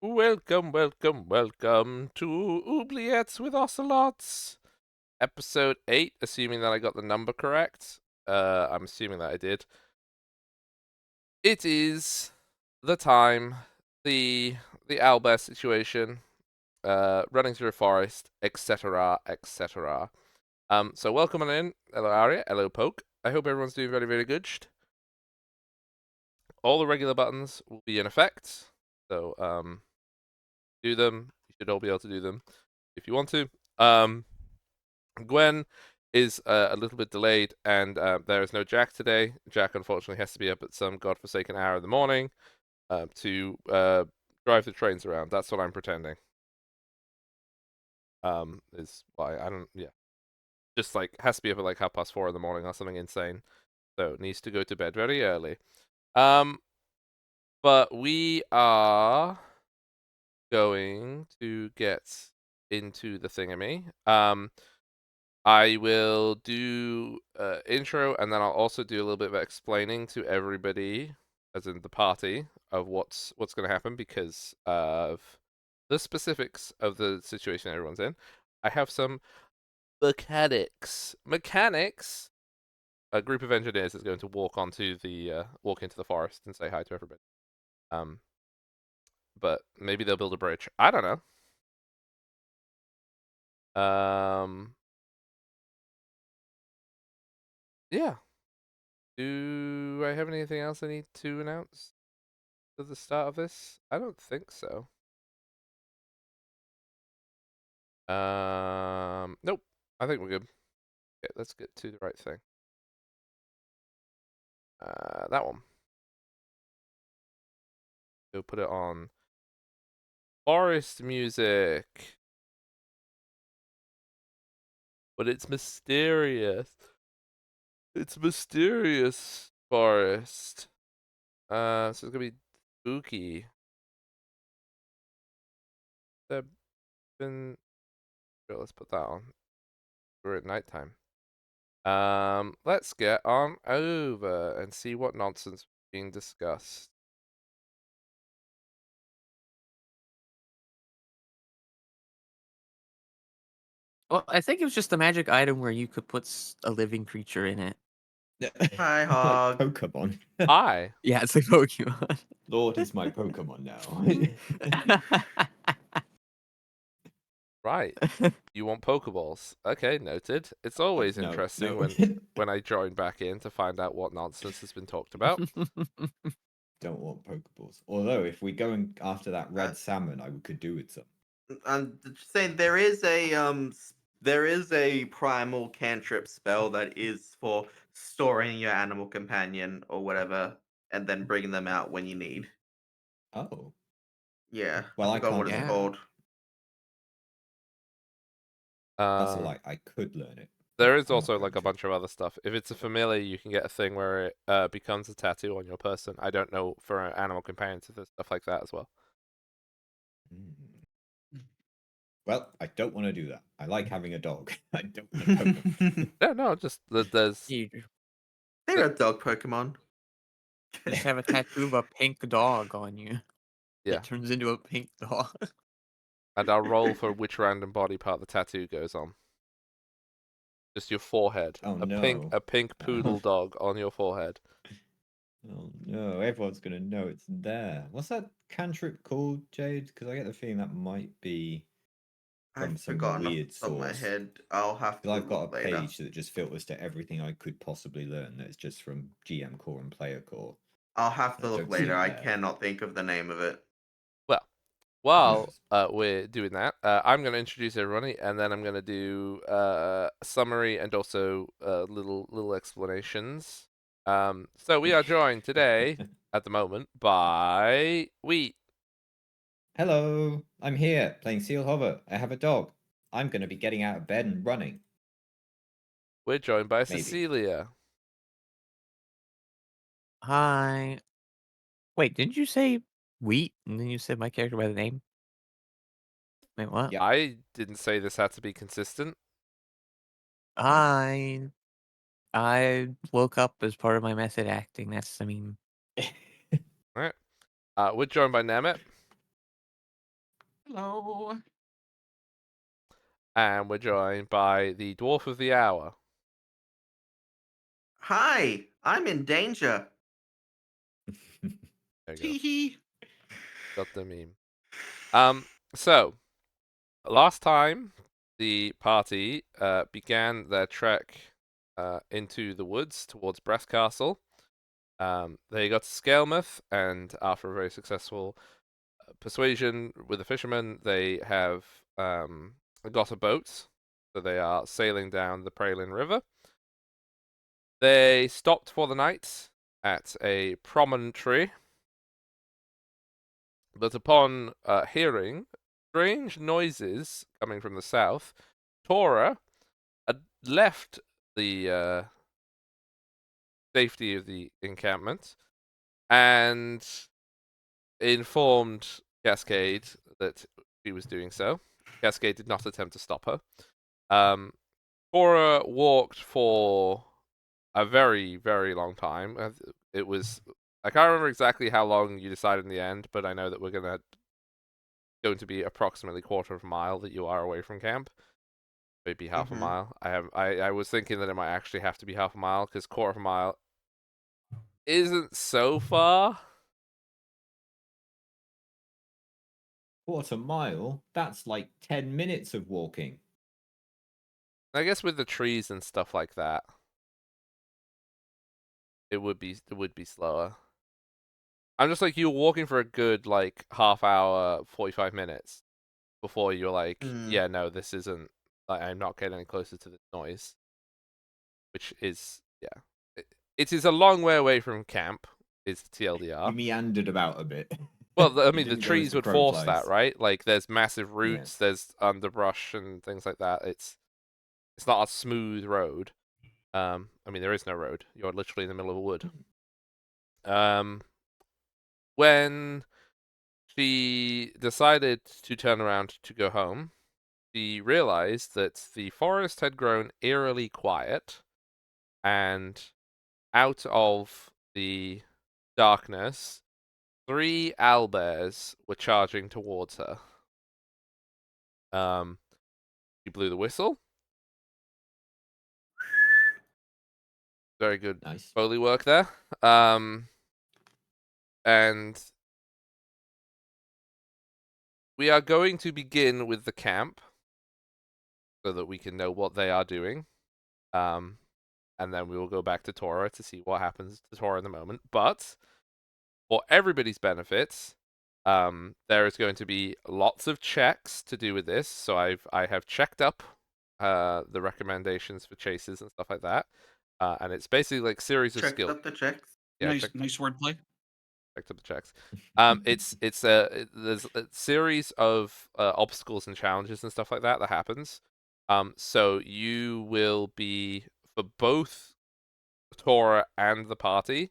Welcome, welcome, welcome to Oubliettes with Ocelots, episode 8, assuming that I got the number correct. I'm assuming that I did. It is the time, the owlbear situation, running through a forest, etc., etc. So welcome on in. Hello, Aria. Hello, Poke. I hope everyone's doing very, very good. All the regular buttons will be in effect, so, do them. You should all be able to do them if you want to. Gwen is a little bit delayed, and there is no Jack today. Jack unfortunately has to be up at some godforsaken hour in the morning to drive the trains around. That's what I'm pretending. Is why I don't. Yeah, just like has to be up at like 4:30 in the morning or something insane. So needs to go to bed very early. Um, but we are going to get into the thingamy. I will do intro, and then I'll also do a little bit of explaining to everybody, as in the party, of what's going to happen because of the specifics of the situation everyone's in. I have some mechanics. Mechanics. A group of engineers is going to walk into the forest and say hi to everybody. But maybe they'll build a bridge. I don't know. Yeah. Do I have anything else I need to announce at the start of this? I don't think so. Nope. I think we're good. Okay, let's get to the right thing. That one. We'll put it on forest music. But it's mysterious. It's mysterious forest. So it's gonna be spooky. Sure, let's put that on. We're at nighttime. Let's get on over and see what nonsense is being discussed. Well, I think it was just a magic item where you could put a living creature in it. Hi, Like Hog. Pokemon. Hi. Yeah, it's like Pokemon. Lord is my Pokemon now. Right. You want Pokeballs. Okay, noted. It's always No, interesting no. when I join back in to find out what nonsense has been talked about. Don't want Pokeballs. Although, if we're going after that Uh, red salmon, I could do with some. I'm just saying there is a primal cantrip spell that is for storing your animal companion or whatever, and then bringing them out when you need. Oh. Yeah, I Well, I forgot what can't it's learn Yeah. that. called. That's a Um, lie. I could learn it, there but is I'm not also going like a to. bunch of other stuff. If it's a familiar, you can get a thing where it becomes a tattoo on your person. I don't know for animal companions if there's stuff like that as well. Hmm. Well, I don't want to do that. I like having a dog. I don't want a Pokemon. No, just there's You They're a dog Pokemon. just have a tattoo of a pink dog on you. yeah, It turns into a pink dog. and I'll roll for which random body part the tattoo goes on. Just your forehead. Oh A pink no. a pink poodle dog on your forehead. Oh no, everyone's gonna know it's there. What's that cantrip called, Jade? Because I get the feeling that might be from I've some forgotten off weird the top of my source. head. I'll have Because to I've got look a later. page that just filters to everything I could possibly learn that's just from GM Core and Player Core. I'll have And to I look don't see later. it I there. cannot think of the name of it. Well, Who while knows? we're doing that, I'm going to introduce everybody, and then I'm going to do a summary and also little explanations. So we are joined today, at the moment, by Wheat. Hello, I'm here playing Seal Hover. I have a dog. I'm gonna be getting out of bed and running. We're joined by Maybe. Cecilia. Hi. Wait, didn't you say wheat and then you said my character by the name? Wait, what? Yep. I didn't say this had to be consistent. Hi. I woke up as part of my method acting. I mean, All right. We're joined by Nemeth. Hello. And we're joined by the Dwarf of the Hour. Hi, I'm in danger. There you go. Tee hee. Got the meme. So last time the party began their trek into the woods towards Breath Castle. They got to Scalemouth, and after a very successful persuasion with the fishermen, they have got a boat. So they are sailing down the Praelin River. They stopped for the night at a promontory, but upon hearing strange noises coming from the south, Tora had left the safety of the encampment and informed Cascade that she was doing so. Cascade did not attempt to stop her. Tora walked for a very, very long time. It was, I can't remember exactly how long you decided in the end, but I know that we're going to be approximately quarter of a mile that you are away from camp. Maybe half a mile. I was thinking that it might actually have to be half a mile because quarter of a mile isn't so far. Quarter mile? That's like 10 minutes of walking. I guess with the trees and stuff like that, it would be slower. I'm just like, you were walking for a good like half hour, 45 minutes before you're like, yeah, no, this isn't, like, I'm not getting any closer to the noise. Which is, yeah. It is a long way away from camp, is You TLDR. meandered about a bit. Well, I You mean, the didn't go as trees the would crow force that, flies. right? Like, there's massive Yeah. roots, there's underbrush and things like that. It's not a smooth road. I mean, there is no road. You're literally in the middle of a wood. When she decided to turn around to go home, she realized that the forest had grown eerily quiet, and out of the darkness, 3 owlbears were charging towards her. She blew the whistle. Very good Nice. Foley work there. And we are going to begin with the camp so that we can know what they are doing. And then we will go back to Tora to see what happens to Tora in the moment. But for everybody's benefits, there is going to be lots of checks to do with this. So I have checked up the recommendations for chases and stuff like that. And it's basically like series of Checked skill. up the checks. Yeah, Nice wordplay. checked up the checks. There's a series of obstacles and challenges and stuff like that happens. So you will be, for both Tora and the party,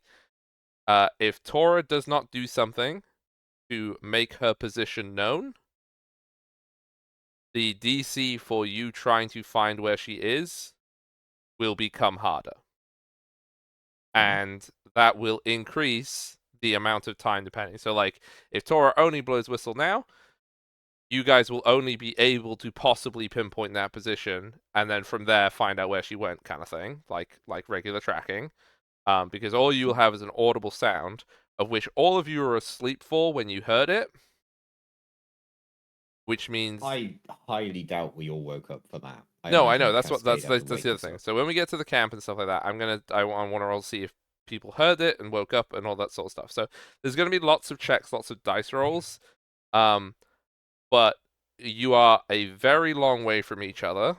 if Tora does not do something to make her position known, the DC for you trying to find where she is will become harder. And that will increase the amount of time depending. So, like, if Tora only blows whistle now, you guys will only be able to possibly pinpoint that position, and then from there find out where she went, kind of thing, like regular tracking. Because all you will have is an audible sound, of which all of you are asleep for when you heard it. Which means I highly doubt we all woke up for that. no, I imagine know that's Cascade had to the wake other us thing. up. So when we get to the camp and stuff like that, I want to roll see if people heard it and woke up and all that sort of stuff. So there's going to be lots of checks, lots of dice rolls, but you are a very long way from each other,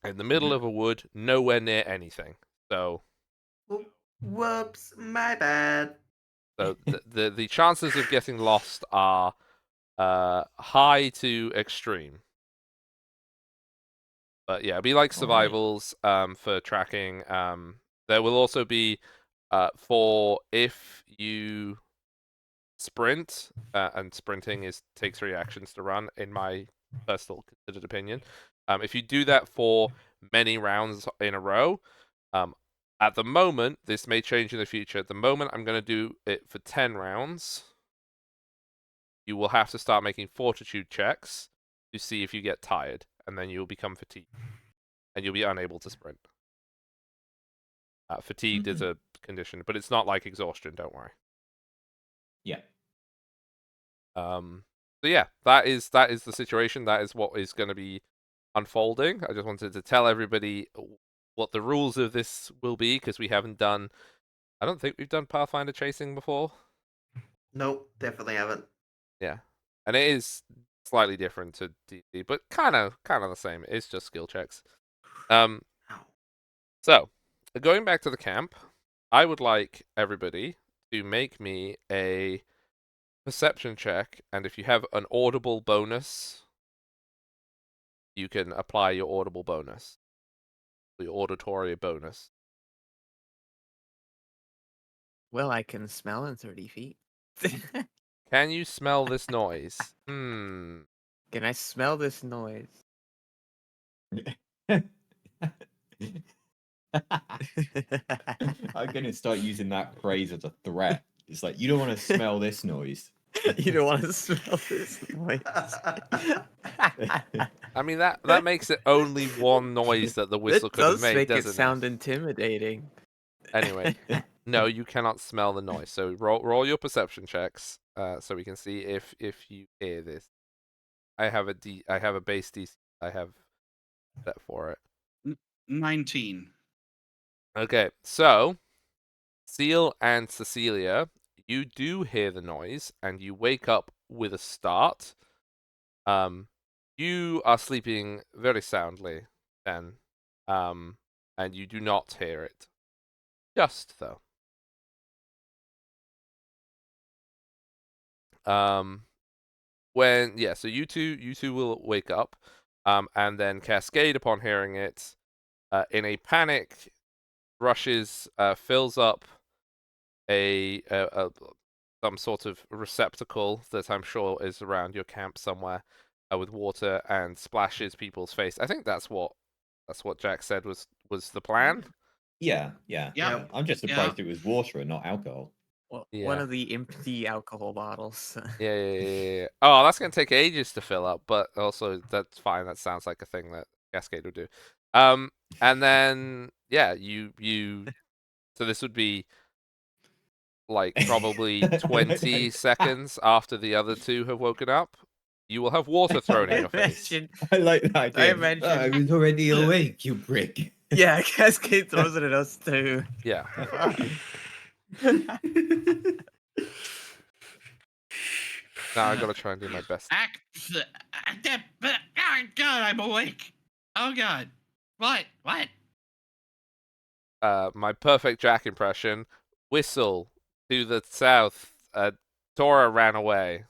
in the middle of a wood, nowhere near anything. So Whoops, my bad. the chances of getting lost are high to extreme. But yeah, it'll be like All right. survivals for tracking. There will also be for if you sprint, and sprinting takes reactions to run, in my personal considered opinion. If you do that for many rounds in a row, at the moment, this may change in the future. At the moment, I'm going to do it for 10 rounds. you will have to start making fortitude checks to see if you get tired, and then you'll become fatigued, and you'll be unable to sprint. Fatigued is a condition, but it's not like exhaustion. Don't worry. Yeah. So yeah, that is the situation. That is what is going to be unfolding. I just wanted to tell everybody what the rules of this will be, because we haven't done. I don't think we've done Pathfinder chasing before. Nope, definitely haven't. Yeah, and it is slightly different to D&D, but kind of the same. It's just skill checks. Ow. So going back to the camp, I would like everybody to make me a perception check, and if you have an audible bonus, you can apply your audible bonus, your auditory bonus. Well, I can smell in 30 feet. Can you smell this noise? Hmm. Can I smell this noise? I'm gonna start using that phrase as a threat. It's like, you don't want to smell this noise. You don't want to smell this noise. I mean, that makes it only one noise that the whistle It could have does made, make it doesn't sound it? intimidating. Anyway, no, you cannot smell the noise. So roll your perception checks, so we can see if you hear this. I have a base DC. I have set for it. 19. Okay, so Seal and Cecilia, you do hear the noise, and you wake up with a start. You are sleeping very soundly then, and you do not hear it. Just though. So you two will wake up, and then Cascade, upon hearing it, in a panic, rushes, fills up a some sort of receptacle that I'm sure is around your camp somewhere, with water, and splashes people's face. I think that's what Jack said was the plan. Yeah. Yeah. I'm just surprised it was water and not alcohol. Well, Yeah. one of the empty alcohol bottles. Yeah. Oh, that's gonna take ages to fill up, but also that's fine. That sounds like a thing that Cascade would do. And then you. So this would be like probably 20 seconds after the other two have woken up. You will have water thrown in your face. I like that idea. mentioned- I was already awake, you prick. Yeah, Cascade throws it at us too. Yeah. Now I gotta try and do my best. Oh God, I'm awake. Oh God. What? My perfect Jack impression. Whistle to the south. Tora ran away.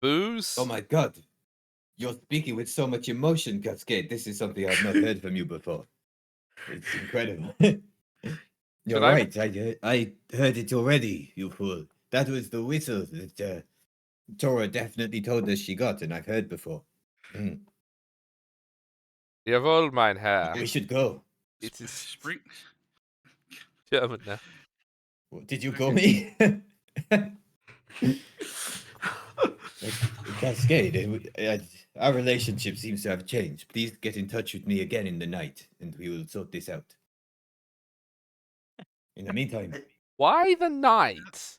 Booze? Oh my god. You're speaking with so much emotion, Cascade. This is something I've not heard from you before. It's incredible. You're I- right. I heard it already, you fool. That was the whistle that Tora definitely told us she got, and I've heard before. Mm. Jawohl, mein Herr. We should go. It is Spring. German now. What, did you call me? Cascade, our relationship seems to have changed. Please get in touch with me again in the night, and we will sort this out. In the meantime, Why the night?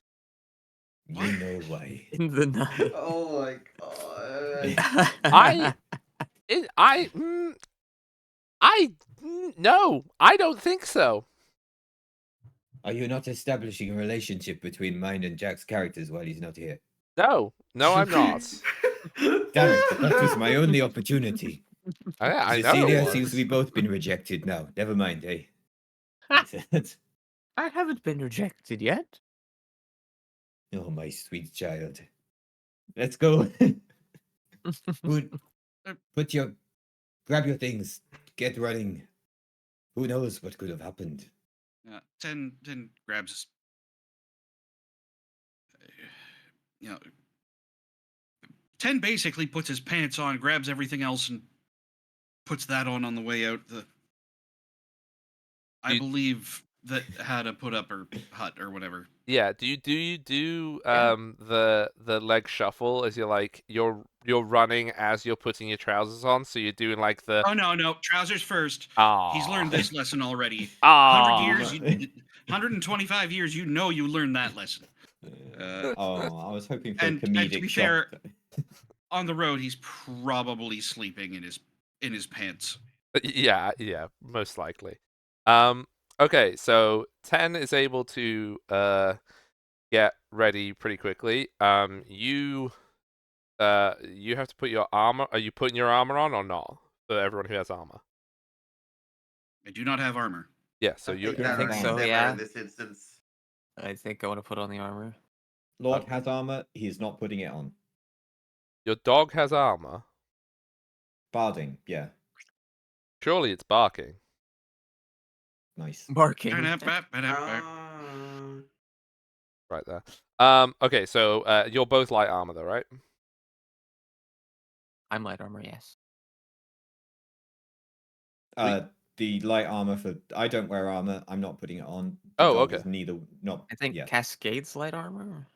you know why. In the night. Oh my god. No, I don't think so. Are you not establishing a relationship between mine and Jack's characters while he's not here? No, I'm not. Damn it, that was my only opportunity. I know. Cecilia it seems was. to be both been rejected now. Never mind, eh? I haven't been rejected yet. Oh, my sweet child. Let's go. Grab your things. Get running. Who knows what could have happened? 10 grabs. You know, 10 basically puts his pants on, grabs everything else, and puts that on the way out. I believe that had to put up her hut or whatever. Yeah. Do you do Yeah. the leg shuffle as you're running as you're putting your trousers on? So you're doing like the Oh no, trousers first. He's learned this lesson already. 100 years, 125 years, you learned that lesson. Oh, I was hoping for a And to comedic be shock. fair, on the road, he's probably sleeping in his pants. Yeah, most likely. Okay, so 10 is able to get ready pretty quickly. You have to put your armor. Are you putting your armor on or not? For everyone who has armor. I do not have armor. Yeah, so I you think that think only so, Zimmer yeah. in this instance. I think I want to put on the armor. Lord has armor. He's not putting it on. your dog has armor. Barding, yeah, Surely it's barking. nice. Barking. Right there. Okay, so you're both light armor though, right? I'm light armor, yes. The light armor for I don't wear armor. I'm not putting it on. The Oh, dog okay. is neither. Not. I think Yeah. Cascade's light armor.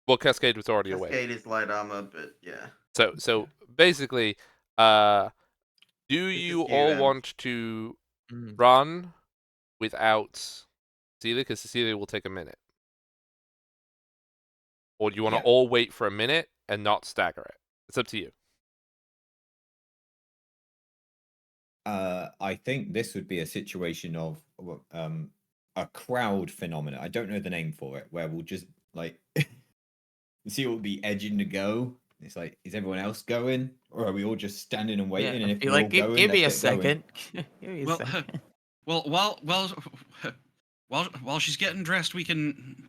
Well, Cascade was already away. Cascade is light armor, but yeah. So basically, do This you is all UM. want to Mm. run without Cecilia? Because Cecilia will take a minute. Or do you want to Yeah. all wait for a minute and not stagger it? It's up to you. I think this would be a situation of a crowd phenomena. I don't know the name for it, where we'll just like see what will be edging to go. It's like, is everyone else going, or are we all just standing and waiting? Yeah, And I if feel we're like all going, give me a let's get going. second. Give me a Well, second. while she's getting dressed, we can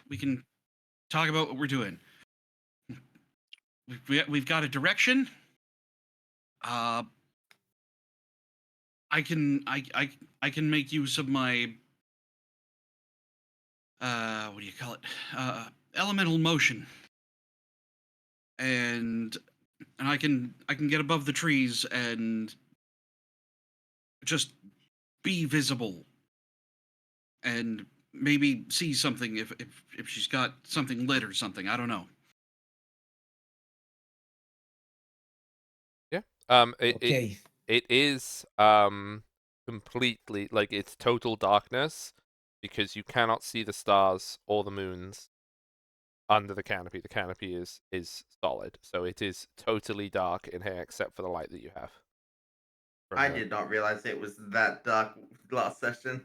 talk about what we're doing. We've got a direction. I can make use of my what do you call it? Elemental motion. And I can get above the trees and just be visible and maybe see something if she's got something lit or something. I don't know. Yeah. Okay. It is completely like it's total darkness because you cannot see the stars or the moons under the canopy. The canopy is solid, so it is totally dark in here except for the light that you have. I did not realize it was that dark last session.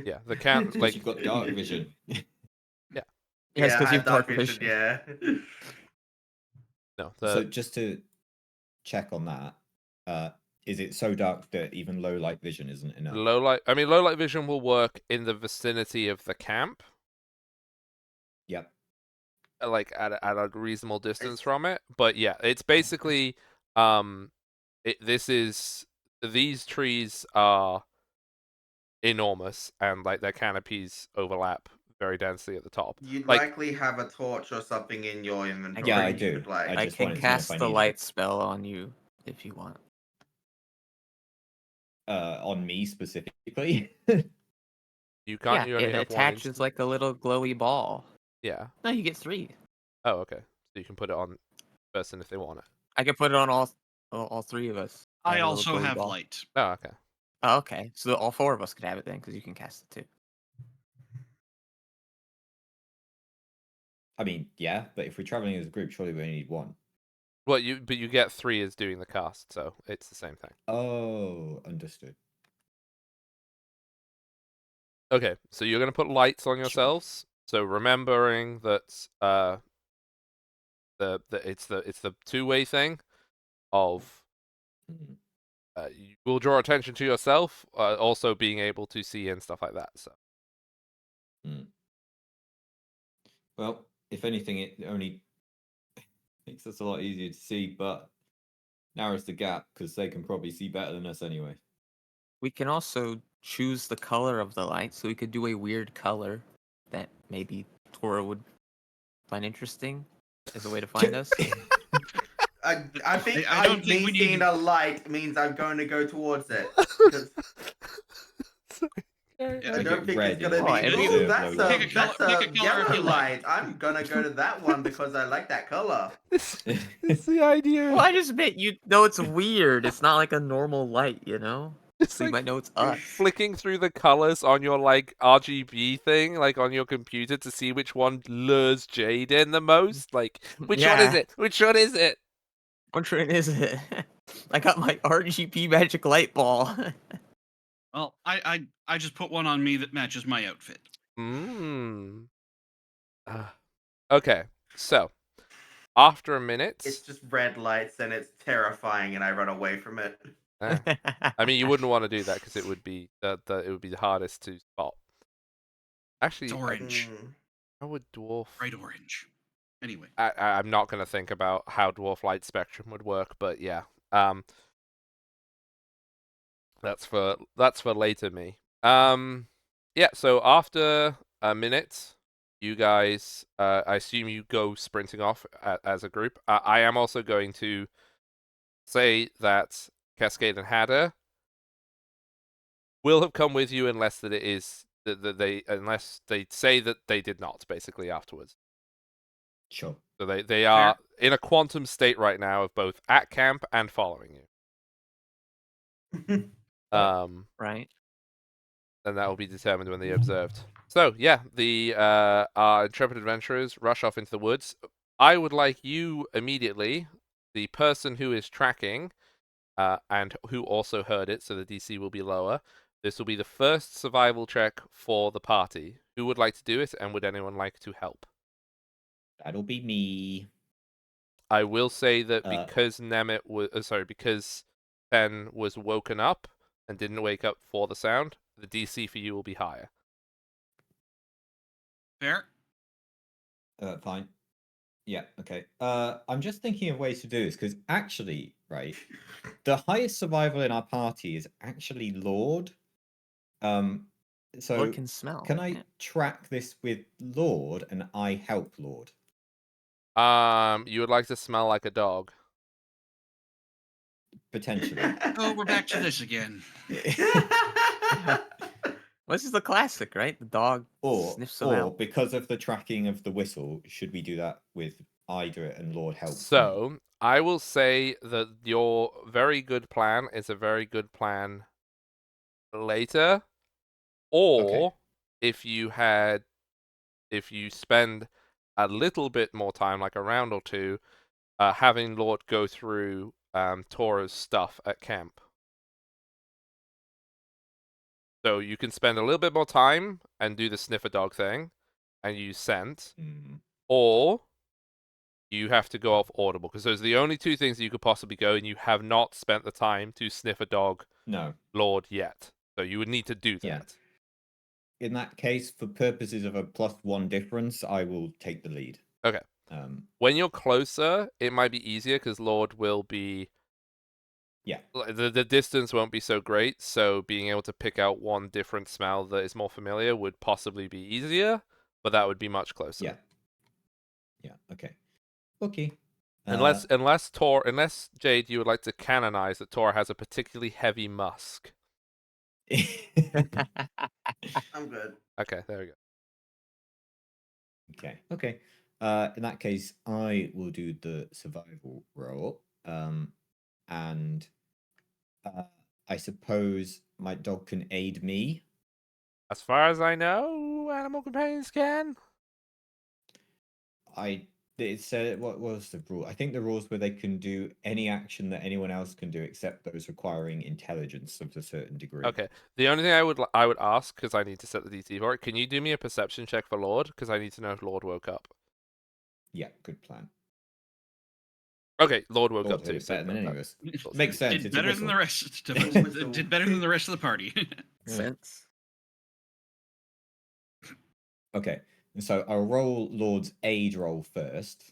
Yeah, the count Because like you've got dark vision. Yes, Yeah, because I you had have dark vision. yeah. no. So just to check on that, is it so dark that even low light vision isn't enough? Low light vision will work in the vicinity of the camp, Yep. like at a reasonable distance It's- from it. But yeah, it's basically these trees are enormous and like their canopies overlap very densely at the top. You'd Like- likely have a torch or something in your inventory. Yeah, I you do. could, like- I I just can wanted to know if cast I the needed it. light spell on you if you want. On me specifically. You can't. Yeah, You only it have one attaches instant. like a little glowy ball. Yeah. No, you get 3. Oh, okay. So you can put it on person if they want it. I can put it on all 3 of us. I have a little also glowy have ball. light. Oh, okay. Oh, okay, so all 4 of us could have it then, because you can cast it too. I mean, yeah, but if we're traveling as a group, surely we only need one. Well, you get 3 as doing the cast, so it's the same thing. Oh, understood. Okay, so you're gonna put lights on yourselves. So remembering that it's the two-way thing of Mhm. you will draw attention to yourself, also being able to see and stuff like that. So Well, if anything, it only makes us a lot easier to see, but narrows the gap because they can probably see better than us anyway. We can also choose the color of the light, so we could do a weird color that maybe Tora would find interesting as a way to find us. I think I don't think we seeing need- a light means I'm going to go towards it. 'cause- Okay. Yeah, I Make don't it think red it's in gonna order Oh, be. to every- Oh, preserve that's low a Pick a levels. color- that's pick a a color if you yellow like. light. I'm gonna go to that one because I like that color. This is the idea. Well, I just meant you know it's weird. It's not like a normal light, you know? It's So you like might know it's us. flicking through the colors on your like RGB thing, like on your computer, to see which one lures Jade in the most. Like, which one is Yeah. it? Which one is it? Which one is it? I got my RGB magic light ball. Well, I just put one on me that matches my outfit. Mmm. Okay, so after a minute, It's just red lights and it's terrifying, and I run away from it. eh, I mean, you wouldn't want to do that because it would be it would be the hardest to spot. It's Actually, orange, how would dwarf? bright orange. Anyway, I'm not gonna think about how dwarf light spectrum would work, but yeah, that's for later me. Yeah. So after a minute, you guys, I assume you go sprinting off as a group. I am also going to say that Cascade and Hatter will have come with you unless that it is that they unless they say that they did not, basically afterwards. Sure. So they are in a quantum state right now of both at camp and following you. Right. And that will be determined when they observed. So yeah, the our intrepid adventurers rush off into the woods. I would like you immediately, the person who is tracking, and who also heard it, so the DC will be lower. This will be the first survival check for the party. Who would like to do it, and would anyone like to help? That'll be me. I will say that Uh, because because Pen was woken up and didn't wake up for the sound, the DC for you will be higher. fair. Fine. Yeah, okay. I'm just thinking of ways to do this because actually, right, the highest survival in our party is actually Lord. So Lord can smell. can I yeah. track this with Lord and I help Lord? You would like to smell like a dog. Potentially. Oh, we're back to this again. Well, this is the classic, right? The dog sniffs them or out. because of the tracking of the whistle, should we do that with I do it and Lord helps me? So I will say that your very good plan is a very good plan later, or if you spend a little bit more time, like a round or two, having Lord go through Tora's stuff at camp. So you can spend a little bit more time and do the sniffer dog thing, and use scent, or you have to go off audible, because those are the only two things that you could possibly go, and you have not spent the time to sniff a dog No. Lord yet. So you would need to do that. Yeah. In that case, for purposes of a +1 difference, I will take the lead. Okay. When you're closer, it might be easier because Lord will be. Yeah. The distance won't be so great, so being able to pick out one different smell that is more familiar would possibly be easier, but that would be much closer. Yeah. Yeah. Okay. Okay. Unless Jade, you would like to canonize that Tor has a particularly heavy musk. I'm good. Okay, there we go. Okay. Okay. In that case, I will do the survival roll. And I suppose my dog can aid me. As far as I know, animal companions can. It said, what was the rule? I think the rules where they can do any action that anyone else can do except those requiring intelligence of a certain degree. Okay. The only thing I would ask, because I need to set the DC for it, can you do me a perception check for Lord? Because I need to know if Lord woke up. Yeah, good plan. Okay, Lord woke Lord up heard too. it so better than that- any of us. Makes sense. Did It's a better than the whistle. rest. Did better than the rest of the party. Yeah. Sense. Okay, so I'll roll Lord's aid roll first.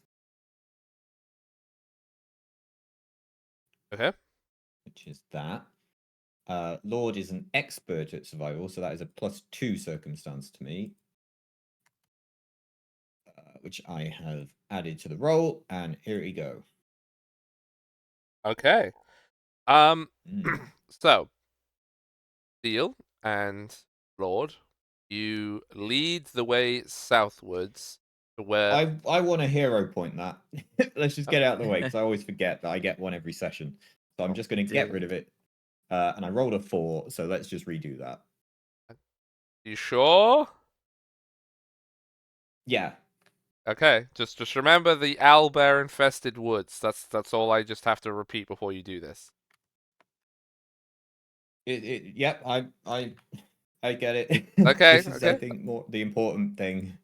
Okay. Which is that. Lord is an expert at survival, so that is a +2 circumstance to me. Which I have added to the roll, and here we go. Okay. Mm. So, Steel and Lord, you lead the way southwards to where. I want a hero point that. Let's just get it out of the way because I always forget that I get one every session. So I'm just going to Do get it. rid of it. And I rolled a 4, so let's just redo that. You sure? Yeah. Okay, just remember the owlbear infested woods. That's all I just have to repeat before you do this. Yep. I get it. Okay, This is, I okay. think, more the important thing.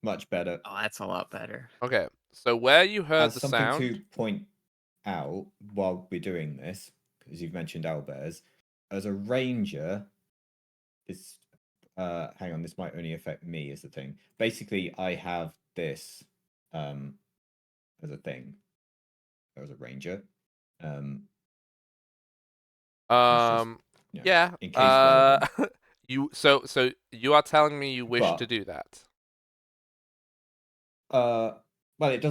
Much better. Oh, that's a lot better. Okay, so where you heard As the something sound. to point out while we're doing this, because you've mentioned owlbears, as a ranger, this hang on, this might only affect me as a thing. Basically, I have this as a thing as a ranger. It's just, Yeah. in case relevant. So you are telling me you wish to But do that. well, it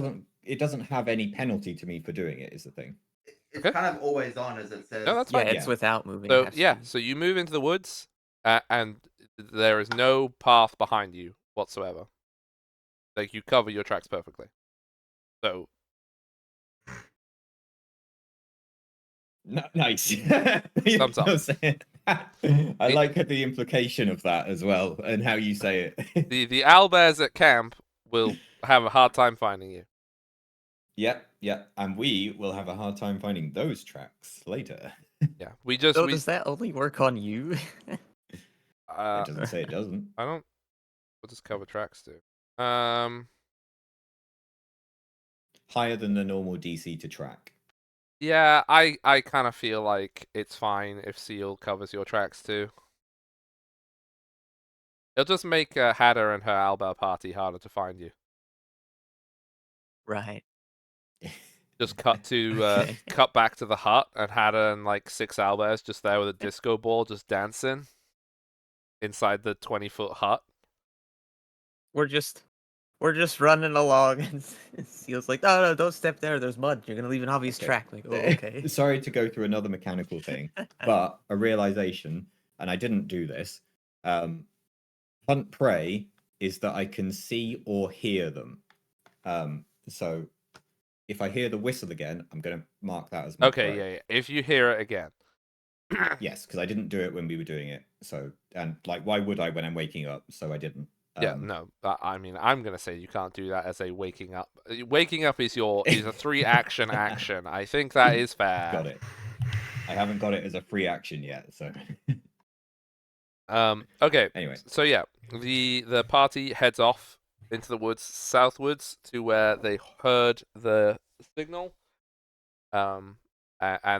doesn't have any penalty to me for doing it, is the thing. It's Okay. kind of always on, as it says. No, that's Yeah, fine. it's Yeah. without moving. So it has yeah, to be. so you move into the woods, and there is no path behind you whatsoever. Like you cover your tracks perfectly. So Nice. thumbs up. I like the implication of that as well, and how you say it. The owlbears at camp will have a hard time finding you. Yep, and we will have a hard time finding those tracks later. Yeah, we So does that only work on you? It doesn't say it doesn't. I don't. What does cover tracks do? Higher than the normal DC to track. Yeah, I kind of feel like it's fine if Seal covers your tracks too. It'll just make Hadda and her owlbear party harder to find you. Right. Just cut to Okay. cut back to the hut and Hadda and like 6 owlbears just there with a disco ball just dancing inside the 20-foot hut. We're just running along, and Seal's like, no, don't step there. There's mud. You're gonna leave an obvious Okay. track. Like, oh, okay. Sorry to go through another mechanical thing, but a realization, and I didn't do this. Hunt prey is that I can see or hear them. So if I hear the whistle again, I'm going to mark that as my Okay, prey. yeah. If you hear it again. Yes, because I didn't do it when we were doing it. So, and like, why would I when I'm waking up? So I didn't. Yeah, no. I mean, I'm gonna say you can't do that as a waking up. Waking up is a 3 action action. I think that is fair. Got it. I haven't got it as a free action yet. So. Okay. Anyway. So yeah, the party heads off into the woods southwards to where they heard the signal. And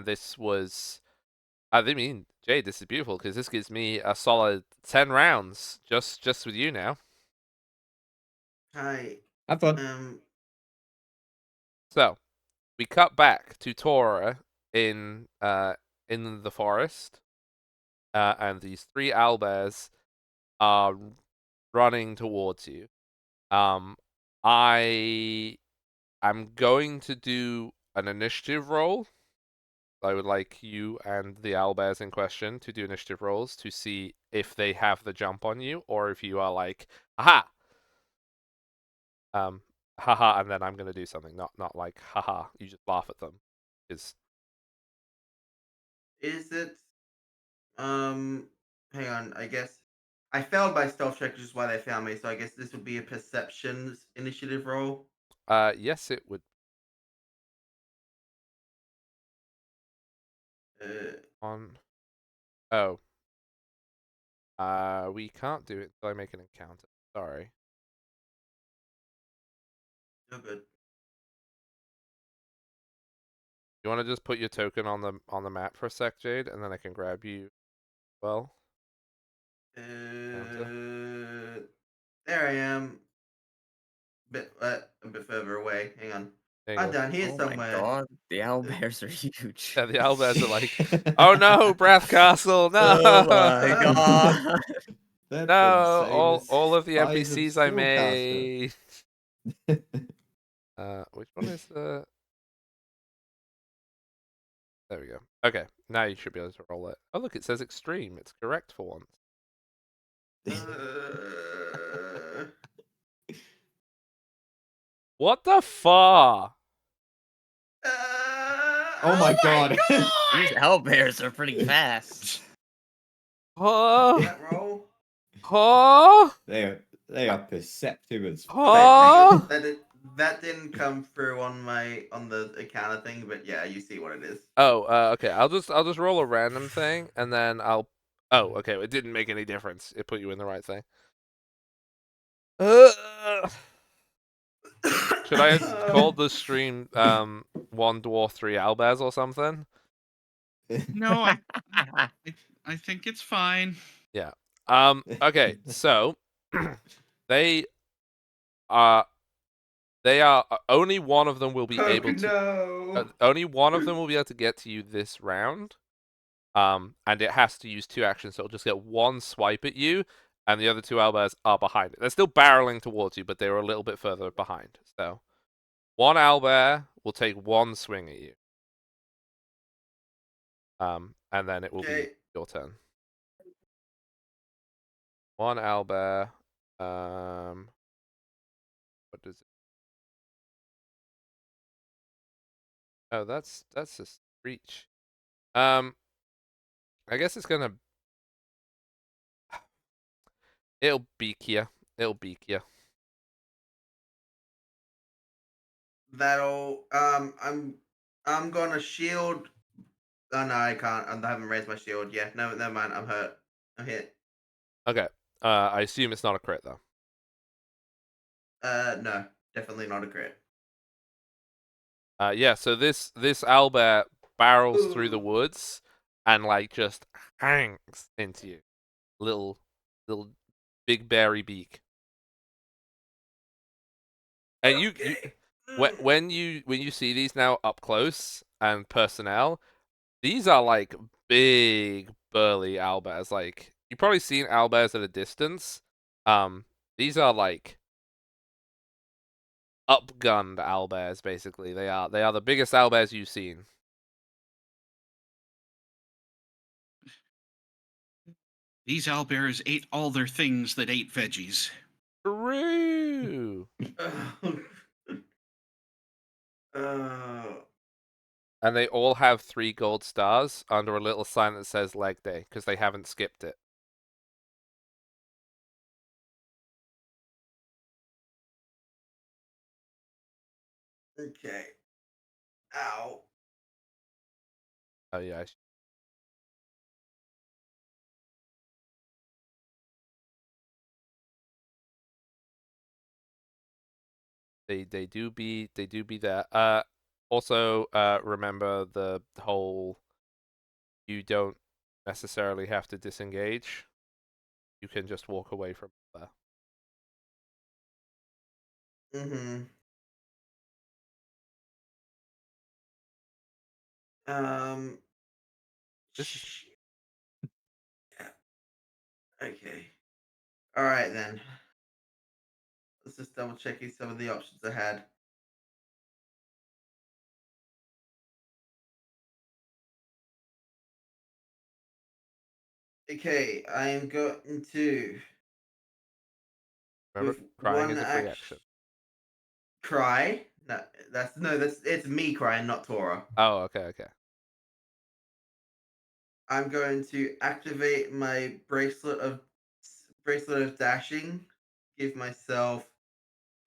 this was, I mean, Jade, this is beautiful because this gives me a solid 10 rounds just with you now. Hi. Have fun. So, we cut back to Tora in the forest, and these 3 owlbears are running towards you. I am going to do an initiative roll. I would like you and the owlbears in question to do initiative rolls to see if they have the jump on you or if you are like, aha! Haha, and then I'm gonna do something, not like, haha, you just laugh at them. Is it? Hang on. I guess I failed my stealth check, which is why they found me. So I guess this would be a perceptions initiative roll. Yes, it would. On. Oh. We can't do it until I make an encounter. Sorry. No good. You want to just put your token on the map for a sec, Jade, and then I can grab you. Well. There I am. A bit further away. Hang on. There you I'm go. down here Oh somewhere. my god, the owlbears are huge. Yeah, the owlbears are like, oh no, Breath Castle, no! Oh my god. They're No, the same all of the size of NPCs I Steelcaster. made. Which one is the? There we go. Okay, Now you should be able to roll it. Oh, look, it says extreme. It's correct for once. What the fuck? Oh my god. These owlbears are pretty fast. Huh? That roll? Huh? They are perceptive as Wait, hang Huh? on. That didn't come through on the encounter thing, but yeah, you see what it is. Oh, okay. I'll just roll a random thing, and then I'll. Oh, okay. It didn't make any difference. It put you in the right thing. Should I have called the stream one dwarf, three owlbears or something? No, I think it's fine. Yeah. Okay. So they are only one of them will be able to. no. Only one of them will be able to get to you this round. And it has to use 2 actions, so it'll just get 1 swipe at you, and the other 2 owlbears are behind it. They're still barreling towards you, but they're a little bit further behind. So 1 owlbear will take 1 swing at you. And then it will be Okay. your turn. 1 owlbear. What does it? Oh, that's a reach. I guess it's gonna. It'll beak you. It'll beak you. That'll I'm gonna shield. Oh no, I can't. I haven't raised my shield. Yeah, no, never mind. I'm hurt. I'm hit. Okay. I assume it's not a crit though. No, definitely not a crit. Yeah, so this owlbear barrels through the woods and like just hangs into you. Little big berry beak. And you when you see these now up close and personnel, these are like big burly owlbears. Like you've probably seen owlbears at a distance. These are like upgunned owlbears basically. They are the biggest owlbears you've seen. These owlbears ate all their things that ate veggies. True. And they all have 3 gold stars under a little sign that says leg day because they haven't skipped it. Okay. Ow. Oh yeah. They do be there. Also remember the whole you don't necessarily have to disengage. You can just walk away from there. Mm-hmm. This is Yeah. Okay. All right then. Let's just double checking some of the options I had. Okay, I am going to remember with crying one is a free action action. cry. That's it's me crying, not Tora. Oh, okay. I'm going to activate my bracelet of dashing. Give myself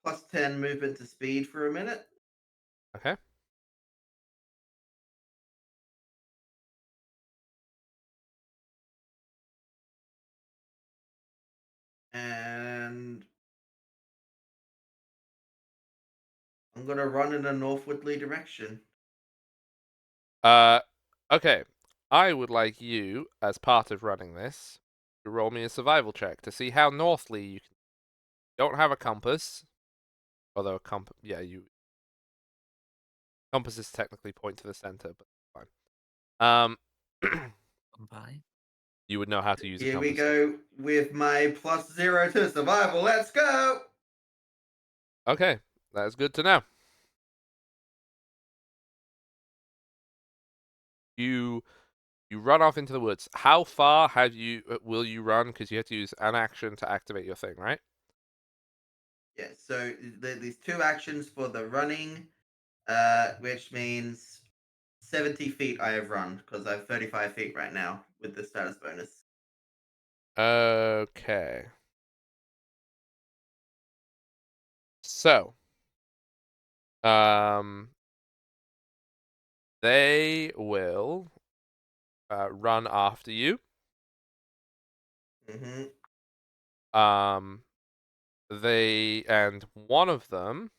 +10 movement to speed for a minute. Okay. And I'm gonna run in a northwardly direction. Okay. I would like you, as part of running this, to roll me a survival check to see how northly you can. Don't have a compass, although a compass, yeah, compasses technically point to the center, but fine. Bye. You would know how to use a Here we compass. go with my +0 to survival. Let's go! Okay, that is good to know. You You run off into the woods. How far will you run? Because you have to use an action to activate your thing, right? Yeah, so these 2 actions for the running, which means 70 feet I have run, because I have 35 feet right now with the status bonus. Okay. So, they will run after you. Mm-hmm. And one of them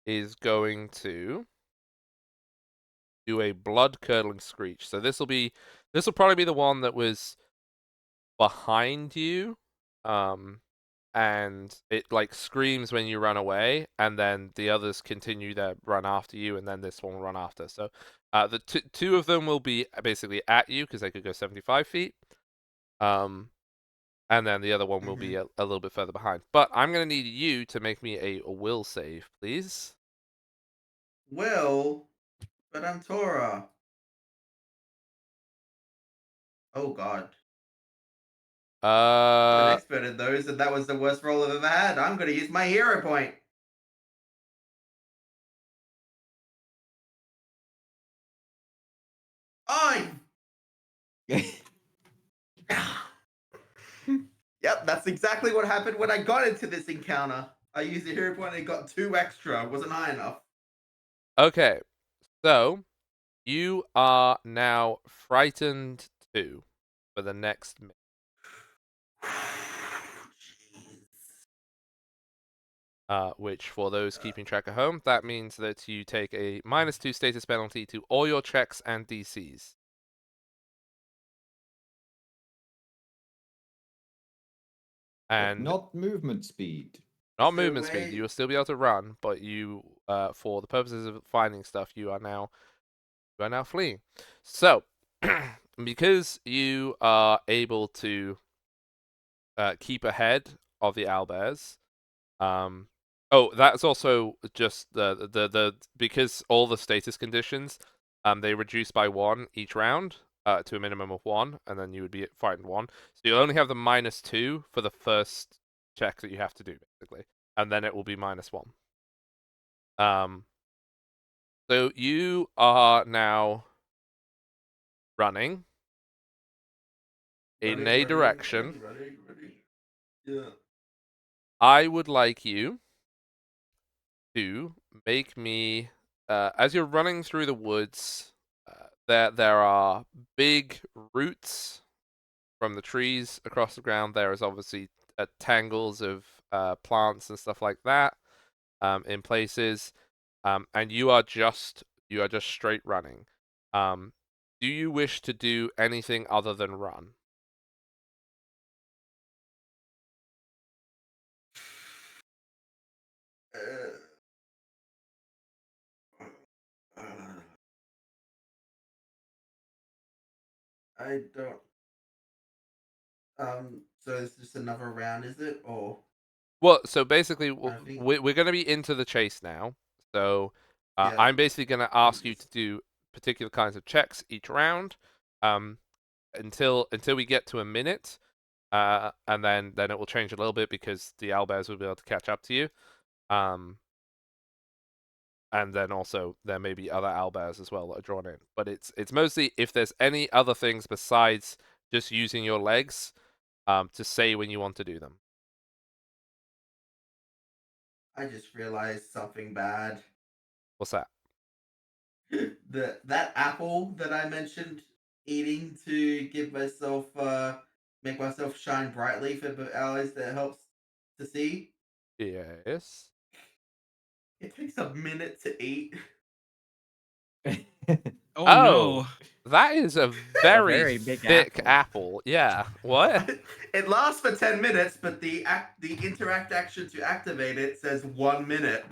is going to do a blood curdling screech. So this will probably be the one that was behind you. And it like screams when you run away, and then the others continue their run after you, and then this one will run after. So the two of them will be basically at you because they could go 75 feet. And then the other one will be a little bit further behind. But I'm going to need you to make me a will save, please. Will, but I'm Tora. Oh god. I'm an expert in those, and that was the worst roll I've ever had. I'm gonna use my hero point. Oh! Yep, that's exactly what happened when I got into this encounter. I used a hero point and it got 2 extra. Wasn't high enough. Okay, so you are now frightened 2 for the next minute. Which, for those keeping track at home, that means that you take a -2 status penalty to all your checks and DCs. But And not movement speed. not So movement speed. wait. You will still be able to run, but you, for the purposes of finding stuff, you are now fleeing. So, because you are able to keep ahead of the owlbears, oh, that's also just the because all the status conditions, they reduce by 1 each round, to a minimum of 1, and then you would be frightened 1. So you'll only have the -2 for the first check that you have to do, basically, and then it will be -1. So you are now running in a direction. Running. Yeah. I would like you to make me, as you're running through the woods, there are big roots from the trees across the ground. There is obviously tangles of plants and stuff like that, in places, and you are just straight running. Do you wish to do anything other than run? Uh, I don't. So it's just another round, is it? Or Well, so basically, I think. we're going to be into the chase now. So Yeah. I'm basically going to ask you to do particular kinds of checks each round, until we get to a minute, and then it will change a little bit because the owlbears will be able to catch up to you. And then also there may be other owlbears as well that are drawn in. But it's mostly if there's any other things besides just using your legs, to say when you want to do them. I just realized something bad. What's that? That apple that I mentioned eating to give myself make myself shine brightly for the hours that helps to see. Yes. It takes a minute to eat. Oh, Oh, no. that is a very very big thick apple. apple. Yeah. What? It lasts for 10 minutes, but the interact action to activate it says 1 minute.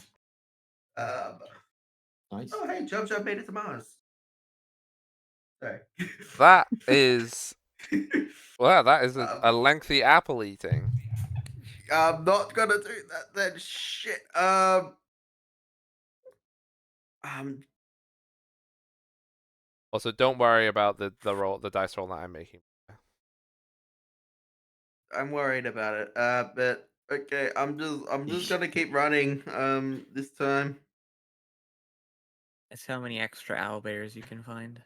Nice. Oh hey, Jojo made it to Mars. Sorry. That is that is a Um, lengthy apple eating. I'm not gonna do that then. Shit. Um Also, don't worry about the dice roll that I'm making. I'm worried about it. But okay, I'm just gonna keep running. This time. That's how many extra owlbears you can find.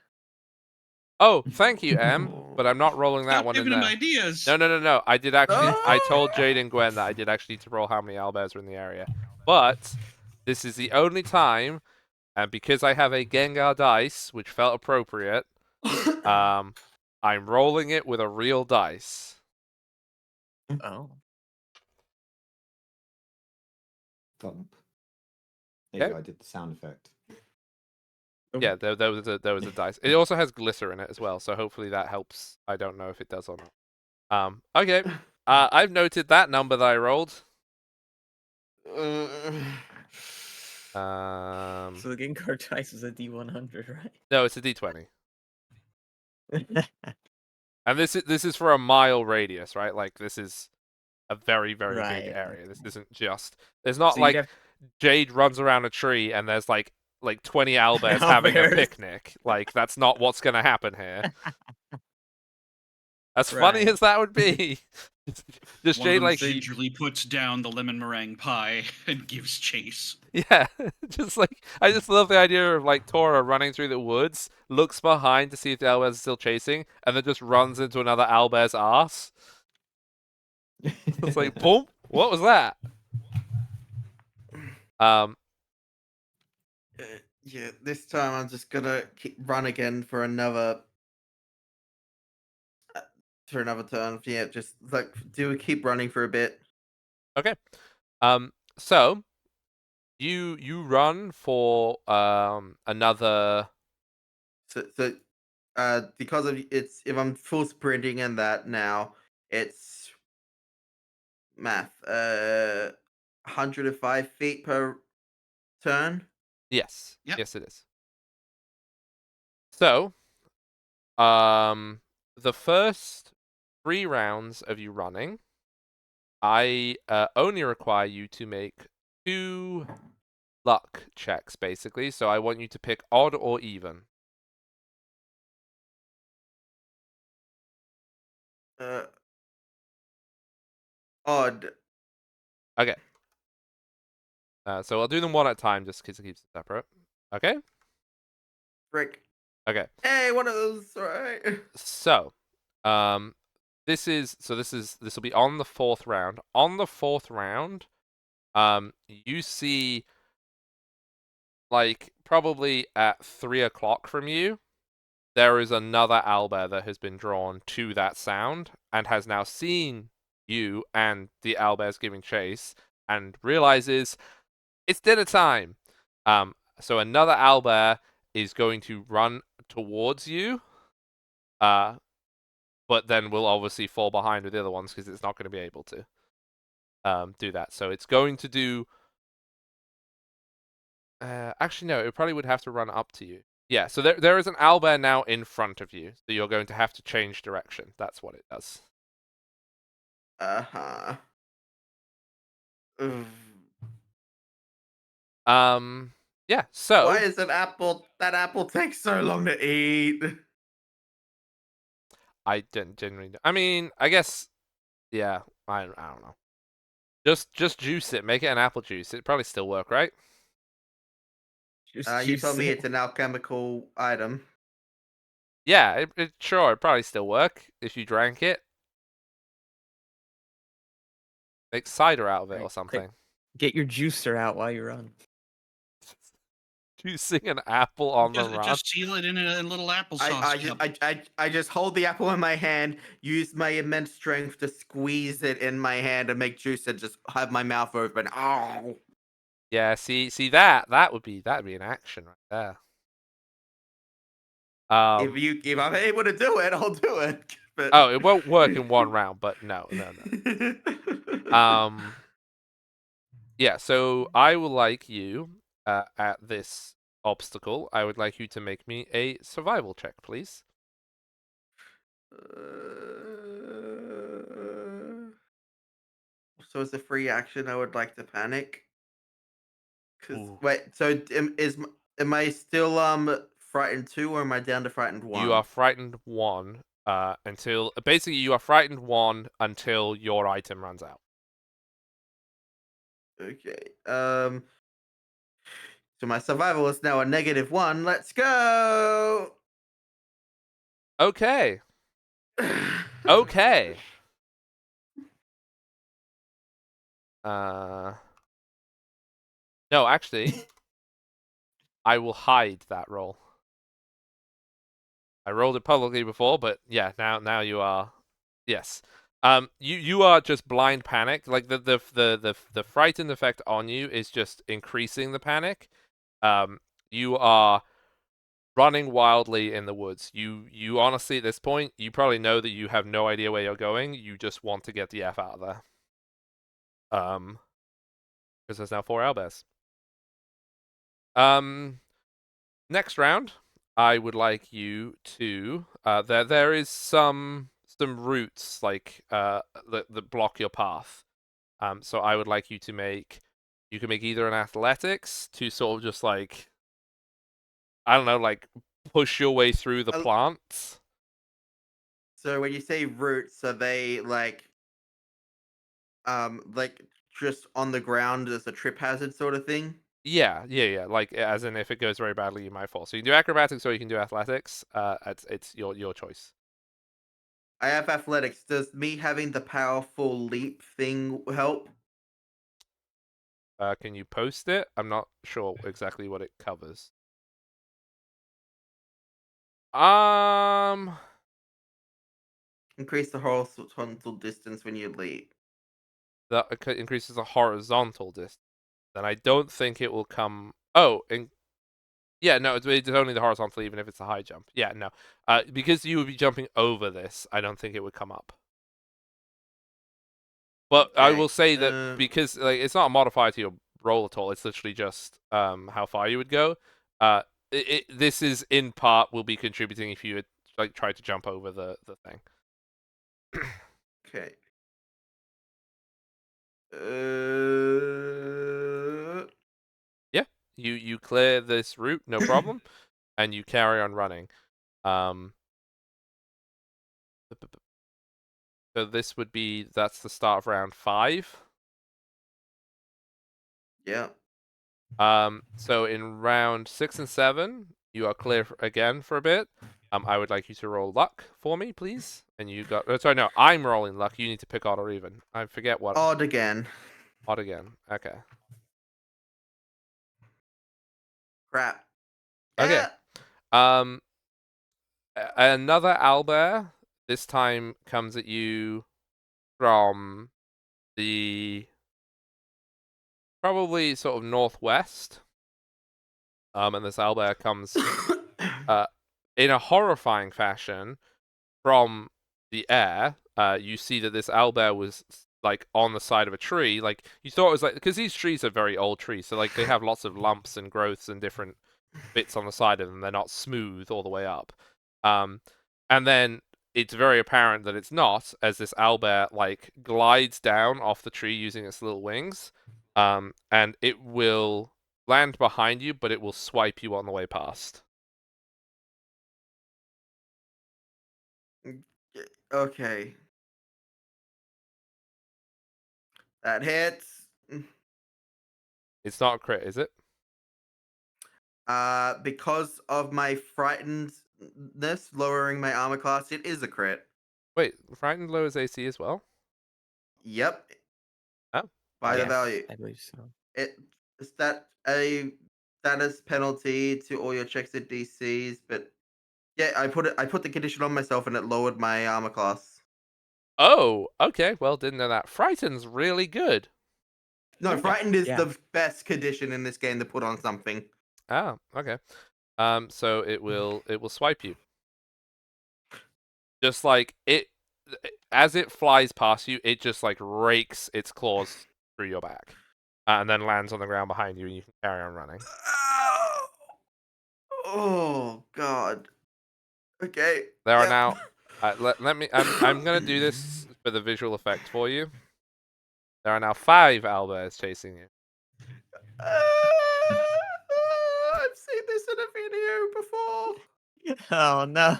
Oh, thank you, Em. But I'm not rolling that Stop one in giving him there. ideas. No. I did actually. I told Ah! Jade and Gwen that I did actually need to roll how many owlbears are in the area. But this is the only time, and because I have a Gengar dice, which felt appropriate, I'm rolling it with a real dice. Oh. Thump. There you Okay. go. I did the sound effect. Yeah, there was a dice. It also has glitter in it as well, so hopefully that helps. I don't know if it does or not. Okay. I've noted that number that I rolled. So the Gengar dice is a D100, No, it's a D20. right? And this is for a mile radius, right? Like this is a very very big Right, area. This okay. isn't just. There's not So you'd like have Jade runs around a tree and there's like 20 owlbears having a owlbears. picnic. Like that's not what's gonna happen here. As funny Right. as that would be, just One of Jade them like gingerly puts down the lemon meringue pie and gives chase. yeah, just like I just love the idea of like Tora running through the woods, looks behind to see if the owlbears are still chasing, and then just runs into another owlbear's ass. It's like boom, what was that? Um, Yeah, this time I'm just gonna run again for another turn. Yeah, just like keep running for a bit. okay. So you run for another. Because of it's if I'm full sprinting and that now, it's math. 105 feet per turn. Yes, Yep. yes, it is. So, the first 3 rounds of you running, I only require you to make 2 luck checks, basically. So I want you to pick odd or even. Uh, Odd. Okay. So I'll do them one at a time, just because it keeps it separate. Okay. Frick. Okay. Hey, one of those. Right. So, this will be on the 4th round. On the 4th round, you see like probably at 3 o'clock from you, there is another owlbear that has been drawn to that sound and has now seen you and the owlbears giving chase and realizes it's dinner time. So another owlbear is going to run towards you, but then will obviously fall behind with the other ones because it's not going to be able to do that. So it's going to do. Actually, no, it probably would have to run up to you. Yeah, so there is an owlbear now in front of you, so you're going to have to change direction. That's what it does. Uh-huh. Ugh. Yeah, so Why is that apple takes so long to eat? I didn't genuinely. I mean, I guess, yeah, I don't know. Just juice it, make it an apple juice. It'd probably still work, right? Just You told juice me it. it's an alchemical item. Yeah, sure, it'd probably still work if you drank it. Make cider out of it Right, or quick. something. Get your juicer out while you run. Juicing an apple on the run. Just seal it in a little applesauce cup. I just hold the apple in my hand, use my immense strength to squeeze it in my hand and make juice and just have my mouth open. Oh. Yeah, see that'd be an action right there. If I'm able to do it, I'll do it. But Oh, it won't work in one round, but no. Yeah, so I would like you at this obstacle. I would like you to make me a survival check, please. So as a free action, I would like to panic. Cause Ooh. wait, so am I still frightened 2 or am I down to frightened 1? You are frightened 1 until basically you are frightened 1 until your item runs out. Okay. So my survival is now a -1. Let's go. Okay. Okay. No, actually, I will hide that roll. I rolled it publicly before, but yeah, now you are. Yes. You are just blind panic. Like the frightened effect on you is just increasing the panic. You are running wildly in the woods. You honestly at this point, you probably know that you have no idea where you're going. You just want to get the F out of there. Because there's now 4 owlbears. Next round, I would like you to there is some roots like that block your path. So I would like you to make you can make either an athletics to sort of just like I don't know, like push your way through the plants. So when you say roots, are they like just on the ground as a trip hazard sort of thing? Yeah. Like as in if it goes very badly, you might fall. So you can do acrobatics or you can do athletics. It's your choice. I have athletics. Does me having the powerful leap thing help? Can you post it? I'm not sure exactly what it covers. Increase the horizontal distance when you leap. That increases the horizontal distance. Then I don't think it will come. Oh, yeah, no, it's only the horizontal, even if it's a high jump. Yeah, no, because you would be jumping over this, I don't think it would come up. But I will say that because like it's not a modifier to your roll at all. It's literally just how far you would go. This is in part will be contributing if you had like tried to jump over the thing. Okay. Yeah, you clear this route, no problem, and you carry on running. So this would be that's the start of round 5. Yeah. So in round 6 and 7, you are clear again for a bit. I would like you to roll luck for me, please. And you got. Sorry, no, I'm rolling luck. You need to pick odd or even. I forget what. Odd again. Odd again. Okay. Crap. Okay. Another owlbear. This time comes at you from the probably sort of northwest. And this owlbear comes in a horrifying fashion from the air. You see that this owlbear was like on the side of a tree. Like you thought it was like because these trees are very old trees, so like they have lots of lumps and growths and different bits on the side of them. They're not smooth all the way up. And then it's very apparent that it's not, as this owlbear like glides down off the tree using its little wings, and it will land behind you, but it will swipe you on the way past. Okay. That hits. It's not a crit, is it? Because of my frightenedness lowering my armor class, it is a crit. Wait, frightened lowers AC as well? Yep. Oh. By the Yes, value. I believe so. Is that a status penalty to all your checks at DCs? But yeah, I put the condition on myself and it lowered my armor class. Oh, okay. Well, didn't know that. Frightened's really good. No, Okay, frightened is yeah. the best condition in this game to put on something. Oh, okay. So it will swipe you. Just like it as it flies past you, it just like rakes its claws through your back. And then lands on the ground behind you and you can carry on running. Oh God. Okay. There are Yep. now let me I'm going to do this for the visual effect for you. There are now 5 owlbears chasing you. I've seen this this in a video before. Oh no!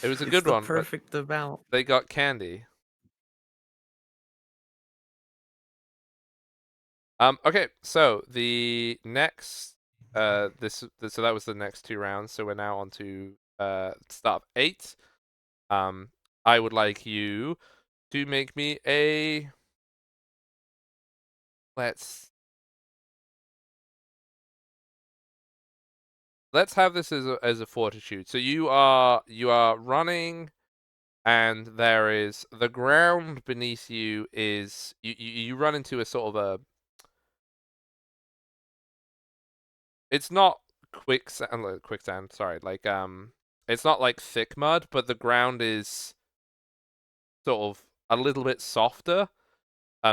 It was a It's good the one, but perfect amount. they got candy. Okay, so the next so that was the next 2 rounds. So we're now on to start 8. I would like you to make me a let's have this as a fortitude. So you are running, and there is the ground beneath you is you run into a sort of a, it's not quicksand, sorry, like it's not like thick mud, but the ground is sort of a little bit softer.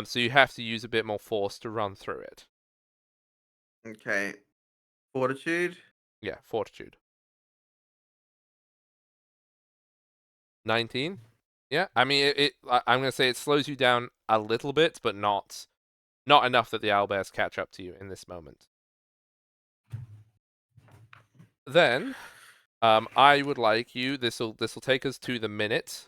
So you have to use a bit more force to run through it. Okay. Fortitude. Yeah, fortitude. 19. Yeah, I mean I'm gonna say it slows you down a little bit, but not enough that the owlbears catch up to you in this moment. Then, I would like you. This'll take us to the minute.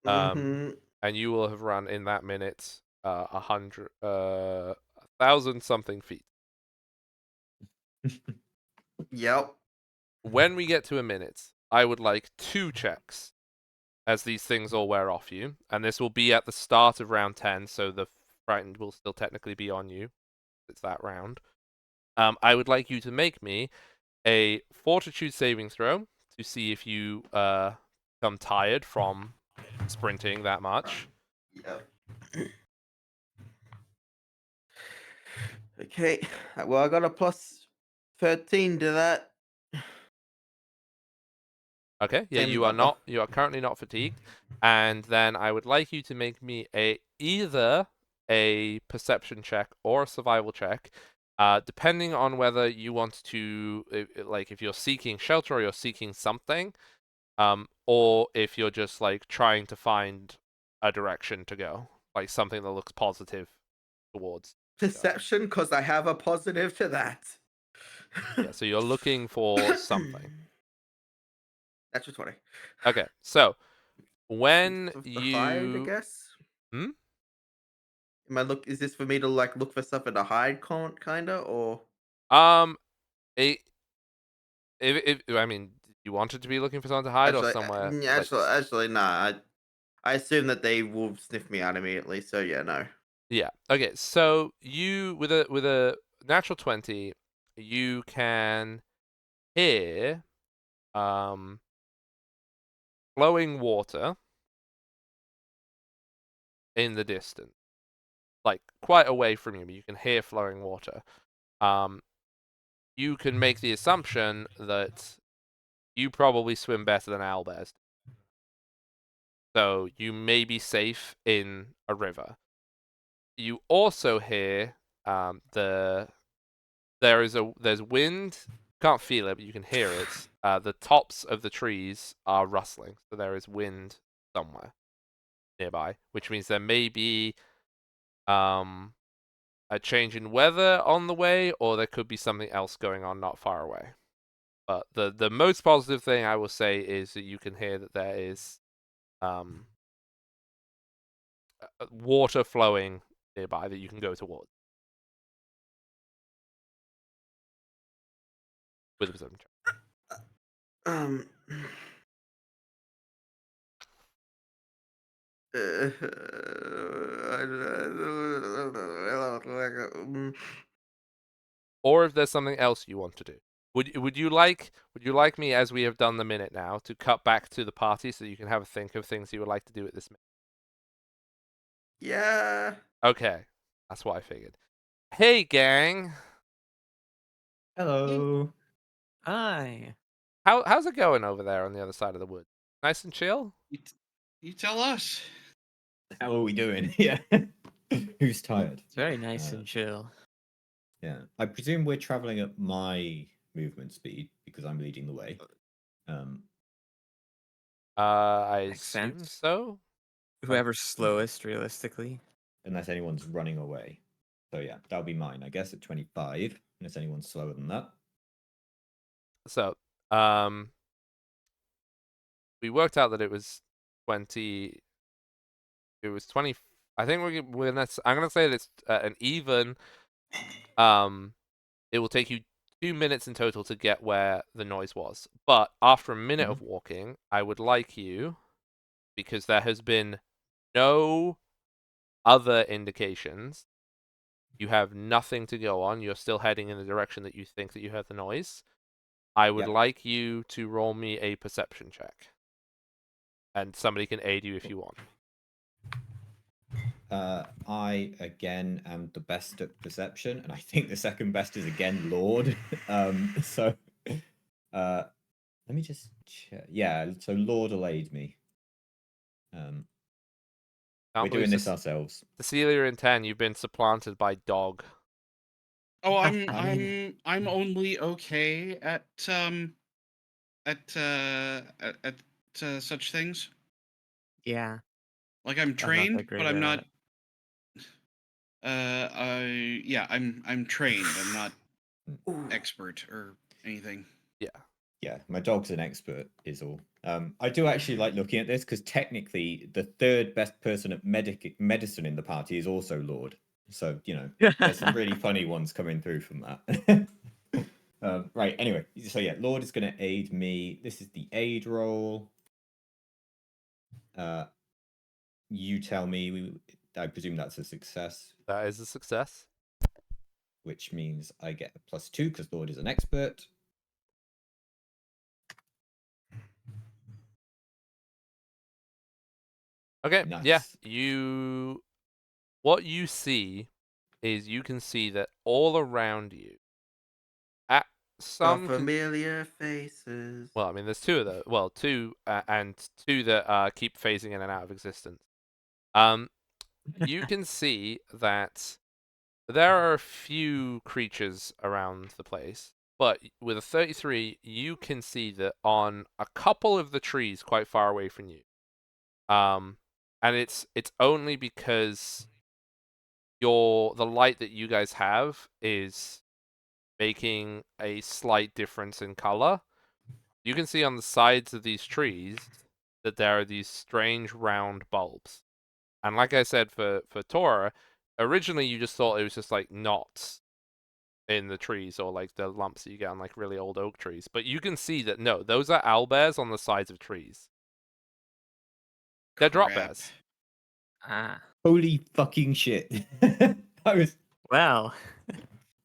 Mm-hmm. And you will have run in that minute 1,000 something feet. Yep. When we get to a minute, I would like 2 checks, as these things all wear off you, and this will be at the start of round 10, so the frightened will still technically be on you. It's that round. I would like you to make me a fortitude saving throw to see if you become tired from sprinting that much. Yep. Okay. Well, I got a plus 13 to that. Okay, yeah, Same as you are butler. you are currently not fatigued, and then I would like you to make me either a perception check or a survival check, depending on whether you want to, like, if you're seeking shelter or you're seeking something, or if you're just like trying to find a direction to go, like something that looks positive towards. Perception, because I have a positive to that. Yeah, so you're looking for something. That's just 20. Okay, so when The hide, I you guess. Hmm? Is this for me to like look for stuff in a hide kinda, or um it, if I mean, you wanted to be looking for someone to hide or actually somewhere like actually nah. I assume that they will sniff me out immediately, so yeah, no. yeah. Okay, so you with a natural 20, you can hear flowing water in the distance, like quite away from you, but you can hear flowing water. You can make the assumption that you probably swim better than owlbears, so you may be safe in a river. You also hear there's wind. Can't feel it, but you can hear it. The tops of the trees are rustling, so there is wind somewhere nearby, which means there may be a change in weather on the way, or there could be something else going on not far away. But the most positive thing I will say is that you can hear that there is water flowing nearby that you can go towards with a perception check. Um. Or if there's something else you want to do. Would you like me, as we have done the minute now, to cut back to the party so you can have a think of things you would like to do at this minute? Yeah. Okay, that's what I figured. Hey gang, Hello. Hi. how's it going over there on the other side of the wood? Nice and chill? You tell us. How are we doing? Yeah. Who's tired? It's very nice Uh, and chill. Yeah. I presume we're traveling at my movement speed because I'm leading the way. Um, I Makes assume sense. so. Whoever's slowest, realistically. unless anyone's running away. So yeah, that'll be mine, I guess, at 25. unless anyone's slower than that. So, we worked out that it was 20. It was 20. I think we're gonna. I'm gonna say that it's an even. It will take you 2 minutes in total to get where the noise was. But after a minute of walking, I would like you, because there has been no other indications. You have nothing to go on. You're still heading in the direction that you think that you heard the noise. I would Yep. like you to roll me a perception check. And somebody can aid you if you want. I again am the best at perception, and I think the second best is again Lord. So let me just check. Yeah, so Lord will aid me. We're doing this ourselves. Cecilia in 10, you've been supplanted by dog. Oh, I mean- I'm only okay at such things. Yeah. Like I'm not that trained, great but I'm at not. it. I'm trained. I'm not Ooh. expert or anything. Yeah, my dog's an expert, is all. I do actually like looking at this because technically the third best person at medicine in the party is also Lord. So, there's some really funny ones coming through from that. Right, anyway, so yeah, Lord is going to aid me. This is the aid roll. You tell me, I presume that's a success, That is a success. which means I get a +2 because Lord is an expert. Okay, yeah. Nice. What you see is you can see that all around you, at Got some familiar faces. well, I mean, there's two of those. Well, two and two that keep phasing in and out of existence. You can see that there are a few creatures around the place, but with a 33, you can see that on a couple of the trees quite far away from you. And it's only because the light that you guys have is making a slight difference in color. You can see on the sides of these trees that there are these strange round bulbs. And like I said for Tora, originally you just thought it was just like knots in the trees or like the lumps that you get on like really old oak trees. But you can see that no, those are owlbears on the sides of trees. They're drop Crap. bears. Ah. Holy fucking shit. I Well.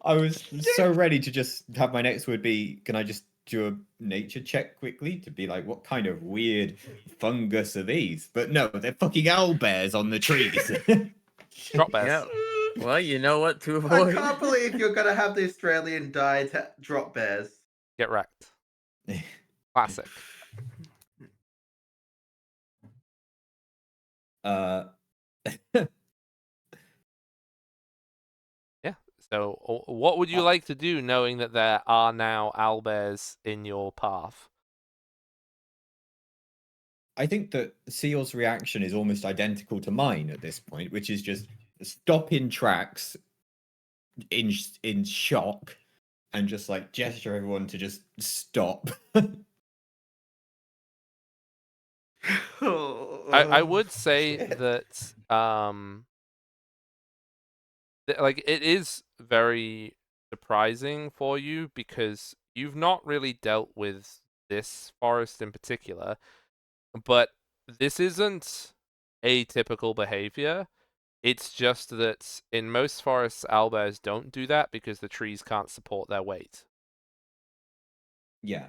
was so ready to just have my next word be, can I just do a nature check quickly to be like, what kind of weird fungus are these? But no, they're fucking owlbears on the trees. Drop bears. Yep. Well, you know what to I avoid. can't believe you're gonna have the Australian dyed drop bears. Get wrecked. Classic. Yeah. So, what would you like to do, knowing that there are now owlbears in your path? I think that Seal's reaction is almost identical to mine at this point, which is just stop in tracks in shock and just like gesture everyone to just stop. I would say that like it is very surprising for you because you've not really dealt with this forest in particular, but this isn't atypical behavior. It's just that in most forests, owlbears don't do that because the trees can't support their weight. Yeah.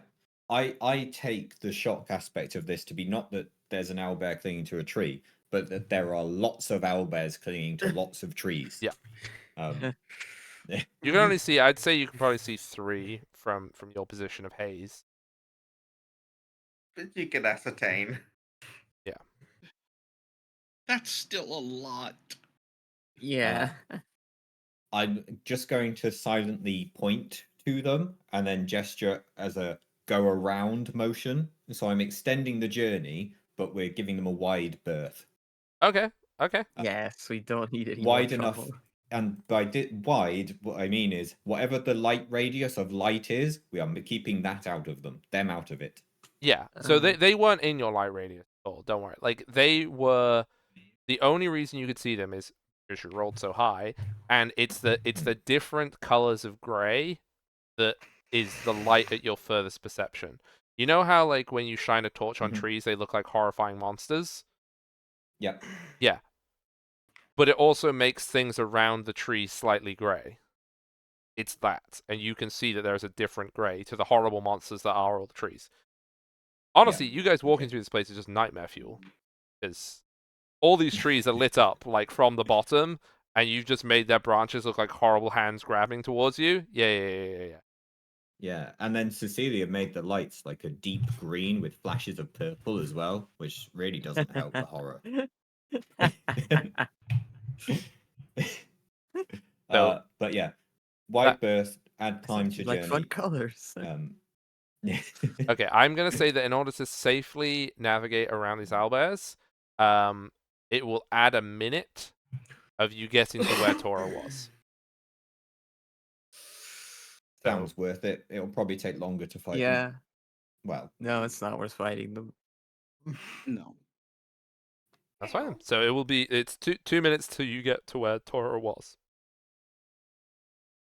I take the shock aspect of this to be not that there's an owlbear clinging to a tree, but that there are lots of owlbears clinging to lots of trees. Yeah. You can only see, I'd say you can probably see 3 from your position of haze. But you can ascertain. Yeah. That's still a lot. Yeah. I'm just going to silently point to them and then gesture as a go around motion. So I'm extending the journey, but we're giving them a wide berth. Okay. Okay. Yes, we don't need any Wide more enough. trouble. and by wide, what I mean is whatever the light radius of light is, we are keeping that out of them out of it. Yeah. So Uh. they weren't in your light radius at all. Don't worry. Like they were. The only reason you could see them is because you rolled so high, and it's the different colors of gray that is the light at your furthest perception. You know how like when you shine a torch on Mhm. trees, they look like horrifying monsters. Yep. Yeah. But it also makes things around the tree slightly gray. It's that, and you can see that there's a different gray to the horrible monsters that are all the trees. Honestly, you guys walking Okay. through this place is just nightmare fuel, because all these trees are lit up like from the bottom, and you've just made their branches look like horrible hands grabbing towards you. Yeah. Yeah, and then Cecilia made the lights like a deep green with flashes of purple as well, which really doesn't help the horror. But yeah, wide berth, add time to like fun journey. colors. Yeah. Okay, I'm gonna say that in order to safely navigate around these owlbears, it will add a minute of you getting to where Tora was. Sounds worth it. It'll probably take longer to fight them. Yeah. Well, No, it's not worth fighting them. No. That's fine. So it will be. It's 2 minutes till you get to where Tora was.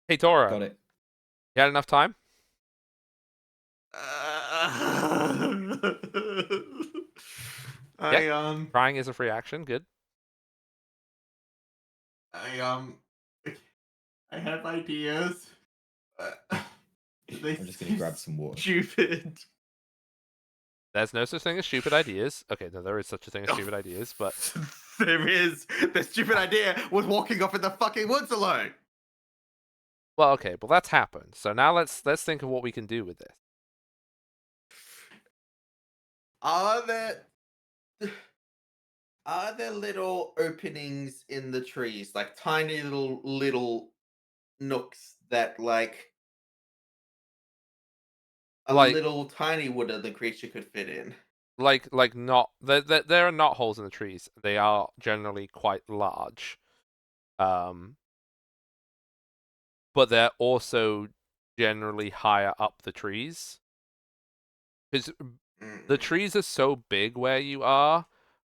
Hey Tora, got it. you had enough time? Crying is a free action. Good. I have ideas. I'm just gonna grab some water. Stupid. There's no such thing as stupid ideas. Okay, no, there is such a thing as stupid ideas, but There is. The stupid idea was walking off in the fucking woods alone. well, okay, well that's happened. So now let's think of what we can do with this. Are there little openings in the trees, like tiny little nooks that like a Like- little tiny wood of the creature could fit in? Like not there are not holes in the trees. They are generally quite large. But they're also generally higher up the trees. Because the trees are so big where you are,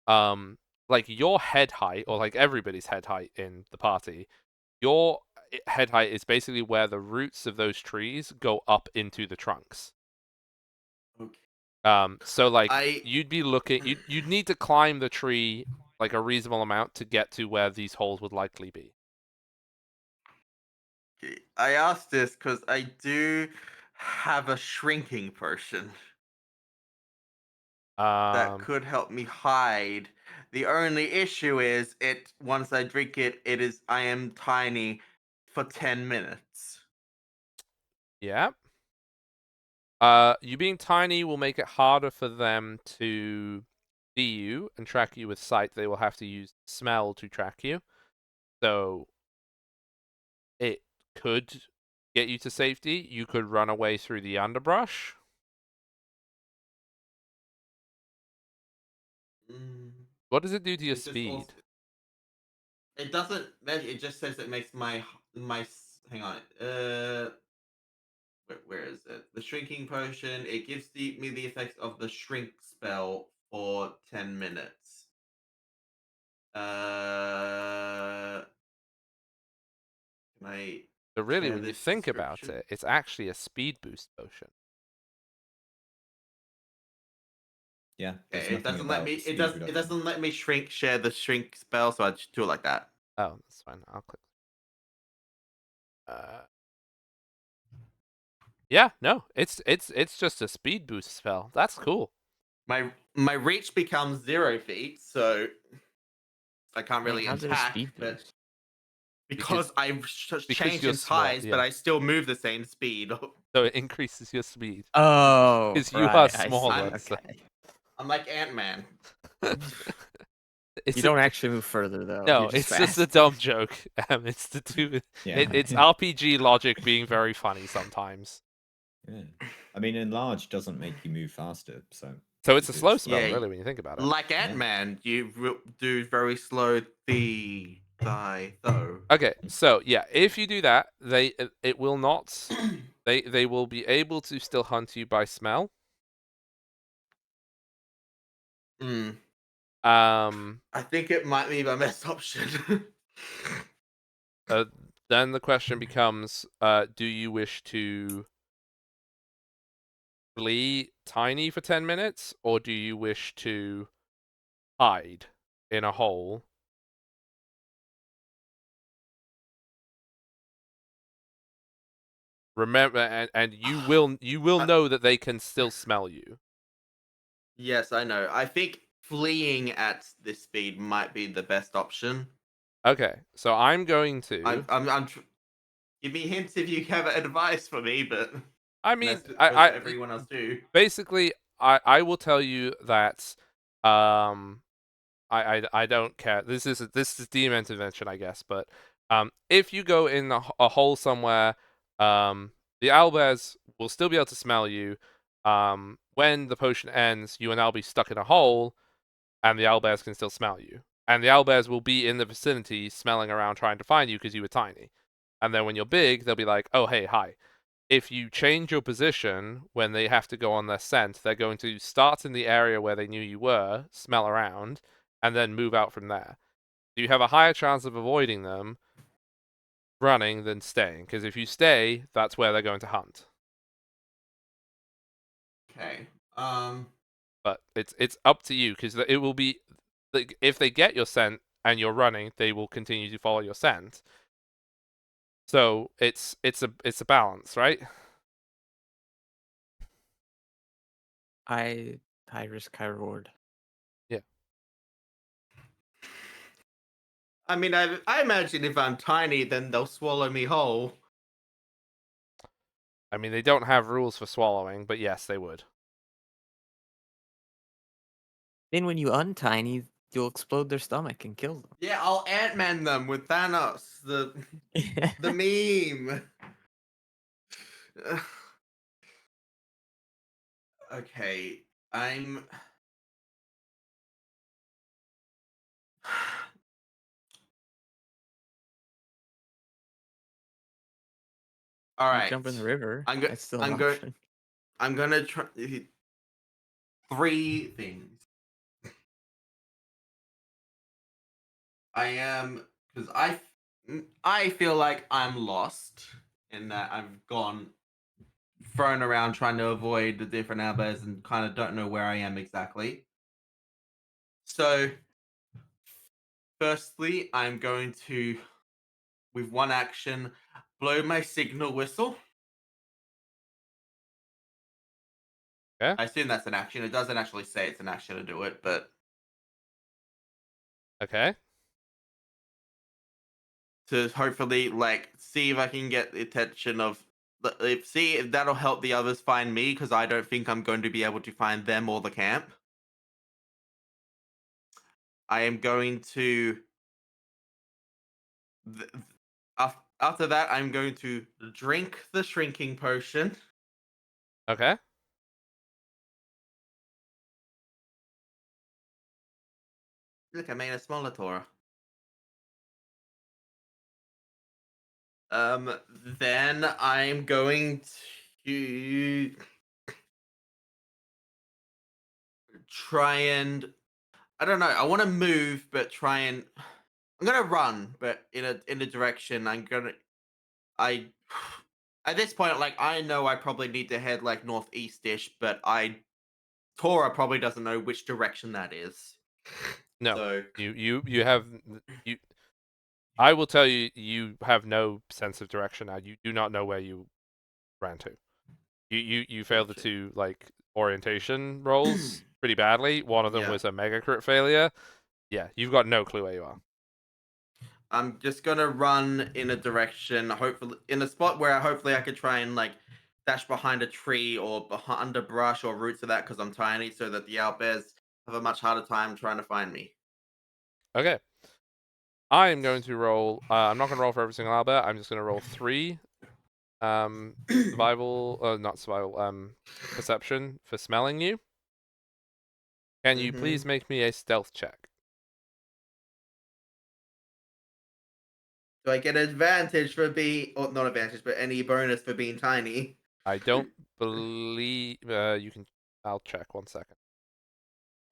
like your head height, or like everybody's head height in the party, your head height is basically where the roots of those trees go up into the trunks. Okay. So like I you'd be looking, you'd need to climb the tree like a reasonable amount to get to where these holes would likely be. I asked this because I do have a shrinking potion that Um, could help me hide. The only issue is it once I drink it, I am tiny for 10 minutes. yeah. You being tiny will make it harder for them to see you and track you with sight. They will have to use smell to track you. So it could get you to safety. You could run away through the underbrush. What does it do to your It just also, speed? it doesn't. It just says it makes hang on. Where is it? The shrinking potion. It gives me the effects of the shrink spell for 10 minutes. Can I? So really, share when you this think about description? it, it's actually a speed boost potion. Yeah, there's Okay, it nothing doesn't let about me. It speed does. It reduction. doesn't let me share the shrink spell, so I just do it like that. Oh, that's fine. I'll click. Yeah, no, it's just a speed boost spell. That's cool. My reach becomes 0 feet, so I can't really how's it a attack. speed But boost? because I've changed you're in small, size, but yeah. I still move the same speed. So it increases your speed. Oh, Because you right, are I see, smaller. So. okay. I'm like Ant-Man. It's You don't actually move further though. No, You're it's just a fast. dumb joke. It's to do with Yeah. it's RPG logic being very funny sometimes. Yeah. I mean, enlarge doesn't make you move faster, so. So it's a slow just- spell, Yeah, really, when you think about it. Like Ant-Man, you do very slow the die though. Okay, so yeah, if you do that, it will not. They will be able to still hunt you by smell. Hmm. Um. I think it might be my best option. Then the question becomes, do you wish to flee tiny for 10 minutes, or do you wish to hide in a hole? Remember, and you will know that they can still smell you. Yes, I know. I think fleeing at this speed might be the best option. Okay, so I'm going to. Give me hints if you have advice for me, but I and mean, that goes for I everyone else too. basically I will tell you that I don't care. This is DM intervention, I guess. But if you go in a hole somewhere, the owlbears will still be able to smell you. When the potion ends, you will now be stuck in a hole, and the owlbears can still smell you. And the owlbears will be in the vicinity, smelling around, trying to find you because you were tiny. And then when you're big, they'll be like, "Oh, hey, hi." If you change your position when they have to go on their scent, they're going to start in the area where they knew you were, smell around, and then move out from there. You have a higher chance of avoiding them running than staying, because if you stay, that's where they're going to hunt. Okay. But it's up to you, because it will be, like, if they get your scent and you're running, they will continue to follow your scent. So it's a balance, right? High risk, high reward. Yeah. I mean, I imagine if I'm tiny, then they'll swallow me whole. I mean, they don't have rules for swallowing, but yes, they would. Then when you untiny, you'll explode their stomach and kill Yeah, I'll Ant-Man them with Thanos, the them. meme. Okay, I'm. All You right. jump in the river. I'm That's still an I'm going. option. I'm gonna try three things. I am because I feel like I'm lost in that I've gone thrown around trying to avoid the different outbursts and kind of don't know where I am exactly. So, firstly, I'm going to, with one action, blow my signal whistle. Yeah. I assume that's an action. It doesn't actually say it's an action to do it, but Okay. to hopefully like see if I can get the attention of see if that'll help the others find me because I don't think I'm going to be able to find them or the camp. I am going to after that I'm going to drink the shrinking potion. Okay. Look, I made a smaller Torah. Then I'm going to try and I don't know. I want to move, but try and I'm gonna run, but in a direction. I at this point, like I know I probably need to head like northeast-ish, but Tora probably doesn't know which direction that is. No. So You have you. I will tell you, you have no sense of direction now. You do not know where you ran to. You failed the gotcha. two like orientation rolls pretty badly. One of them Yeah. was a mega crit failure. Yeah, you've got no clue where you are. I'm just gonna run in a direction, hopefully in a spot where hopefully I could try and like dash behind a tree or behind underbrush or roots of that because I'm tiny, so that the owlbears have a much harder time trying to find me. Okay. I am going to roll. I'm not going to roll for every single owlbear. I'm just going to roll 3 survival, not survival, perception for smelling you. Can you please make me a stealth check? Do I get advantage for being, or not advantage, but any bonus for being tiny? I don't believe you can. I'll check 1 second.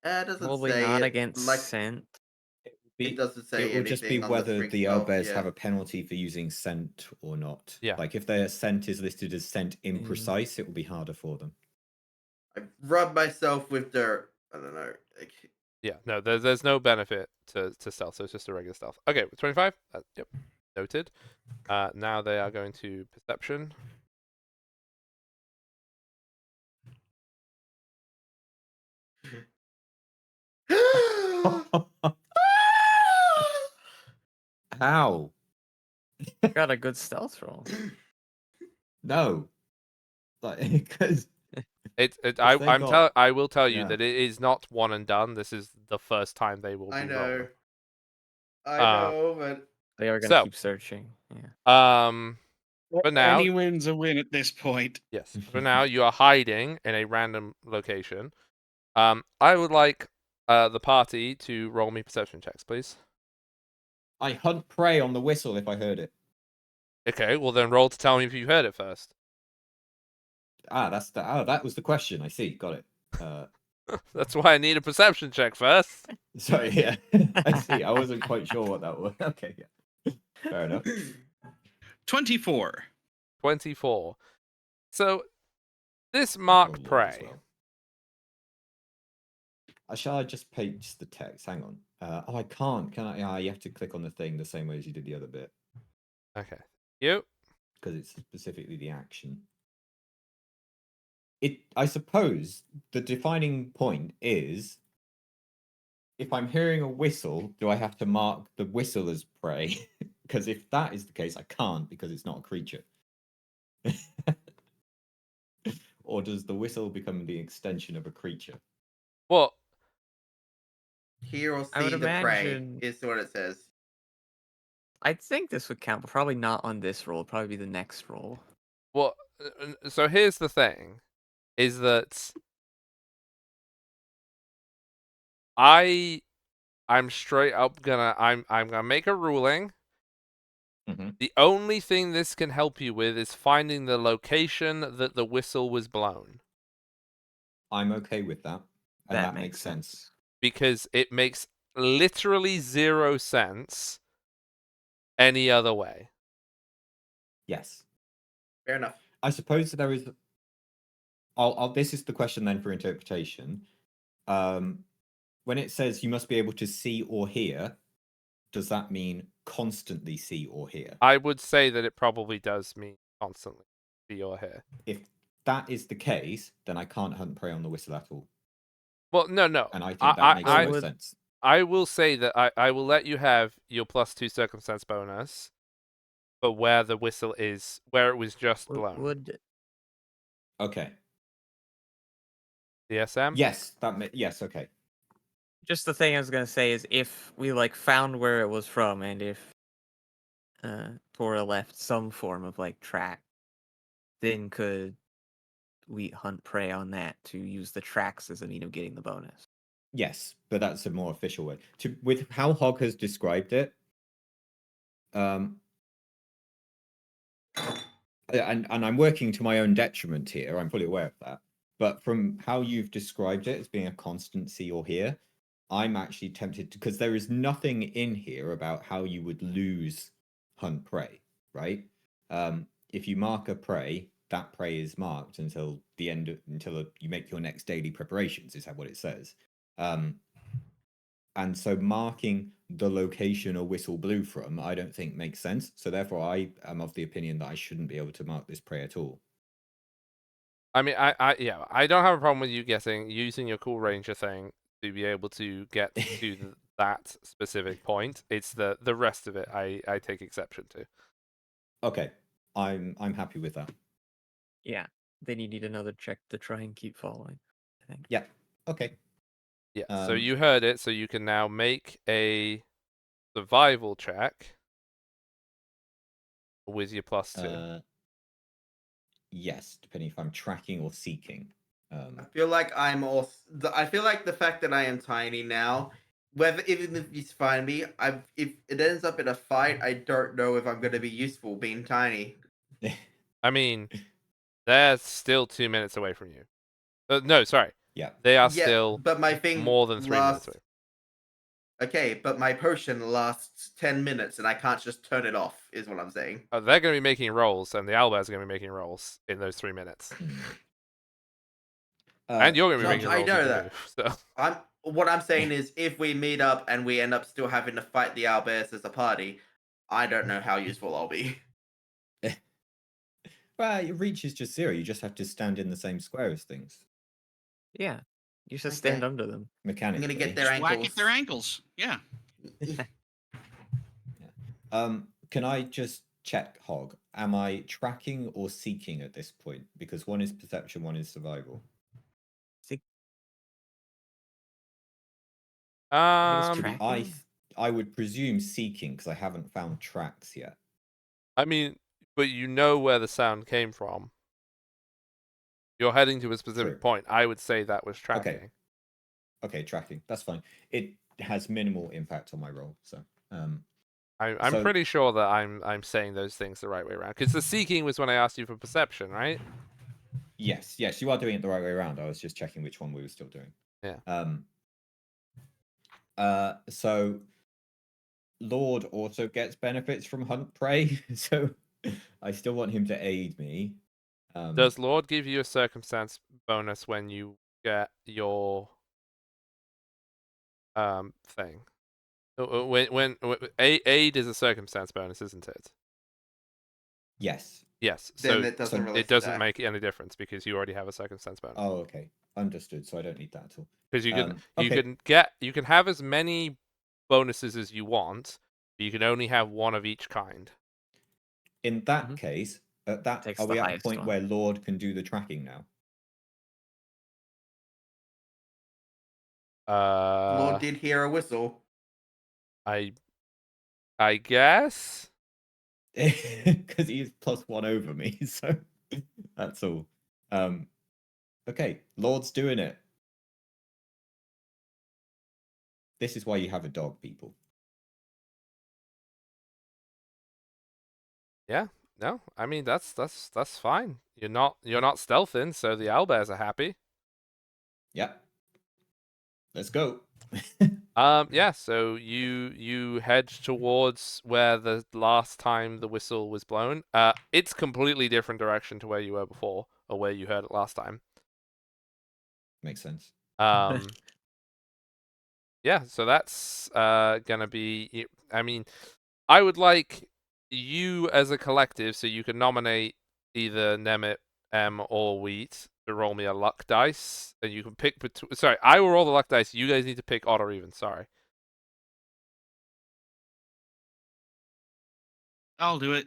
It doesn't Probably say not it. against Like scent. it doesn't say It will just be anything on the whether freak the spell. owlbears Yeah. have a penalty for using scent or not. Yeah. Like if their scent is listed as scent imprecise, it will be harder for them. I rub myself with dirt. I don't know. Like, Yeah, no, there's no benefit to stealth, so it's just a regular stealth. Okay, 25. Yep, noted. Now they are going to perception. How? Got a good stealth roll. No. Like because they got I will tell you yeah. that it is not one and done. This is the first time they will I be know. rolling. I know, but They are gonna So- keep searching. Yeah. For now, Any win's a win at this point. yes. For now, you are hiding in a random location. I would like the party to roll me perception checks, please. I hunt prey on the whistle if I heard it. Okay, well then roll to tell me if you heard it first. That was the question. I see. Got it. That's why I need a perception check first. Sorry, yeah. I see. I wasn't quite sure what that was. Okay, yeah. Fair enough. 24. 24. So this Oh, mark Lord, as prey. well. Shall I just paste the text? Hang on. I can't. Can I? Yeah, you have to click on the thing the same way as you did the other bit Okay. You. because it's specifically the action. I suppose the defining point is if I'm hearing a whistle, do I have to mark the whistle as prey? Because if that is the case, I can't because it's not a creature. Or does the whistle become the extension of a creature? Well, hear or I would see the prey imagine- is what it says. I think this would count, but probably not on this roll. Probably be the next roll. well. So here's the thing, is that I'm straight up gonna I'm gonna make a ruling. Mhm. The only thing this can help you with is finding the location that the whistle was blown, I'm okay with that. And that makes sense. because it makes literally 0 sense any other way. Yes. Fair enough. I suppose there is. This is the question then for interpretation. When it says you must be able to see or hear, does that mean constantly see or hear? I would say that it probably does mean constantly see or hear. If that is the case, then I can't hunt prey on the whistle at all, Well, no. and I think that makes I no would- sense. I will say that I will let you have your +2 circumstance bonus for where the whistle is, where it was just blown. Would Okay. DSM? Yes. Yes. Okay. just the thing I was gonna say is if we like found where it was from, and if Tora left some form of like track, then could we hunt prey on that to use the tracks as a mean of getting the bonus? Yes, but that's a more official way. With how Hog has described it, and I'm working to my own detriment here. I'm fully aware of that. But from how you've described it as being a constant see or hear, I'm actually tempted to, because there is nothing in here about how you would lose hunt prey, right? If you mark a prey, that prey is marked until the end, until you make your next daily preparations. Is that what it says? And so marking the location a whistle blew from, I don't think makes sense. So therefore, I am of the opinion that I shouldn't be able to mark this prey at all. I mean, I don't have a problem with you using your Cool Ranger thing to be able to get to that specific point. It's the rest of it I take exception to. Okay, I'm happy with that. Yeah. Then you need another check to try and keep following, I think. Yeah. Okay. Yeah. So you heard it. So you can now make a survival check with your +2. Yes, depending if I'm tracking or seeking. I feel like I'm also. I feel like the fact that I am tiny now whether even if you find me, if it ends up in a fight, I don't know if I'm gonna be useful being tiny. I mean, they're still 2 minutes away from you. No, sorry. Yeah. They are Yeah, still but my thing more than 3 minutes lasts. away. Okay, but my potion lasts 10 minutes, and I can't just turn it off. Is what I'm saying. They're going to be making rolls, and the owlbears are going to be making rolls in those 3 minutes. And you're going to be No, making I rolls if know you that. move. So What I'm saying is, if we meet up and we end up still having to fight the owlbears as a party, I don't know how useful I'll be. Well, your reach is just 0. You just have to stand in the same square as things. Yeah. You should stand Okay. under them. I'm Mechanically. gonna get their Just whack ankles. at their ankles. Yeah. Can I just check, Hog? Am I tracking or seeking at this point? Because one is perception, one is survival. Tracking? I would presume seeking because I haven't found tracks yet. I mean, but you know where the sound came from. You're heading to a specific True. point. I would say that was tracking. Okay, tracking. That's fine. It has minimal impact on my roll, so I'm So- pretty sure that I'm saying those things the right way around. Because the seeking was when I asked you for perception, right? yes, you are doing it the right way around. I was just checking which one we were still doing. Yeah. So Lord also gets benefits from hunt prey, so I still want him to aid me. Does Lord give you a circumstance bonus when you get your thing? When aid is a circumstance bonus, isn't it? Yes. Yes. Then So it doesn't really it doesn't stack. make any difference because you already have a circumstance bonus. Oh, okay. Understood. So I don't need that at all. Because Okay. you can have as many bonuses as you want, but you can only have one of each kind. In that case, Takes are the we at the highest point one. where Lord can do the tracking now? Lord did hear a whistle. I guess. Because he's +1 over me, so that's all. Okay, Lord's doing it. This is why you have a dog, people. Yeah. No, I mean that's fine. You're not stealthing, so the owlbears are happy. Yep. Let's go. Yeah, so you head towards where the last time the whistle was blown. It's completely different direction to where you were before, or where you heard it last time. Makes sense. Yeah, so that's gonna be. I mean, I would like you as a collective, so you can nominate either Nemit, or Wheat to roll me a luck dice, and you can pick between. Sorry, I will roll the luck dice. You guys need to pick odd or even. Sorry. I'll do it.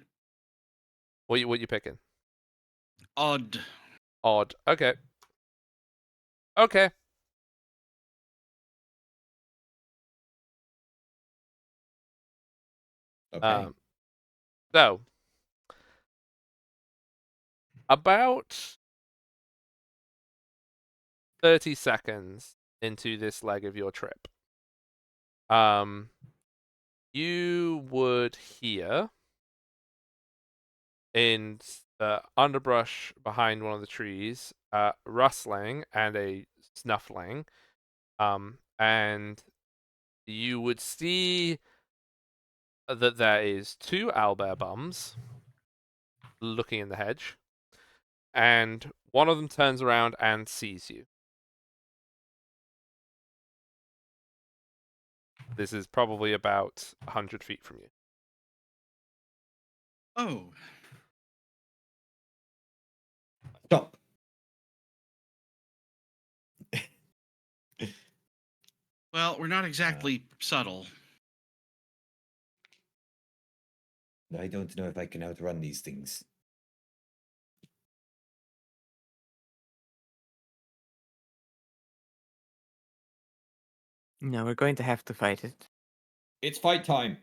What you picking? Odd. Odd. Okay. Okay. Okay. So about 30 seconds into this leg of your trip, you would hear in the underbrush behind one of the trees, rustling and a snuffling, and you would see that there is 2 owlbear bums looking in the hedge, and one of them turns around and sees you. This is probably about 100 feet from you. Oh. Stop. Well, we're not exactly subtle. I don't know if I can outrun these things. No, we're going to have to fight it. It's fight time.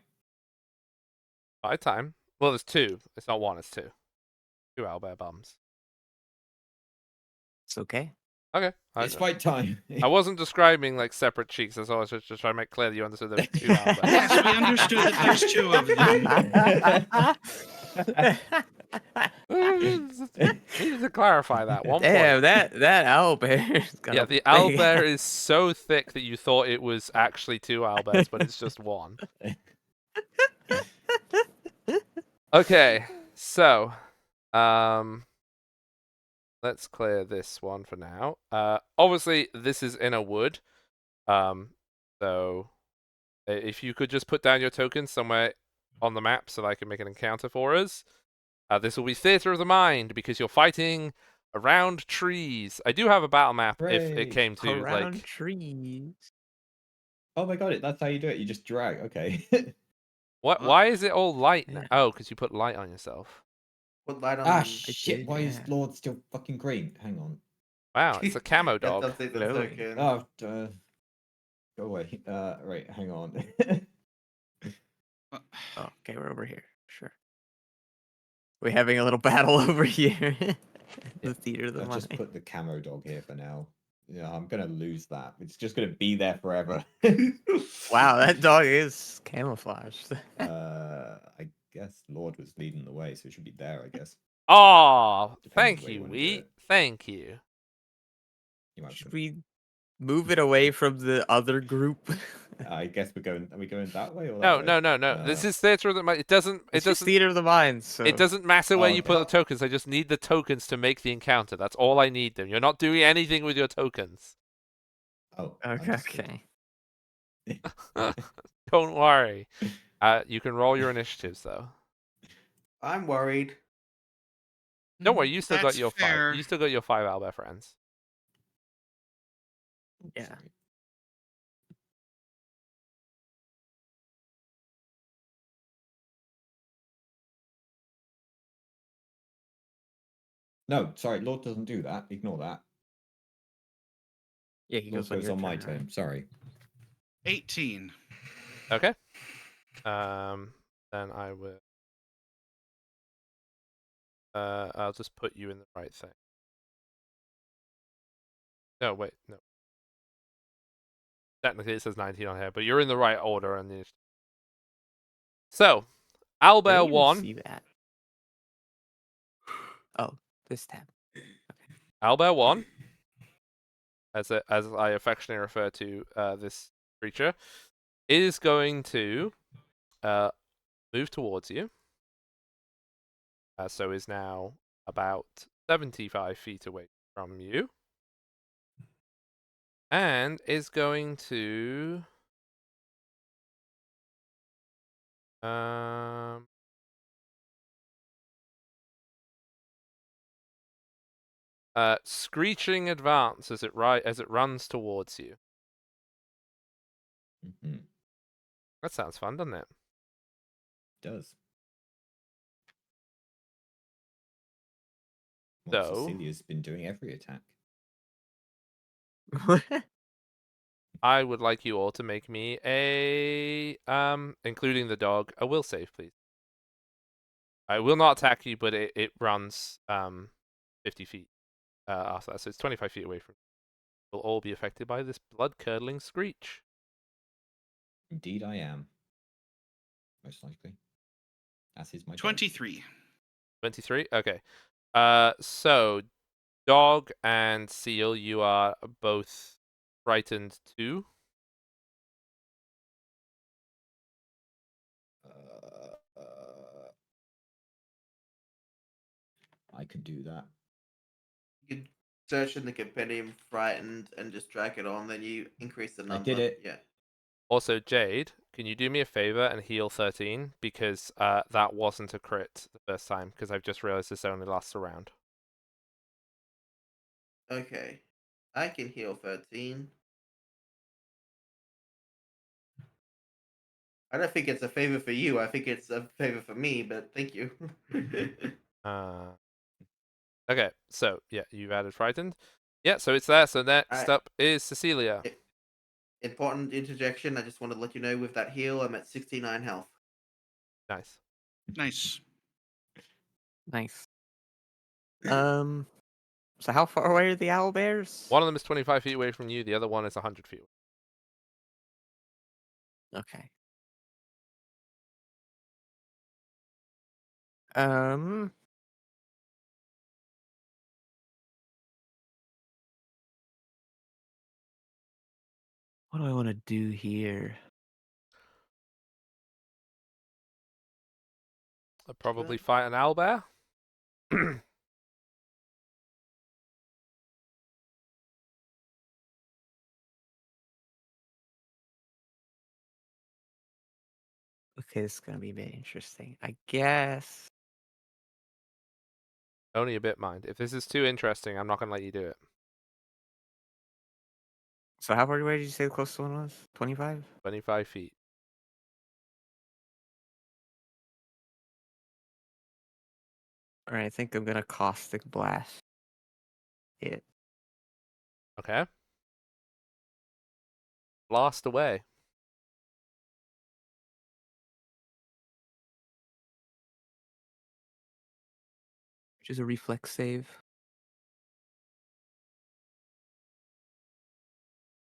By time. Well, there's 2. It's not 1, it's 2. 2 owlbear bums. It's okay. Okay. It's fight time. I wasn't describing like separate cheeks. That's all. I was just trying to make clear that you understood there was 2 owlbears. Yes, we understood that there's 2 of them. Needed to clarify that one Damn, point. that owlbear's got Yeah, a the big owlbear ass. is so thick that you thought it was actually 2 owlbears, but it's just 1. Okay, so let's clear this one for now. Obviously this is in a wood. So if you could just put down your tokens somewhere on the map so that I can make an encounter for us. This will be Theater of the Mind because you're fighting around trees. I do have a battle map if it Hooray. came to Around like trees. Oh my god, that's how you do it. You just drag. Okay. what? Oh. Why is it all light now? Yeah. Oh, because you put light on yourself. Put light on. Ah, them. shit. did, Why is yeah. Lord still fucking green? Hang on. Wow, it's a camo That dog. does take the Glowing. token. Oh, go away. Right, hang on. Oh, okay, we're over here. Sure. We're having a little battle over here. The theater of the I've just mind. put the camo dog here for now. Yeah, I'm gonna lose that. It's just gonna be there forever. Wow, that dog is camouflaged. I guess Lord was leading the way, so it should be there, I guess. Oh, Depends thank on where you you, wanna do Wheat. it. Thank you. You might Should put- we move it away from the other group? I guess we're going. Are we going that way or that No, way? no, no, no. This is Theater of the Mind. It doesn't. It's It just doesn't. theater of the mind. So It doesn't matter where Oh, you okay. put the tokens. I just need the tokens to make the encounter. That's all I need them. You're not doing anything with your tokens. Oh, Okay. understood. Okay. Don't worry. You can roll your initiatives though. I'm worried. Don't worry. You still got That's your fair. 5. You still got your 5 owlbear friends. Yeah. Sorry. No, sorry, Lord doesn't do that. Ignore that. Yeah, he Lord goes on goes your on my turn, right? turn. Sorry. 18. Okay. Then I will. I'll just put you in the right thing. No, wait, no. Technically, it says 19 on here, but you're in the right order on the. So, Where do owlbear you 1. see that? Oh, this tab. Owlbear 1. As I affectionately refer to this creature, is going to move towards you. So is now about 75 feet away from you. And is going to screeching advance as it runs towards you. Hmm. That sounds fun, doesn't it? Does. Well, So- Cecilia's been doing every attack. I would like you all to make me a including the dog, a will save, please. I will not attack you, but it runs 50 feet after that, so it's 25 feet away from you. Will all be affected by this blood-curdling screech. Indeed, I am. Most likely. As is my dog. 23. 23? Okay. So dog and seal, you are both frightened too. I could do that. You could search in the compendium frightened and just drag it on, then you increase the number. did it. Yeah. Also, Jade, can you do me a favor and heal 13? Because that wasn't a crit the first time, because I've just realized this only lasts a round. Okay. I can heal 13. I don't think it's a favor for you. I think it's a favor for me, but thank you. Okay, so yeah, you've added frightened. Yeah, so it's there. So next up is Cecilia. Important interjection. I just want to let you know with that heal, I'm at 69 health. Nice. Nice. So how far away are the owl bears? One of them is 25 feet away from you. The other one is 100 feet. Okay. Um. What do I want to do here? I'll probably fight an owlbear. Okay, this is gonna be a bit interesting. I guess. Only a bit, mind. If this is too interesting, I'm not gonna let you do it. So how far away did you say the closest one was? 25? 25 feet. All right, I think I'm gonna caustic blast it. Okay. Blast away. Which is a reflex save.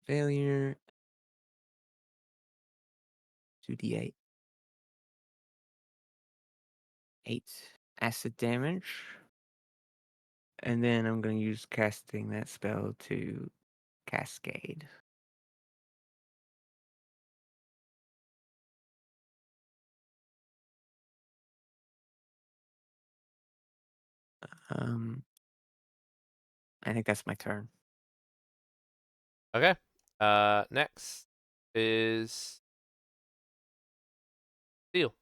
Failure. 2d8. 8 acid damage. And then I'm going to use casting that spell to cascade. I think that's my turn. Okay. Next is Steel.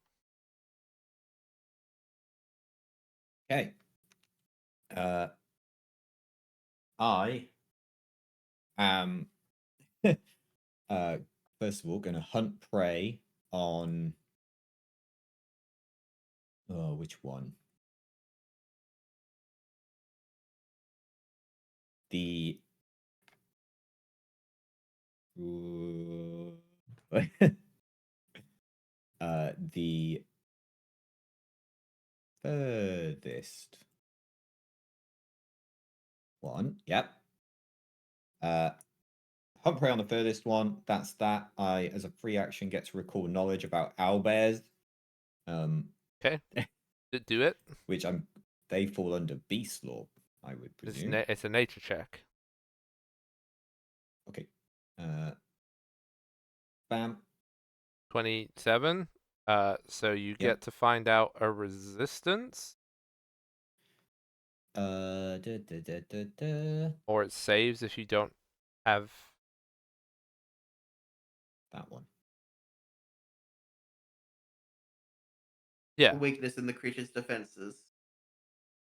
Okay. I am first of all going to hunt prey on. Oh, which one? The the furthest one. Yep. Hunt prey on the furthest one. That's that. I, as a free action, get to recall knowledge about owlbears. Okay. Do it. Which they fall under beast law, I would presume. It's a nature check. Okay. Bam. 27. So you Yep. get to find out a resistance. Da, da, da, da, da. Or it saves if you don't have That one. Yeah. Weakness in the creature's defenses.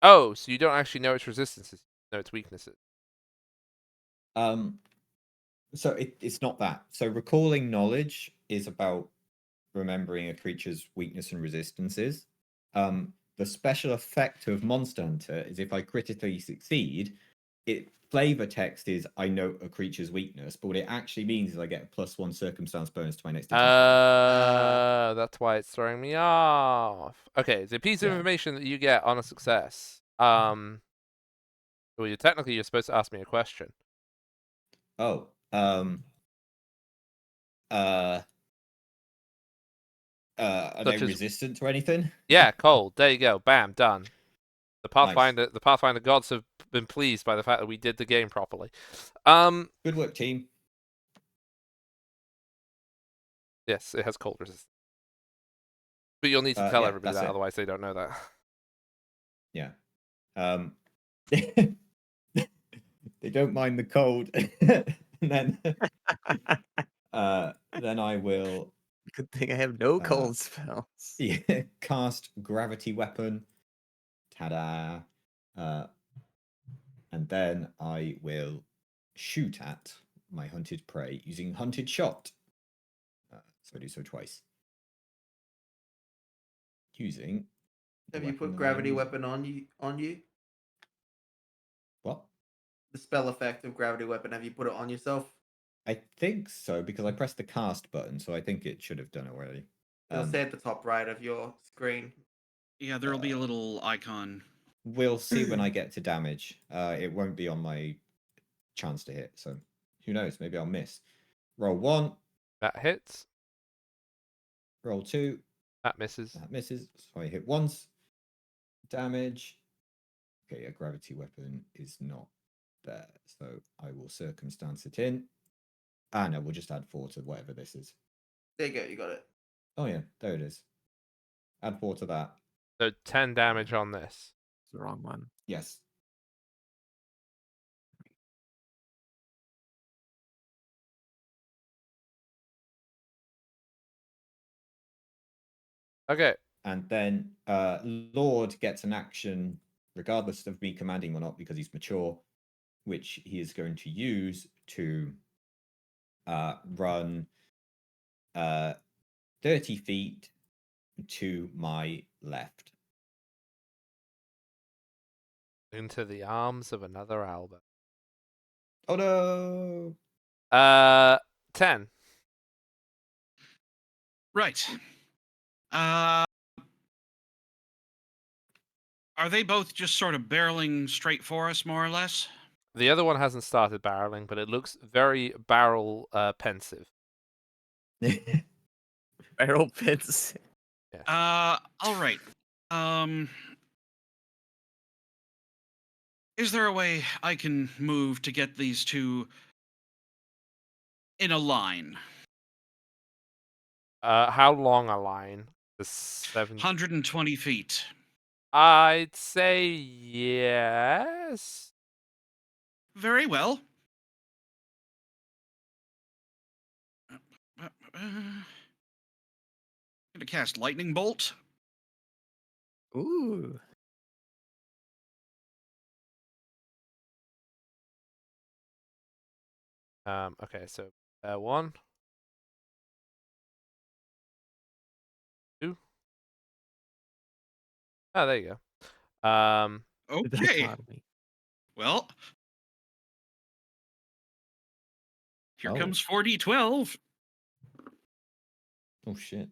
Oh, so you don't actually know its resistances, you know its weaknesses. So it's not that. So recalling knowledge is about remembering a creature's weakness and resistances. The special effect of Monster Hunter is if I critically succeed, flavor text is I note a creature's weakness, but what it actually means is I get a +1 circumstance bonus to my next attack. That's why it's throwing me off. Okay, it's a piece of information that you get on a success. Well, you're supposed to ask me a question. Oh. Are they resistant to anything? Yeah, cold. There you go. Bam, done. The Pathfinder, Nice. the Pathfinder gods have been pleased by the fact that we did the game properly. Good work, team. Yes, it has cold resistance. But you'll need to tell everybody that, otherwise they don't know that. Yeah. They don't mind the cold. And then I will. Good thing I have no cold spells. Yeah, cast gravity weapon. Ta-da. And then I will shoot at my hunted prey using hunted shot. So I do so twice. Using. Have you put gravity weapon on you? What? The spell effect of gravity weapon. Have you put it on yourself? I think so, because I pressed the cast button, so I think it should have done it already. It'll say at the top right of your screen. Yeah, there'll be a little icon. we'll see when I get to damage. It won't be on my chance to hit, so who knows? Maybe I'll miss. Roll 1, That hits. roll 2, That misses. that misses. So I hit once. Damage. Okay, a gravity weapon is not there, so I will circumstance it in. Ah, no, we'll just add 4 to whatever this is. There you go. You got it. Oh yeah, there it is. Add 4 to that. So 10 damage on this. It's the wrong one. Yes. Okay. And then Lord gets an action, regardless of me commanding or not, because he's mature, which he is going to use to run 30 feet to my left. Into the arms of another Albert. Oh no! 10. Right. Are they both just sort of barreling straight for us, more or less? The other one hasn't started barreling, but it looks very barrel pensive. Barrel pits. Yes. All right. Is there a way I can move to get these two in a line? How long a line? The 7. 120 feet. I'd say yes. Very well. Gonna cast lightning bolt. Ooh. Okay, so 1, 2. Oh, there you go. Okay. Well, here Oh. comes 4d12. Oh shit.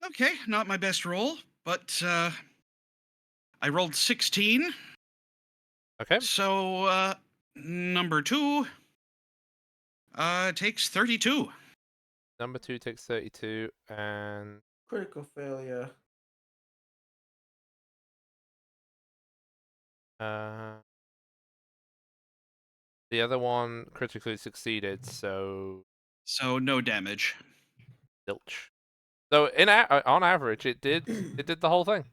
Okay, not my best roll, but I rolled 16. Okay. So number 2 takes 32. Number 2 takes 32, and Critical failure. the other one critically succeeded, so So no damage. zilch. So on average, it did the whole thing.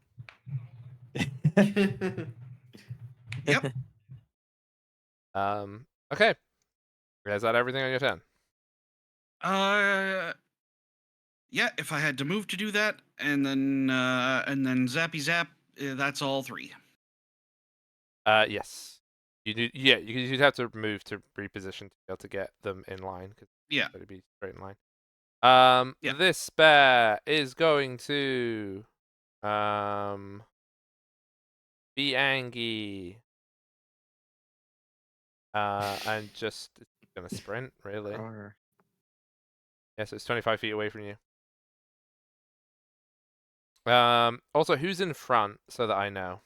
Yep. Okay. Is that everything on your turn? Yeah, if I had to move to do that, and then zappy zap, that's all 3. Yes. You do. Yeah, you'd have to move to reposition to be able to get them in line, because Yeah. it'd be straight in line. Yeah. This bear is going to be angry. And just gonna sprint, really. Roar. Yeah, so it's 25 feet away from you. Also, who's in front so that I know?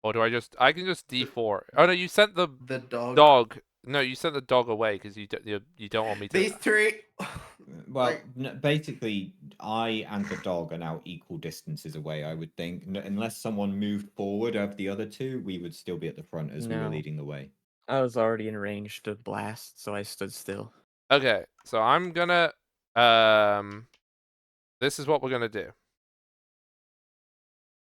Or do I can just D4. Oh no, you sent the The dog. dog. No, you sent the dog away because you don't want me to. These three. Well, Like- basically, I and the dog are now equal distances away, I would think. Unless someone moved forward of the other two, we would still be at the front as we were No. leading the way. I was already in range to blast, so I stood still. Okay, so I'm gonna this is what we're gonna do.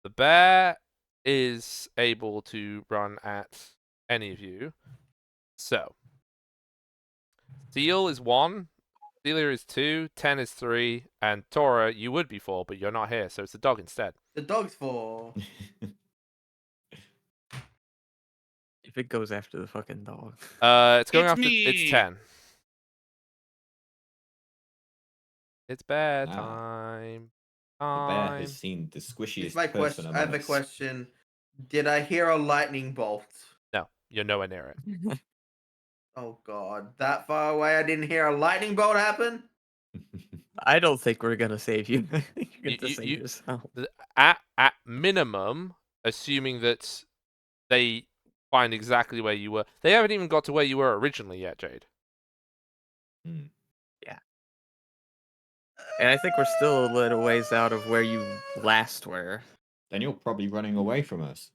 The bear is able to run at any of you. So Seal is 1, Celia is 2, 10 is 3, and Tora, you would be 4, but you're not here, so it's the dog instead. The dog's 4. If it goes after the fucking dog. It's going It's after. me. It's 10. It's bear Ah. time. The bear has seen the Here's squishiest my person question. I among have a us. question. Did I hear a lightning bolt? No, you're nowhere near it. Oh god, that far away! I didn't hear a lightning bolt happen. I don't think we're gonna save you. You're You, gonna save yourself. at minimum, assuming that they find exactly where you were. They haven't even got to where you were originally yet, Jade. Hmm. And I think we're still a little ways out of where you last were. Then you're probably running away from us.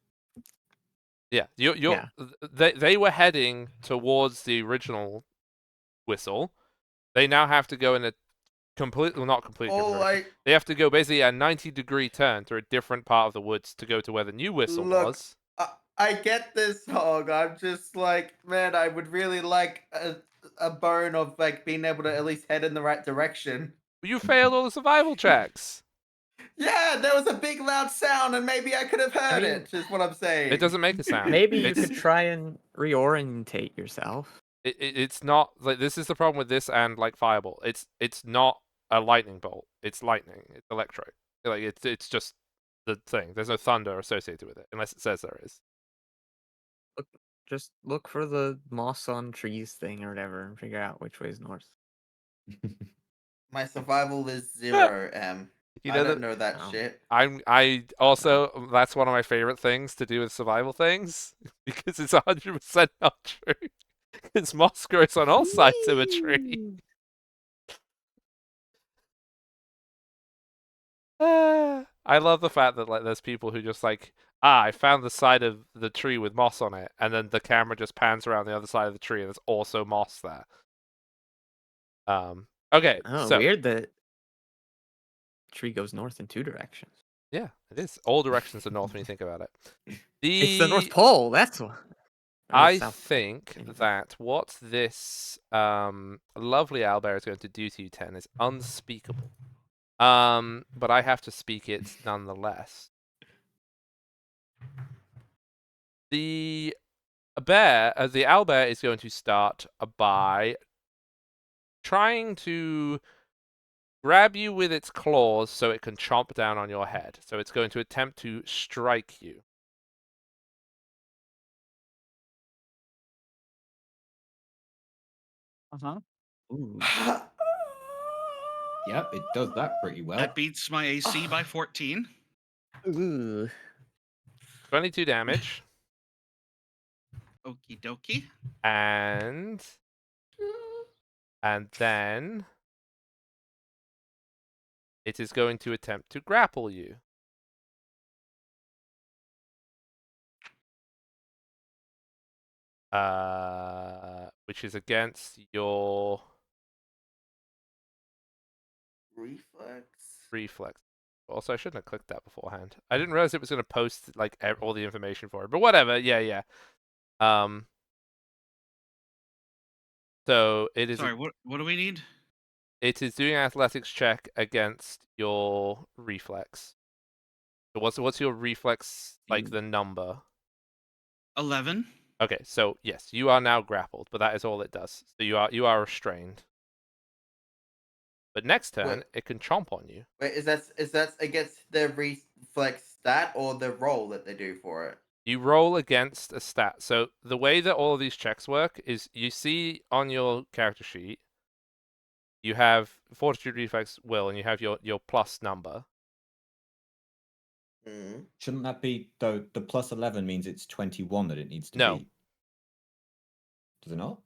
Yeah, Yeah. they were heading towards the original whistle. They now have to go in a completely, well, not completely different Oh, direction. They have to go basically a 90-degree turn through a different part of the woods to go to where the new whistle Look, was. I get this, Hog. I'm just like, man, I would really like a bone of like being able to at least head in the right direction. You failed all the survival checks. Yeah, there was a big loud sound, and maybe I could have heard mean, it. Is what I'm saying. It doesn't make a sound. Maybe you It's could try and reorientate yourself. it's not like this is the problem with this and like Fireball. It's not a lightning bolt. It's lightning. It's electric. Like it's just the thing. There's no thunder associated with it unless it says there is. Just look for the moss on trees thing or whatever and figure out which way is north. My survival is 0. You I know don't that know that Oh. shit. I also that's one of my favorite things to do with survival things because it's 100% not true. Because moss grows on all sides of a tree. I love the fact that like there's people who just like I found the side of the tree with moss on it, and then the camera just pans around the other side of the tree, and there's also moss there. Okay, Oh, so weird that tree goes north in 2 directions. yeah, it is. All directions are north when you think about it. It's the North Pole. That's what. Or the I South Pole, think anyway. that what this lovely owlbear is going to do to you, Ten, is unspeakable. But I have to speak it nonetheless. The the owlbear is going to start by trying to grab you with its claws so it can chomp down on your head. So it's going to attempt to strike you. Ooh. Yep, it does that pretty well. That beats my AC by 14. Ooh. 22 damage. Okie dokie. And then it is going to attempt to grapple you. Which is against your reflex. Also, I shouldn't have clicked that beforehand. I didn't realize it was going to post like all the information for it, but whatever. Yeah. So it is. Sorry, what do we need? It is doing an athletics check against your reflex. So what's your reflex like the number? 11. Okay, so yes, you are now grappled, but that is all it does. So you are restrained. But next turn, it can chomp on you. Wait, is that against the reflex stat or the roll that they do for it? You roll against a stat. So the way that all of these checks work is you see on your character sheet, you have Fortitude, Reflex, Will, and you have your plus number. Shouldn't that be though? The plus 11 means it's 21 that it needs to No. be. Does it not?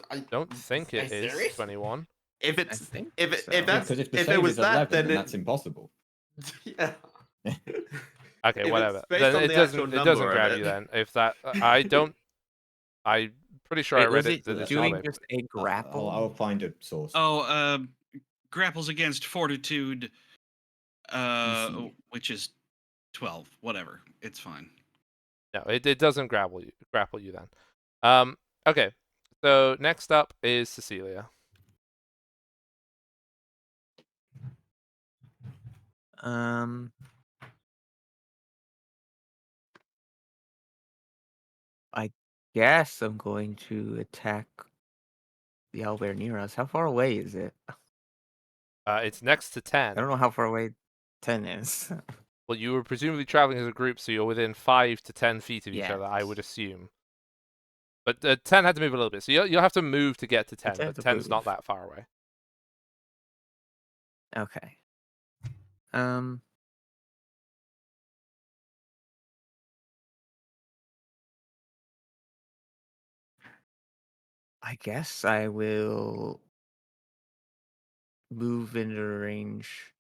I don't think it is serious? 21. If I it's think if so. if that's Because if the if save it was is that, 11, then then that's impossible. yeah. Okay, If whatever. it's based Then on it the doesn't actual it doesn't number of grab it. you then. If that I'm pretty sure I Wait, read was it it that it's doing not just a grapple? I'll find a source. Oh, grapples against fortitude, DC. which is 12. Whatever, it's fine. No, it doesn't grapple you then. Okay. So next up is Cecilia. I guess I'm going to attack the owlbear near us. How far away is it? It's next to 10. I don't know how far away 10 is. Well, you were presumably traveling as a group, so you're within 5 to 10 feet of each Yeah. other, I would assume. But 10 had to move a little bit, so you'll have to move to get to 10, have but to 10's not move. that far away. Okay. I guess I will move into range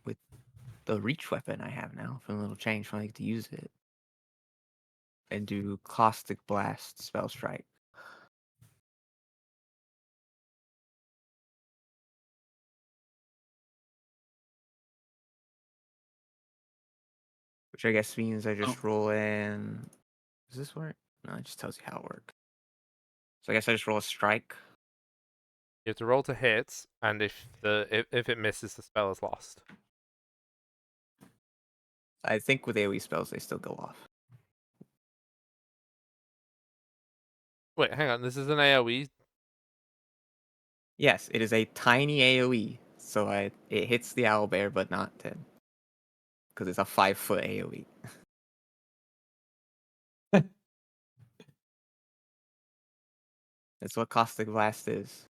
with the reach weapon I have now for a little change when I get to use it. And do Caustic Blast Spell Strike. Which I guess means I just roll in. Does this work? No, it just tells you how it works. So I guess I just roll a strike. You have to roll to hit, and if it misses, the spell is lost. I think with AoE spells, they still go off. Wait, hang on. This is an AoE. Yes, it is a tiny AoE. So it hits the owlbear, but not 10. Because it's a 5-foot AoE. That's what Caustic Blast is.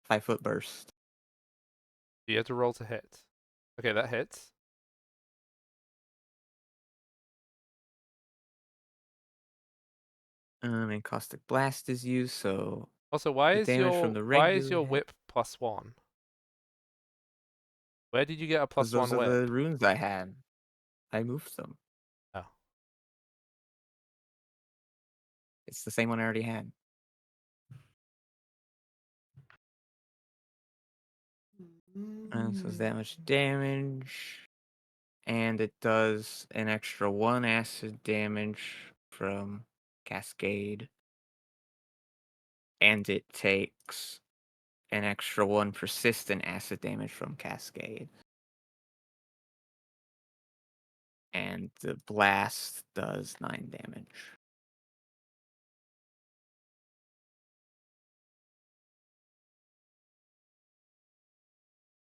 5-foot burst. You have to roll to hit. Okay, that hits. And Caustic Blast is used, so Also, why the is damage your from the regular hit. whip +1? Where did you get a Because those +1 are whip? the runes I had. I moved them. Oh. It's the same one I already had. So it's that much damage. And it does an extra 1 acid damage from Cascade. And it takes an extra 1 persistent acid damage from Cascade. And the blast does 9 damage.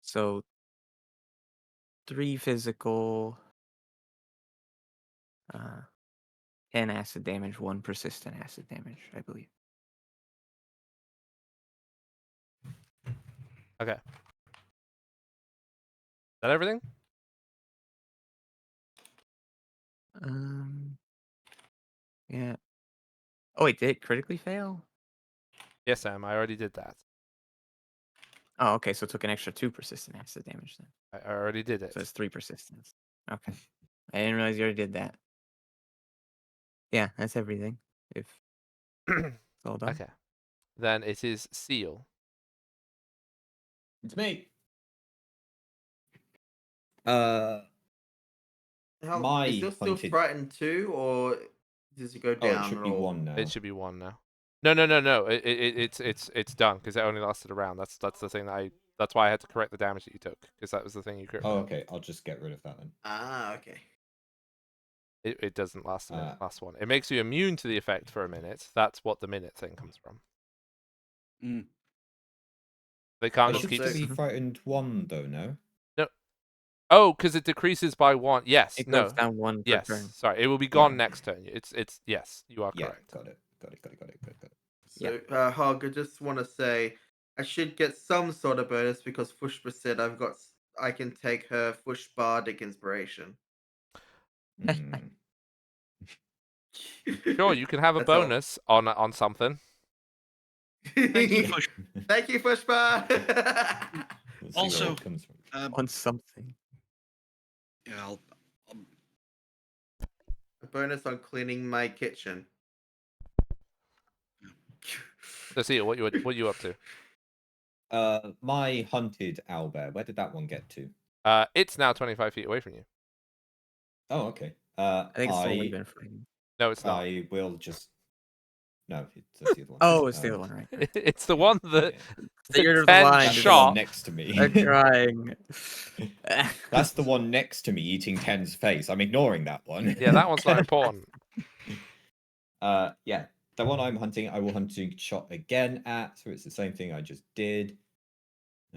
So 3 physical, 10 acid damage, 1 persistent acid damage, I believe. Okay. Is that everything? Yeah. Oh wait, did it critically fail? Yes, Sam. I already did that. Oh, okay, so it took an extra 2 persistent acid damage then. I already did it. So it's 3 persistence. Okay. I didn't realize you already did that. Yeah, that's everything. If it's all done. Okay. Then it is Seal. It's me. How is My it still hunted. frightened too, or does it go Oh, down it should at be all? 1 now. It should be 1 now. No. It's done because it only lasted a round. That's the thing that that's why I had to correct the damage that you took because that was the thing you crit. Oh, okay. I'll just get rid of that then. Ah, okay. It doesn't last a minute. Last one. It makes you immune to the effect for a minute. That's what the minute thing comes from. Mm. They can't I just should keep. still be frightened 1 though, no? No. Oh, because it decreases by 1. Yes. It No. goes down 1 per Yes. turn. Sorry. It will be gone okay. next turn. It's yes. You are Yeah, correct. got it. So, Hog, I just want to say I should get some sort of bonus because Fushba said I can take her Fush Bardic inspiration. Hmm. Sure, you can have a That's all. bonus on something. Thank you, Push. Thank you, Fushba. Let's see where Also, it comes from. On something. Yeah, I'll A bonus on cleaning my kitchen. So, Seal, what you up to? My hunted owlbear. Where did that one get to? It's now 25 feet away from you. Oh, okay. I think it's only been frightened. No, it's not. I will just. No, that's the other one. Oh, it's the other one, right? It's the one that Theater of the 10 Mind. That's the shot. one next to me. I'm crying. That's the one next to me eating 10's face. I'm ignoring that one. Yeah, that one's not important. Yeah, the one I'm hunting, I will hunting shot again at. So it's the same thing I just did.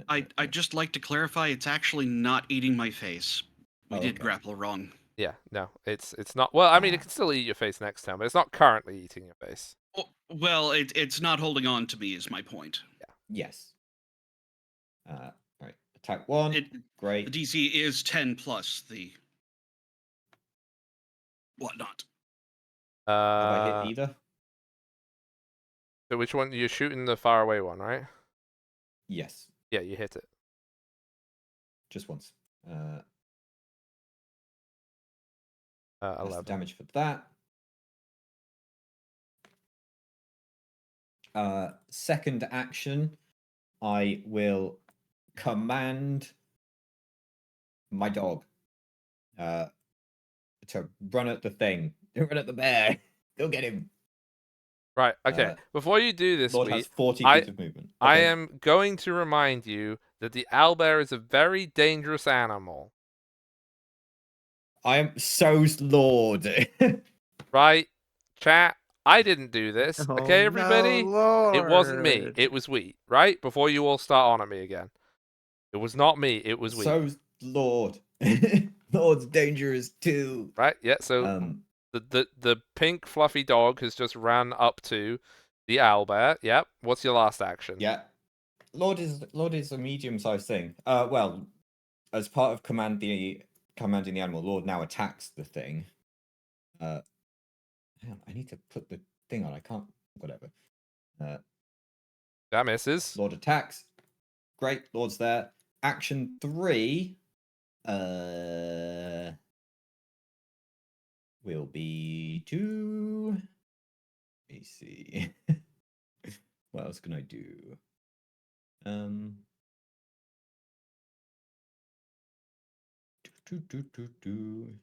I'd just like to clarify, it's actually not eating my face. We Oh, did okay. grapple wrong. Yeah, no, it's not. Well, I mean, it can still eat your face next time, but it's not currently eating your face. Well, it's not holding on to me is my point. Yes. Right. Attack 1. It the Great. DC is 10 plus the whatnot. Have I hit Uh, either? so which one? You're shooting the far away one, right? Yes. Yeah, you hit it. Just once. That's the 11. damage for that. Second action, I will command my dog to run at the thing. Don't run at the bear. Don't get him. Right. Okay. Before you do this, Lord has Wheat, 40 feet of movement. I Okay. am going to remind you that the owlbear is a very dangerous animal. I am so Lord. Right? Chat. I didn't do this. Oh, Okay, everybody? No, It wasn't me. Lord. It was Wheat. Right? Before you all start on at me again. It was not me. It was Wheat. So Lord. Lord's dangerous too. Right? Yeah. So the pink fluffy dog has just ran up to the owlbear. Yep. What's your last action? Yeah. Lord is a medium-sized thing. Well, as part of commanding the animal, Lord now attacks the thing. Hang on, I need to put the thing on. I can't. Whatever. That misses. Lord attacks. Great. Lord's there. Action 3. Will be to. Let me see. What else can I do? Do, do, do, do.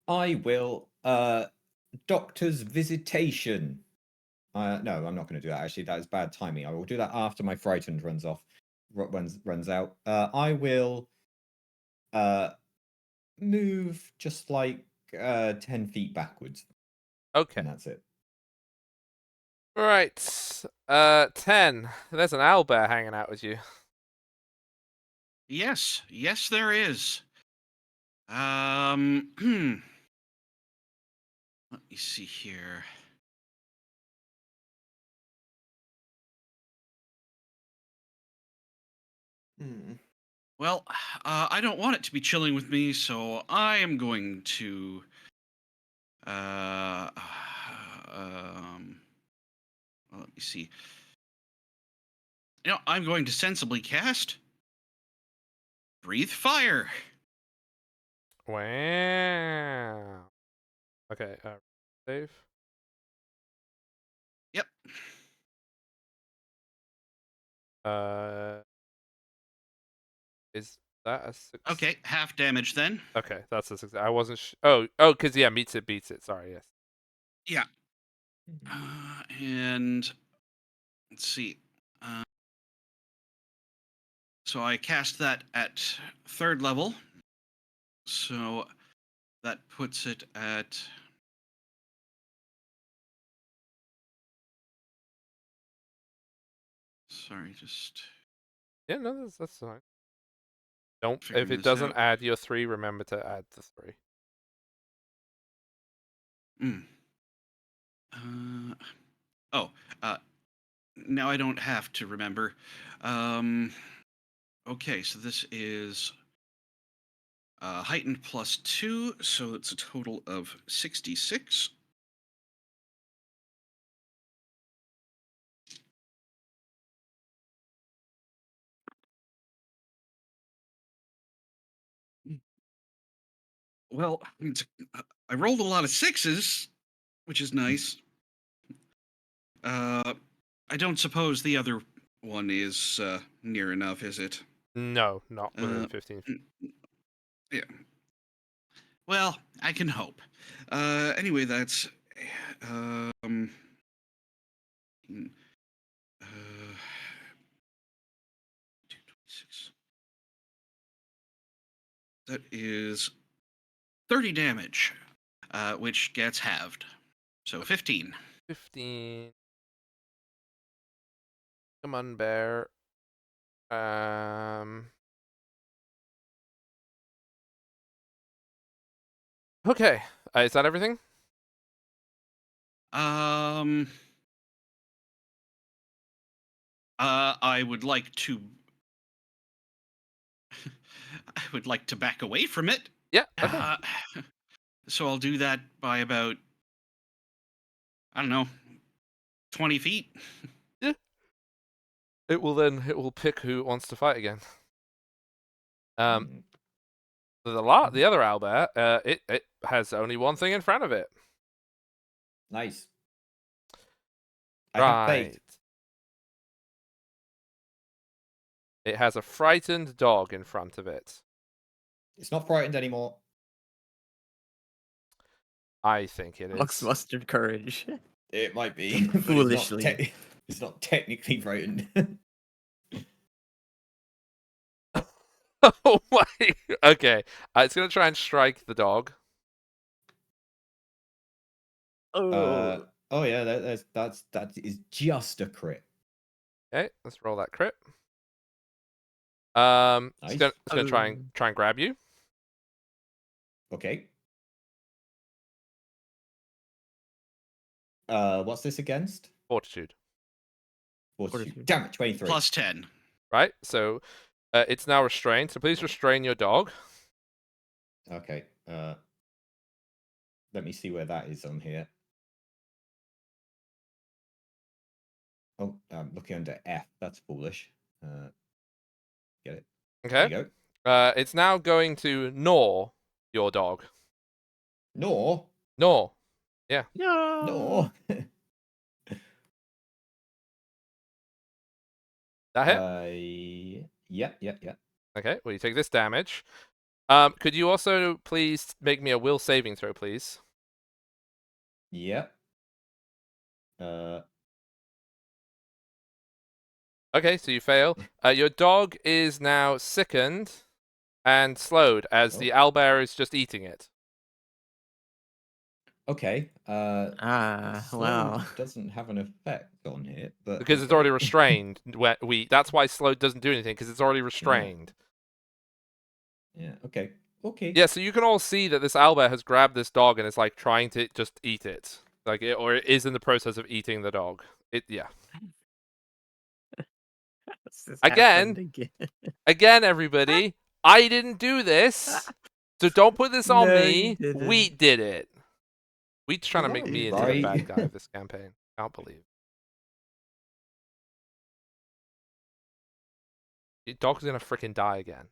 I will doctor's visitation. No, I'm not going to do that. Actually, that is bad timing. I will do that after my frightened runs out. I will move just like 10 feet backwards, Okay. and that's it. Right. 10. There's an owlbear hanging out with you. Yes, there is. Let me see here. Well, I don't want it to be chilling with me, so I am going to. Well, let me see. I'm going to sensibly cast Breathe Fire. Wow. Okay. Save. Yep. Is that a 6? Okay, half damage then. Okay, that's a 6. I wasn't. Oh, because yeah, meets it, beats it. Sorry. Yes. Yeah. And let's see. So I cast that at 3rd level. So that puts it at. Sorry, just. Yeah. No, that's fine. Don't. If Figuring it this doesn't out. add your 3, remember to add the 3. Now I don't have to remember. Okay, so this is heightened +2, so it's a total of 66. Well, I rolled a lot of 6s, which is nice. I don't suppose the other one is near enough, is it? No, not within 15 feet. Yeah. Well, I can hope. Anyway, that's um, uh, 226. That is 30 damage, which gets halved. So 15. 15. Come on, bear. Okay. Is that everything? I would like to. I would like to back away from it. Yeah. Okay. So I'll do that by about, I don't know, 20 feet. It will pick who wants to fight again. Hmm. The other owlbear, it has only one thing in front of it. Nice. I have Right. faith. It has a frightened dog in front of it. It's not frightened anymore. I think it Fox is. mustered courage. It might be. but Foolishly. It's not technically frightened. Oh my. Okay. It's gonna try and strike the dog. Oh. Oh yeah, that is just a crit. Okay, let's roll that crit. Nice. It's gonna try and grab you. Okay. What's this against? Fortitude. Fortitude. Damn it, 23. Plus 10. Right. So, it's now restrained. So please restrain your dog. Okay. Let me see where that is on here. Oh, I'm looking under F. That's foolish. Get it. Okay. There you go. It's now going to gnaw your dog. Nor. Gnaw. Yeah. No. Nor. That hit. Yeah. Okay. Well, you take this damage. Could you also please make me a will saving throw, please? Yep. Okay, so you fail. Your dog is now sickened and slowed as Oh. the owlbear is just eating it. Okay. The Wow. slow doesn't have an effect on it, but Because it's already restrained. That's why slow doesn't do anything, because it's already restrained. Yeah. Okay. Okay. Yeah, so you can all see that this owlbear has grabbed this dog and is like trying to just eat it, or it is in the process of eating the dog. Yeah. This happened Again, again. everybody, I didn't do this, so don't put this on No, you me. didn't. Wheat did it. Wheat's trying to Well, make that me was into the right. bad guy of this campaign. Can't believe. Your dog's gonna freaking die again.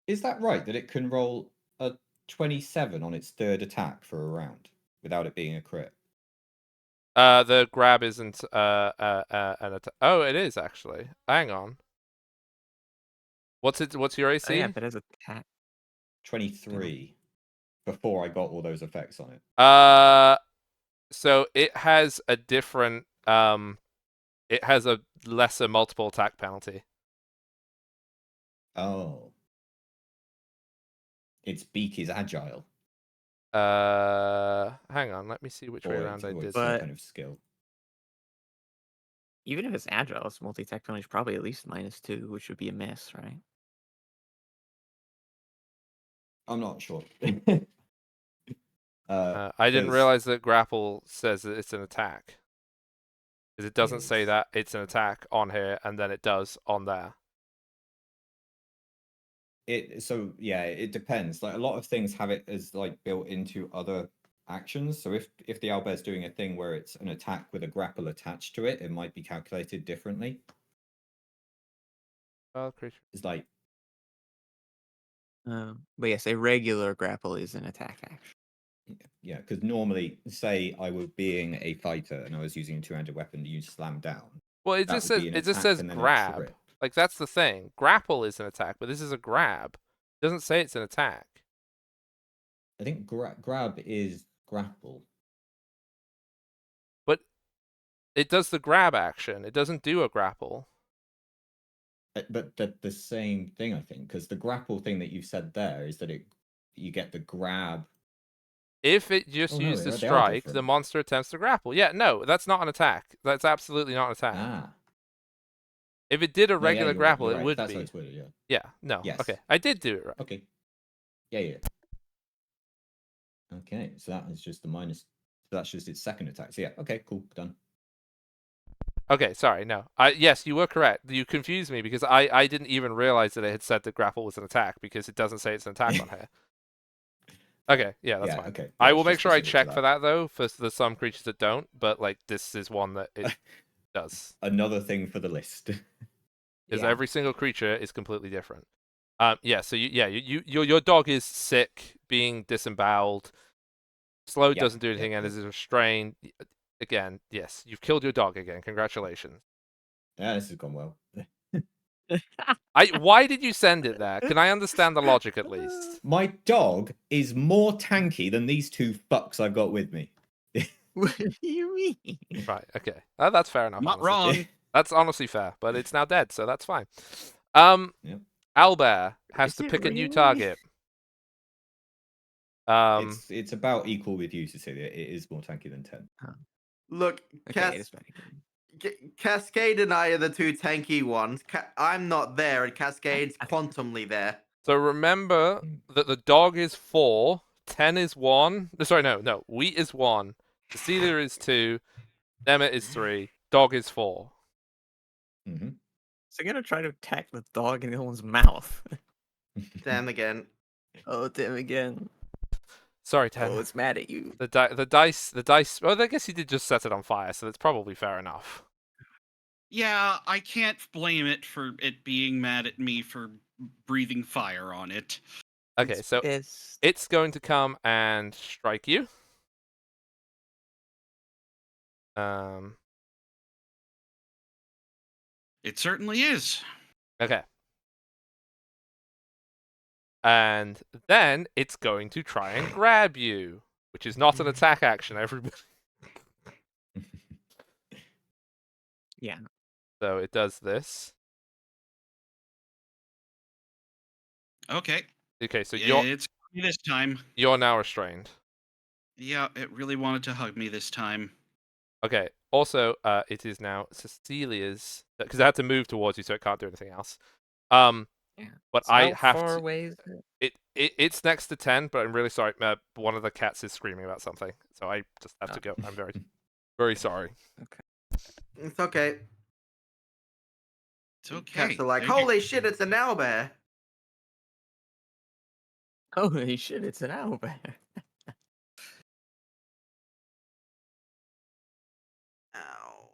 Is that right? That it can roll a 27 on its third attack for a round without it being a crit? The grab isn't an attack. Oh, it is actually. Hang on. What's your AC? Oh yeah, that is a attack. 23 before I got all those effects on it. So it has a different it has a lesser multiple attack penalty. Oh. Its beak is agile. Hang on, let me see which way around I Or did it's some that. But- kind of skill. Even if it's agile, its multi-attack penalty is probably at least -2, which would be a miss, right? I'm not sure. I didn't 'cause- realize that grapple says that it's an attack. Because it doesn't say Yes. that it's an attack on here, and then it does on there. It depends. Like a lot of things have it as like built into other actions. So if the owlbear's doing a thing where it's an attack with a grapple attached to it, it might be calculated differently. Creature. It's like But yes, a regular grapple is an attack action. yeah, because normally, say I were being a fighter and I was using a two-handed weapon to use slam down. Well, it That just would says be an it just attack says and then a grab. trip. Like that's the thing. Grapple is an attack, but this is a grab. It doesn't say it's an attack. I think grab is grapple. But it does the grab action. It doesn't do a grapple. But the same thing, I think, because the grapple thing that you said there is that you get the grab. If it just Oh, no, uses they are strike, the different. monster attempts to grapple. Yeah, no, that's not an attack. That's absolutely not an attack. Ah, If it did a no, yeah, regular you're right, grapple, you're it right. would That's be. how it's worded, yeah. Yeah, no. Yes. Okay, I did do it right. Okay. Yeah. Okay, so that is just the minus. So that's just its second attack. So yeah, okay, cool, done. Okay, sorry, no. Yes, you were correct. You confused me because I didn't even realize that it had said that grapple was an attack because it doesn't say it's an attack on here. Okay, yeah, that's Yeah, fine. okay. I Yeah, will it's make just sure I specific to check for that though, for there's some creatures that don't, but like this is one that it does. Another thing for the list. Because Yeah. every single creature is completely different. Yeah, so your dog is sick, being disemboweled. Slow Yep, doesn't do anything yep, and yep. is restrained. Again, yes, you've killed your dog again. Congratulations. Yeah, this has gone well. Why did you send it there? Can I understand the logic at least? My dog is more tanky than these two fucks I've got with me. What do you mean? Right, okay. That's fair enough, Not honestly. wrong. That's honestly fair, but it's now dead, so that's fine. Yep. Owlbear has Is to it pick a new really? target. It's about equal with you, Cecilia. It is more tanky than 10. Look, Okay, it is better. Cascade and I are the two tanky ones. I'm not there, and Cascade's quantumly there. So remember that the dog is 4, 10 is 1. Sorry, no. Wheat is 1, Cecilia is 2, Nemeth is 3, dog is 4. Mm-hmm. So you're gonna try to attack the dog in Ellen's mouth. Damn again. Oh, Tim again. Sorry, 10. Oh, it's mad at you. The dice. Well, I guess he did just set it on fire, so that's probably fair enough. Yeah, I can't blame it for it being mad at me for breathing fire on it. Okay, It's so pissed. it's going to come and strike you. It certainly is. Okay. And then it's going to try and grab you, which is not an attack action, everybody. Yeah. So it does this. Okay. Okay, so It's me this time. you're now restrained. Yeah, it really wanted to hug me this time. Okay. Also, it is now Cecilia's because I had to move towards you, so it can't do anything else. Yeah. But So I how have far to. away is it? It's next to 10, but I'm really sorry. One of the cats is screaming about something, so I just have to go. I'm very, very sorry. It's okay. It's okay. Cats are like, They're- holy shit, it's an owlbear. Holy shit, it's an owlbear. Ow.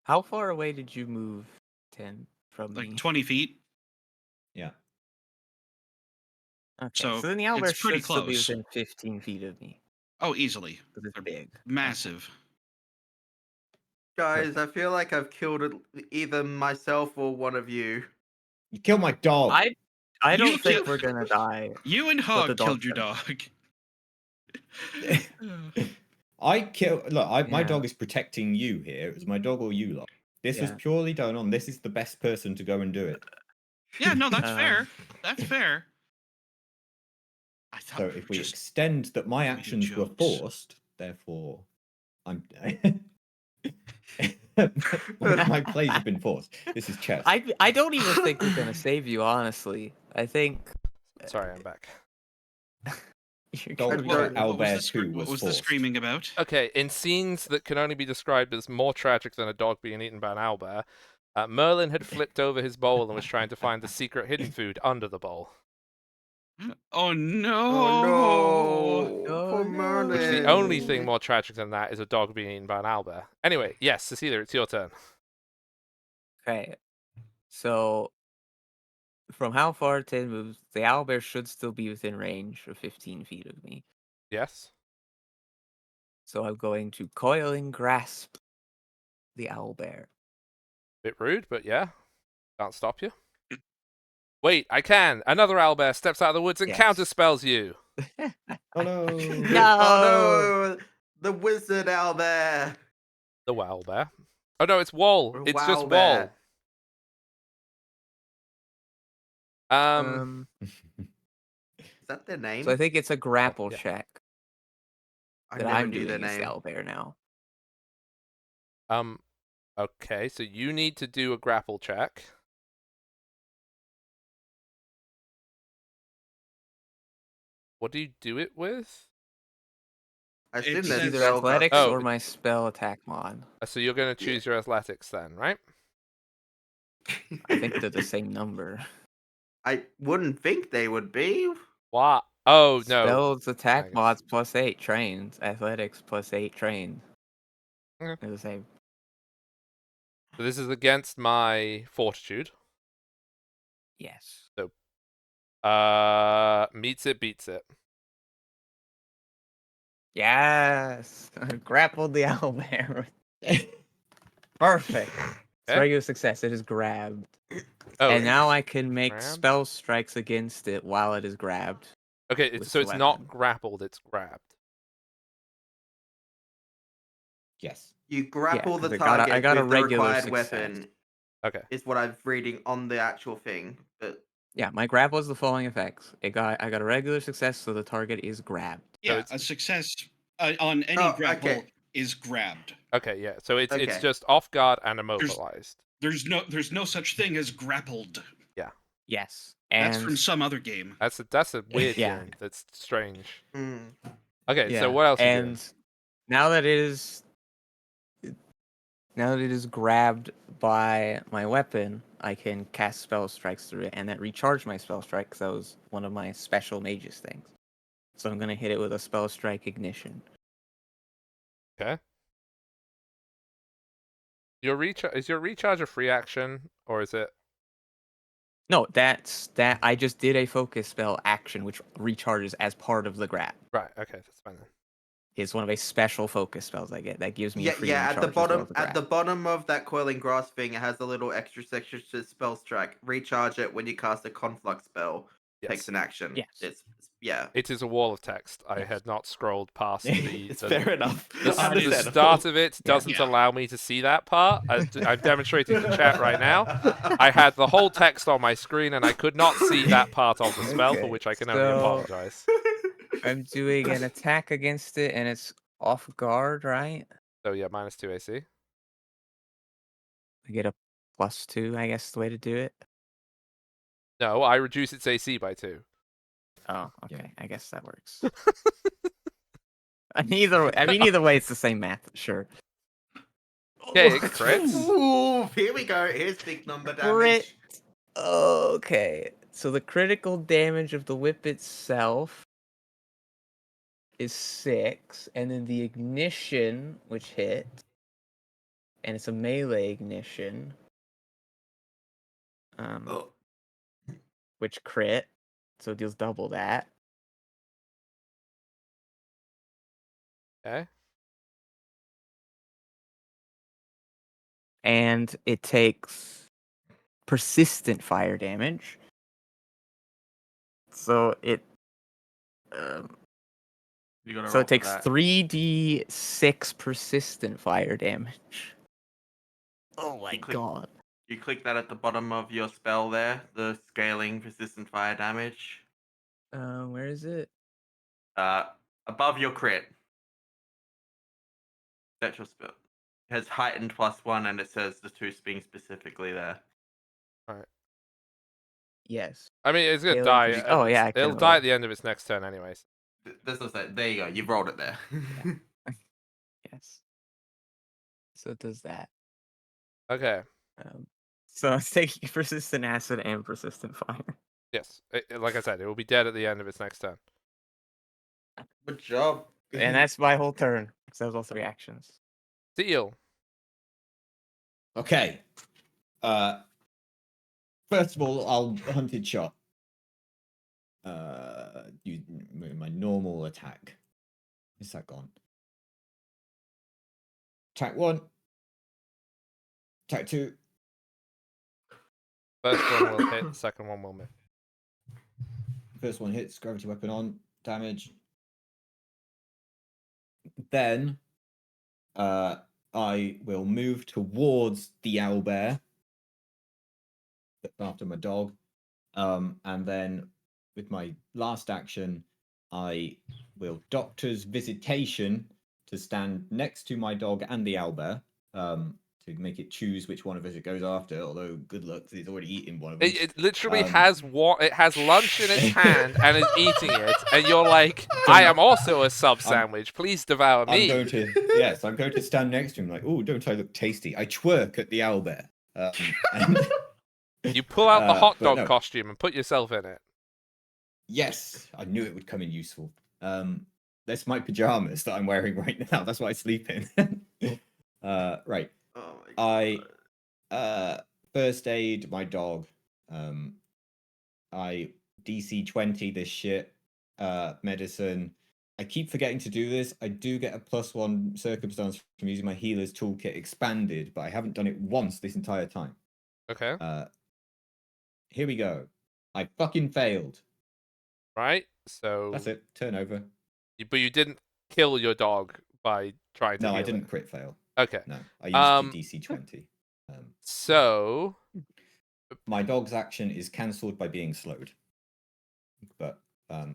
How far away did you move, Tim, from like me? 20 feet. Yeah. Okay, so so then the it's owlbear pretty should still be close. within 15 feet of me. Oh, easily. Because it's They're big. Massive. Guys, I feel like I've killed either myself or one of you. You killed my dog. I You don't think kill- we're gonna die. You and the Hog dog killed your does. dog. I kill. Look, my Yeah. dog is protecting you here. It was my dog or you lot. This was Yeah. purely done on. This is the best person to go and do it. Yeah, no, that's Um, fair. That's fair. I thought So we if were we just extend that my doing actions were jokes. forced, therefore, I'm. my plays have been forced. This is chess. I don't even think we're gonna save you, honestly. I think Sorry, I'm back. you're Dog gonna be What- fine. What was, Owlbear 2 what was was the forced. screaming about? Okay, in scenes that can only be described as more tragic than a dog being eaten by an owlbear, Merlin had flipped over his bowl and was trying to find the secret hidden food under the bowl. Oh no! Oh no! Oh, Poor no. Merlin. Which the only thing more tragic than that is a dog being eaten by an owlbear. Anyway, yes, Cecilia, it's your turn. Okay. So from how far Tim moves, the owlbear should still be within range of 15 feet of me. Yes? So I'm going to coiling grasp the owlbear. Bit rude, but yeah. Can't stop you. Wait, I can! Another owlbear steps out of the woods and Yes. counterspells you! Oh no! No! Oh no! The wizard owlbear. The owlbear. Oh no, it's Wall. Or It's just Wowbear. Wall. Is that their name? So I think it's a grapple yeah. check I that never I'm knew their doing as the name. owlbear now. Okay, so you need to do a grapple check. Oh, What do you do it with? I assume It's there's Either says- athletics Oh, or my spell attack mod. So you're gonna choose your athletics then, right? I think they're the same number. I wouldn't think they would be. What? Oh no. Spells I attack guess. mods +8 trained. Athletics +8 trained. Okay. They're the same. So this is against my fortitude. Yes. Meets it, beats it. Yes. Grappled the owlbear. Perfect. It's Okay. regular success. It is grabbed. Oh, And now I can make grabbed? spell strikes against it while it is grabbed. okay. with So the it's not weapon. grappled; it's grabbed. Yes. You grapple 'cause the I got a- I target got a with the regular required success. weapon, Okay. is what I'm reading on the actual thing. But Yeah, my grab was the following effects. I got a regular success, so the target is grabbed. Yeah, it's- a success on any Oh, grapple okay. is grabbed. Okay. Yeah. So it's Okay. just off guard and immobilized. There's no such thing as grappled. Yes. That's And from some other game. That's a weird Yeah. game. That's strange. mm, Okay. yeah. So what else? And You doing? now that it is grabbed by my weapon, I can cast spell strikes through it, and that recharged my spell strike because that was one of my special mages things. So I'm gonna hit it with a spell strike ignition. Okay. Is your recharge a free action or is it? No, that. I just did a focus spell action, which recharges as part of the grab. Right. Okay. That's fine then. It's one of a special focus spells I get that gives me a yeah, free yeah. recharge At the as well bottom, as the at the grab. bottom of that coiling grass thing, it has a little extra section to spell strike. Recharge it when you cast a conflux spell. Takes Yes. an action. Yes. Yeah. It is a wall of text. I Yes. had not scrolled past the It's the, fair enough. the Understandable. start of it Yeah. doesn't Yeah. allow me to see that part. I'm demonstrating to chat right now. I had the whole text on my screen and I could not see that part of the spell, for Okay, which I can only so- apologize. I'm doing an attack against it, and it's off guard, right? So yeah, -2 AC. I get a +2, I guess is the way to do it. No, I reduce its AC by 2. Oh, okay. Yeah. I guess that works. Either way, it's the same math. Sure. Okay, it crits. Ooh, here we go. Here's big number Crit. damage. Okay. So the critical damage of the whip itself is 6, and then the ignition, which hit, and it's a melee ignition, Oh. which crit, so it deals double that. Okay. And it takes persistent fire damage. So it You gotta so roll it takes for that. 3d6 persistent fire damage. Oh my click- god. You click that at the bottom of your spell there, the scaling persistent fire damage. Where is it? Above your crit. That's your spell. It has heightened +1 and it says the 2 being specifically there. Yes. I mean, it's gonna Scaling die. persi- oh, yeah, I It'll can die roll. at the end of its next turn, anyways. That's what I said. There you go. You've rolled it there. Yes. So it does that. Okay. So it's taking persistent acid and persistent fire. Yes. Like I said, it will be dead at the end of its next turn. Good job. And that's my whole turn. So those all 3 actions. Seal. Okay. First of all, I'll hunted shot. Use my normal attack. Is that gone? Attack 1. Attack 2. First one will hit. The second one will miss. First one hits. Gravity weapon on. Damage. Then, I will move towards the owlbear. After my dog. And then with my last action, I will Doctor's Visitation to stand next to my dog and the owlbear, to to make it choose which one of us it goes after. Although, good luck, 'cause it's already eaten one of them. It literally Um, has it has lunch in its hand and is eating it, and you're like, I am also a sub sandwich. Please devour me. I'm going to stand next to him like, oh, don't I look tasty? I twerk at the owlbear. And You pull out the hot but dog no. costume and put yourself in it. Yes, I knew it would come in useful. That's my pajamas that I'm wearing right now. That's what I sleep in. Right. Oh my god. I first aid my dog. I DC 20 this shit. Medicine. I keep forgetting to do this. I do get a +1 circumstance from using my healer's toolkit expanded, but I haven't done it once this entire time. Okay. Here we go. I fucking failed. Right? So That's it. Turn over. But you didn't kill your dog by trying to No, heal I didn't it. crit fail. Okay. No, I used the DC 20. So My dog's action is cancelled by being slowed. But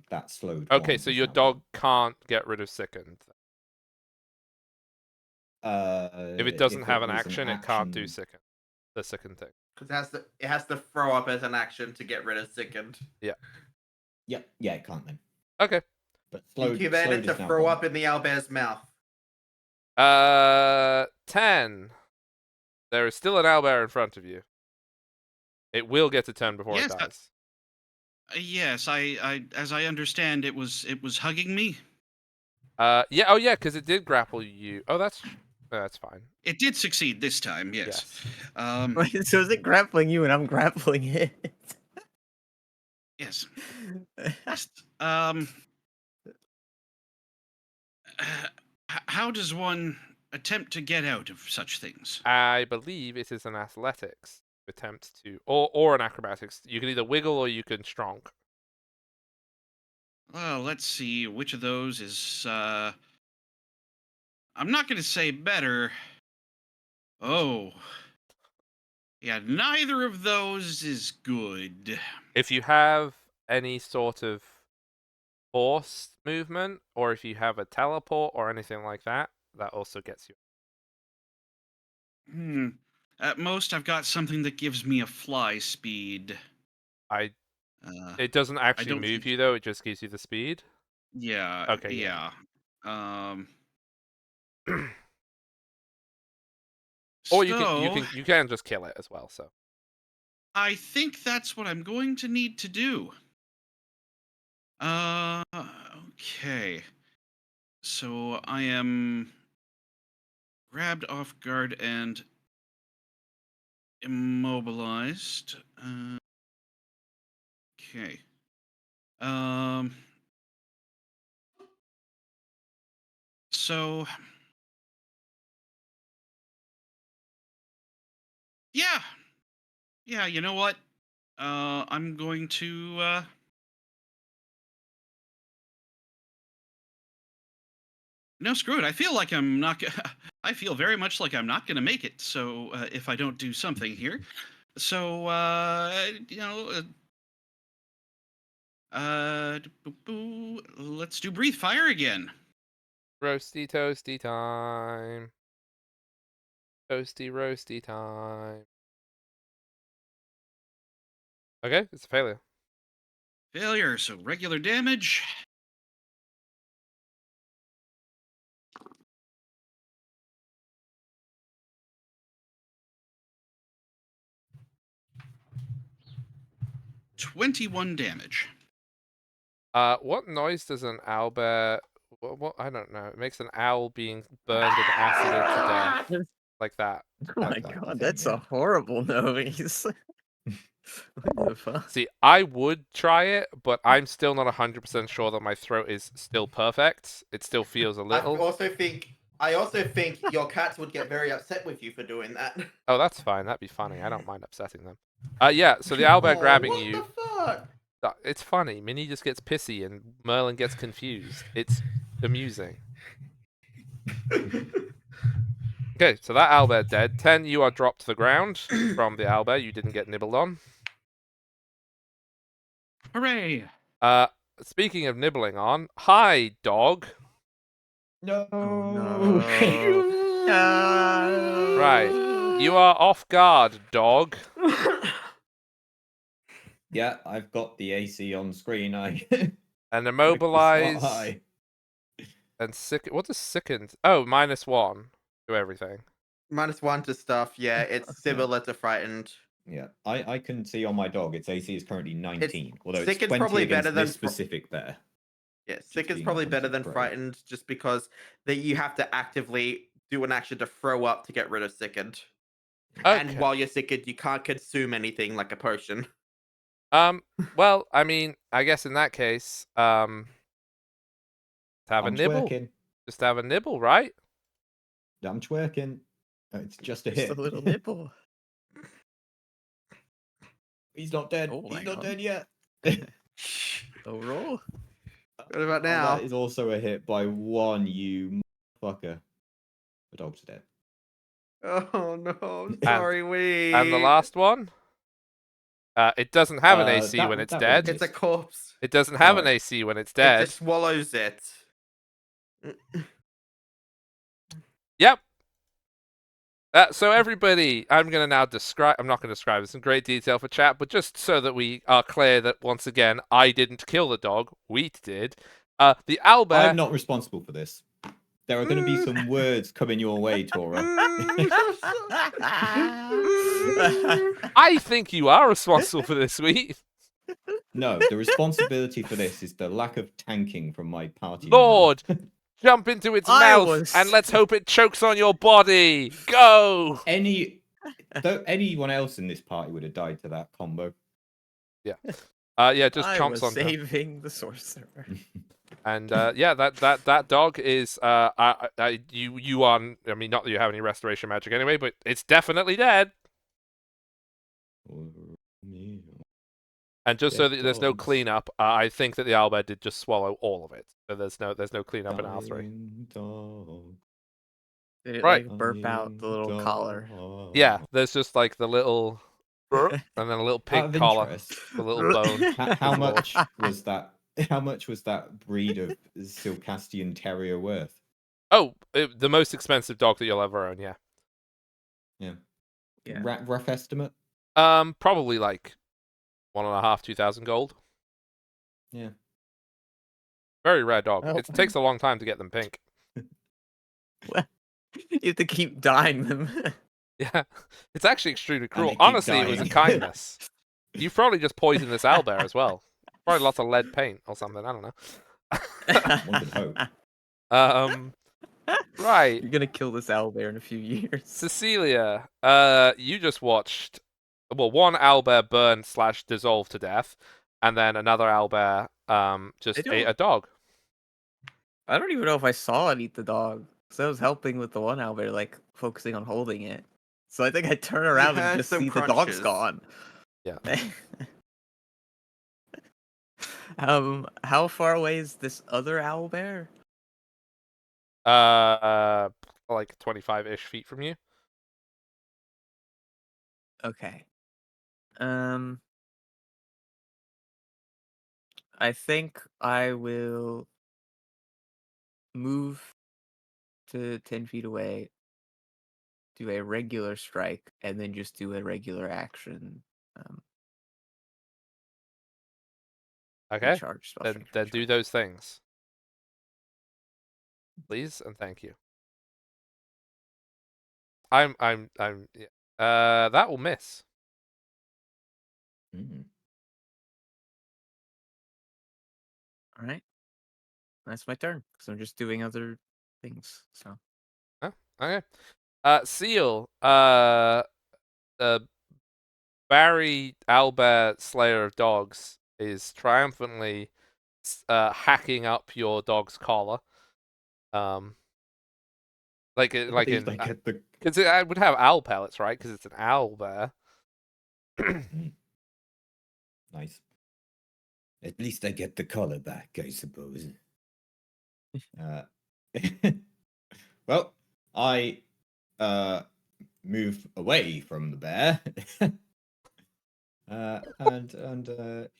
that slowed. okay, one so is your now dog can't get rid of sickened. gone. If it doesn't have an was action, it can't do sickened. The sickened thing. Because it has to throw up as an action to get rid of sickened. Yeah, it can't then. Okay. But You slowed. command it to is now throw gone. up in the owlbear's mouth. 10. There is still an owlbear in front of you. It will get a turn before Yes, it dies. Yes, I as I understand, it was hugging me. Yeah. Oh, yeah, because it did grapple you. Oh, that's fine. It did succeed this time. Yes. Wait, so is it grappling you and I'm grappling it? Yes. Yes. How does one attempt to get out of such things? I believe it is an athletics attempt to, or an acrobatics. You can either wiggle or you can strong. Well, let's see which of those is. I'm not going to say better. Oh. Yeah, neither of those is good. If you have any sort of force movement, or if you have a teleport or anything like that, that also gets you. At most, I've got something that gives me a fly speed. It doesn't actually don't move think- you though; it just gives you the speed. Yeah. Okay, Yeah. Or So, you can just kill it as well. So I think that's what I'm going to need to do. Okay. So I am grabbed off guard and immobilized. Okay. So yeah. Yeah, you know what? I'm going to no, screw it. I feel like I'm not. I feel very much like I'm not going to make it. So if I don't do something here, so let's do breathe fire again. roasty toasty time. Toasty roasty time. Okay, it's a failure. Failure. So regular damage. $21 damage. What noise does an owlbear? What? I don't know. It makes an owl being burned and acided to death, like that. Oh my god, that's a horrible noise. What the fuck? See, I would try it, but I'm still not 100% sure that my throat is still perfect. It still feels a little. I also think your cats would get very upset with you for doing that. Oh, that's fine. That'd be funny. I don't mind upsetting them. Yeah. So the owlbear grabbing what you. The fuck? It's funny. Minnie just gets pissy and Merlin gets confused. It's amusing. Okay, so that owlbear dead. 10, you are dropped to the ground from the owlbear. You didn't get nibbled on. Hooray! Speaking of nibbling on, hi, dog. No. Oh, no. No. Right. You are off guard, dog. Yeah, I've got the AC on screen. I And Smart immobilize eye. and sicken. What does sickened? Oh, -1 to everything. -1 to stuff. Yeah, it's similar to frightened. Yeah, I can see on my dog its AC is currently 19, although it's Sicken's 20 probably against better than this specific bear. Yeah, Just Sicken's being probably better 100 than brave. frightened, just because that you have to actively do an action to throw up to get rid of sickened. And Okay. while you're sickened, you can't consume anything like a potion. Well, I mean, I guess in that case, have a I'm nibble. twerking. Just have a nibble, right? I'm twerking. It's just a Just hit. a little nipple. He's not dead. Oh, He's hang not on. dead yet. Low roll. What about Oh, now? that is also a hit by 1, you fucker. The dog's dead. Oh no, I'm sorry, And the last one? It doesn't have an AC when it's that dead. one It's a missed. corpse. It doesn't have an Alright. AC when it's It dead. just swallows it. Yep. So everybody, I'm going to now describe. I'm not going to describe this in great detail for chat, but just so that we are clear that once again, I didn't kill the dog. Wheat did. The owlbear. I'm not responsible for this. There are going to be some words coming your way, Tora. I think you are responsible for this, Wheat. No, the responsibility for this is the lack of tanking from my party. Lord, jump into its I mouth was- and let's hope it chokes on your body. Go. Anyone else in this party would have died to that combo. Yeah, just I chomps was on. saving the sorcerer. And yeah, that dog is you on. I mean, not that you have any restoration magic anyway, but it's definitely dead. And just so that there's no dogs. cleanup, I think that the owlbear did just swallow all of it. So there's no cleanup in R3. Dying dog, Did it Right. like burp out the little dying collar? dog. Yeah, there's just like the little burp and then a little Out pig of collar, interest, the little bone. how much was that? How much was that breed of Silcastian Terrier worth? Oh, the most expensive dog that you'll ever own. Yeah. Yeah. Yeah. Rough estimate. Probably like 1,500, 2,000 gold. Yeah. Very rare dog. Well- It takes a long time to get them pink. You have to keep dyeing them. Yeah, it's actually extremely And cruel. they keep Honestly, it was a dying. kindness. You've probably just poisoned this owlbear as well. Probably lots of lead paint or something. I don't know. One could hope. Right. You're gonna kill this owlbear in a few years. Cecilia, you just watched, well, one owlbear burn / dissolve to death, and then another owlbear just don't- ate a dog. I don't even know if I saw it eat the dog. So I was helping with the one owlbear, like focusing on holding it. So I think I turn around and heard just some see the dog's crunches. gone. Yeah. How far away is this other owlbear? Like 25-ish feet from you. Okay. I think I will move to 10 feet away, do a regular strike, and then just do a regular action. Okay. Recharge spell strength, Then do recharge. those things, please and thank you. Yeah. That will miss. Mm. All right. That's my turn. So I'm just doing other things. So Oh, okay. Seal. Barry Owlbear, Slayer of Dogs, is triumphantly hacking up your dog's collar. Like in the because it would have owl pellets, right? Because it's an owlbear. nice. At least I get the collar back, I suppose. Well, I move away from the bear. and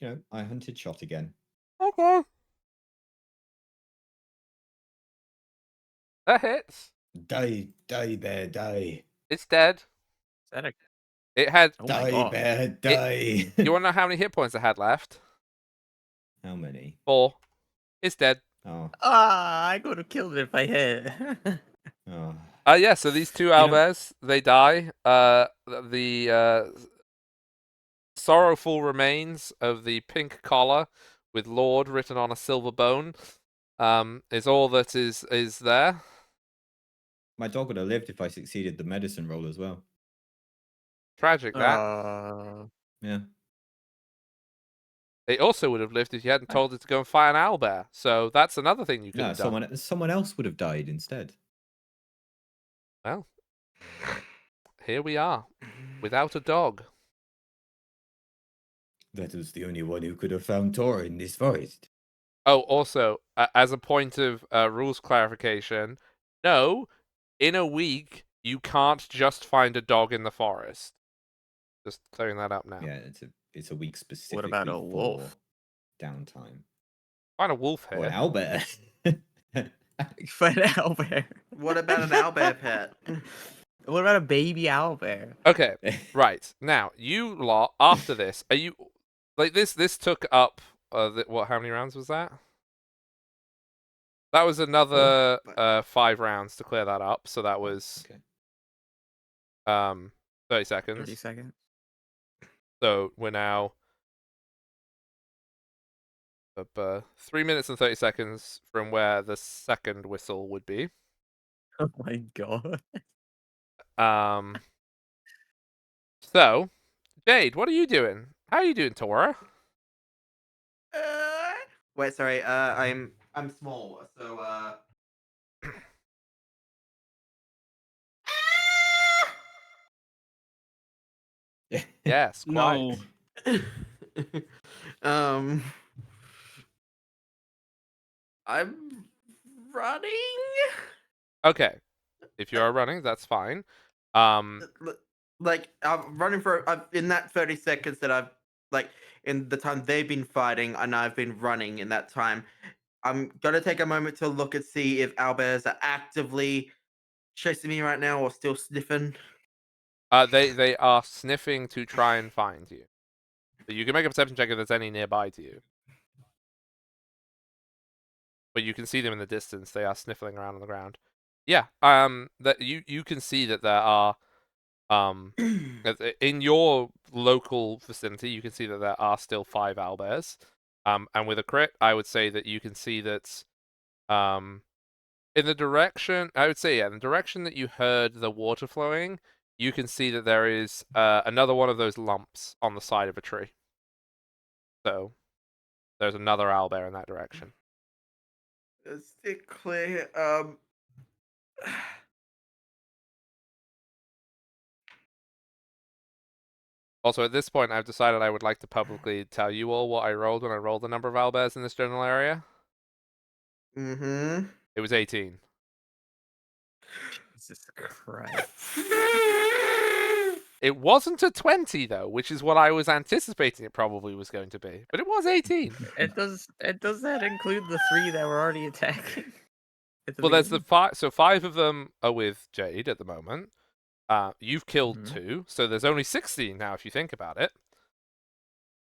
you know, I hunted shot again. Okay. That hits. Die, bear, die. It's dead. that a... It had. Oh my Die, god. bear, die. You want to know how many hit points it had left? How many? 4. It's dead. Oh, Ah, I could have killed it if I hit. oh. Yeah, so these two You know- owlbears, they die. The sorrowful remains of the pink collar with Lord written on a silver bone is all that is there. My dog would have lived if I succeeded the medicine roll as well. Tragic that. Yeah. It also would have lived if you hadn't told it to go and fight an owlbear. So that's another thing you could No, have done. someone else would have died instead. Well, here we are, without a dog. That was the only one who could have found Tor in this forest. Oh, also, as a point of rules clarification, no, in a week, you can't just find a dog in the forest. Just clearing that up now. Yeah, it's a week specifically about a for wolf? downtime. Find a wolf Or an here. owlbear. Find an owlbear. What about an owlbear pet? What about a baby owlbear? Okay, right. Now, you lot, after this, are you... Like, this took up... what, how many rounds was that? That was another 5 rounds to clear that up, so that was... Okay. 30 seconds. 30 seconds. So we're now 3 minutes and 30 seconds from where the second whistle would be. Oh my god. So, Jade, what are you doing? How are you doing, Tora? Wait, sorry. I'm small, so Yes, quite. No. um, I'm running. Okay, if you are running, that's fine. Um, Like I'm running for in that 30 seconds that I've like in the time they've been fighting and I've been running in that time. I'm gonna take a moment to look and see if owlbears are actively chasing me right now or still sniffing. they are sniffing to try and find you. So you can make a perception check if there's any nearby to you. But you can see them in the distance. They are sniffling around on the ground. Yeah. That you can see that there are in your local vicinity, you can see that there are still 5 owlbears. And with a crit, I would say that you can see that in the direction, I would say, yeah, in the direction that you heard the water flowing, you can see that there is another one of those lumps on the side of a tree. So there's another owlbear in that direction. Is it clear? Also, at this point, I've decided I would like to publicly tell you all what I rolled when I rolled the number of owlbears in this general area. Mm-hmm. It was 18. Jesus Christ. It wasn't a 20 though, which is what I was anticipating it probably was going to be, but it was 18. Does that include the 3 that were already attacking? At the Well, there's the beginning? 5. So 5 of them are with Jade at the moment. You've killed Mhm. 2, so there's only 16 now if you think about it.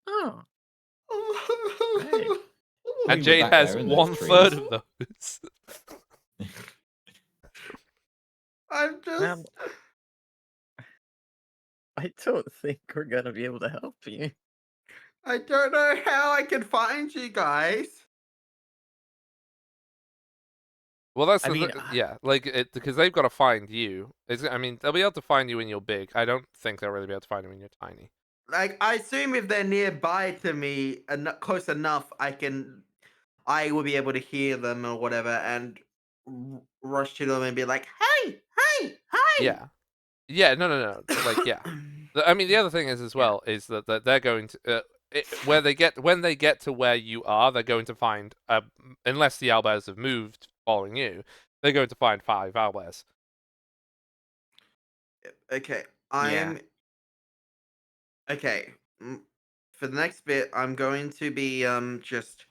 Oh. Right. And We were Jade back has there in those 1/3 trees. of those. I'm just. Well, I don't think we're gonna be able to help you. I don't know how I can find you guys. Well, that's I mean, yeah, like because they've got to find you. I mean, they'll be able to find you when you're big. I don't think they'll really be able to find you when you're tiny. Like I assume if they're nearby to me and close enough, I will be able to hear them or whatever and rush to them and be like, "Hey, hey, hey!" Yeah, yeah, no. Like, yeah. I mean, the other thing is as Yeah. well is that they're going to when they get to where you are, they're going to find unless the owlbears have moved following you, they're going to find 5 owlbears. Okay, Yeah. okay. For the next bit, I'm going to be just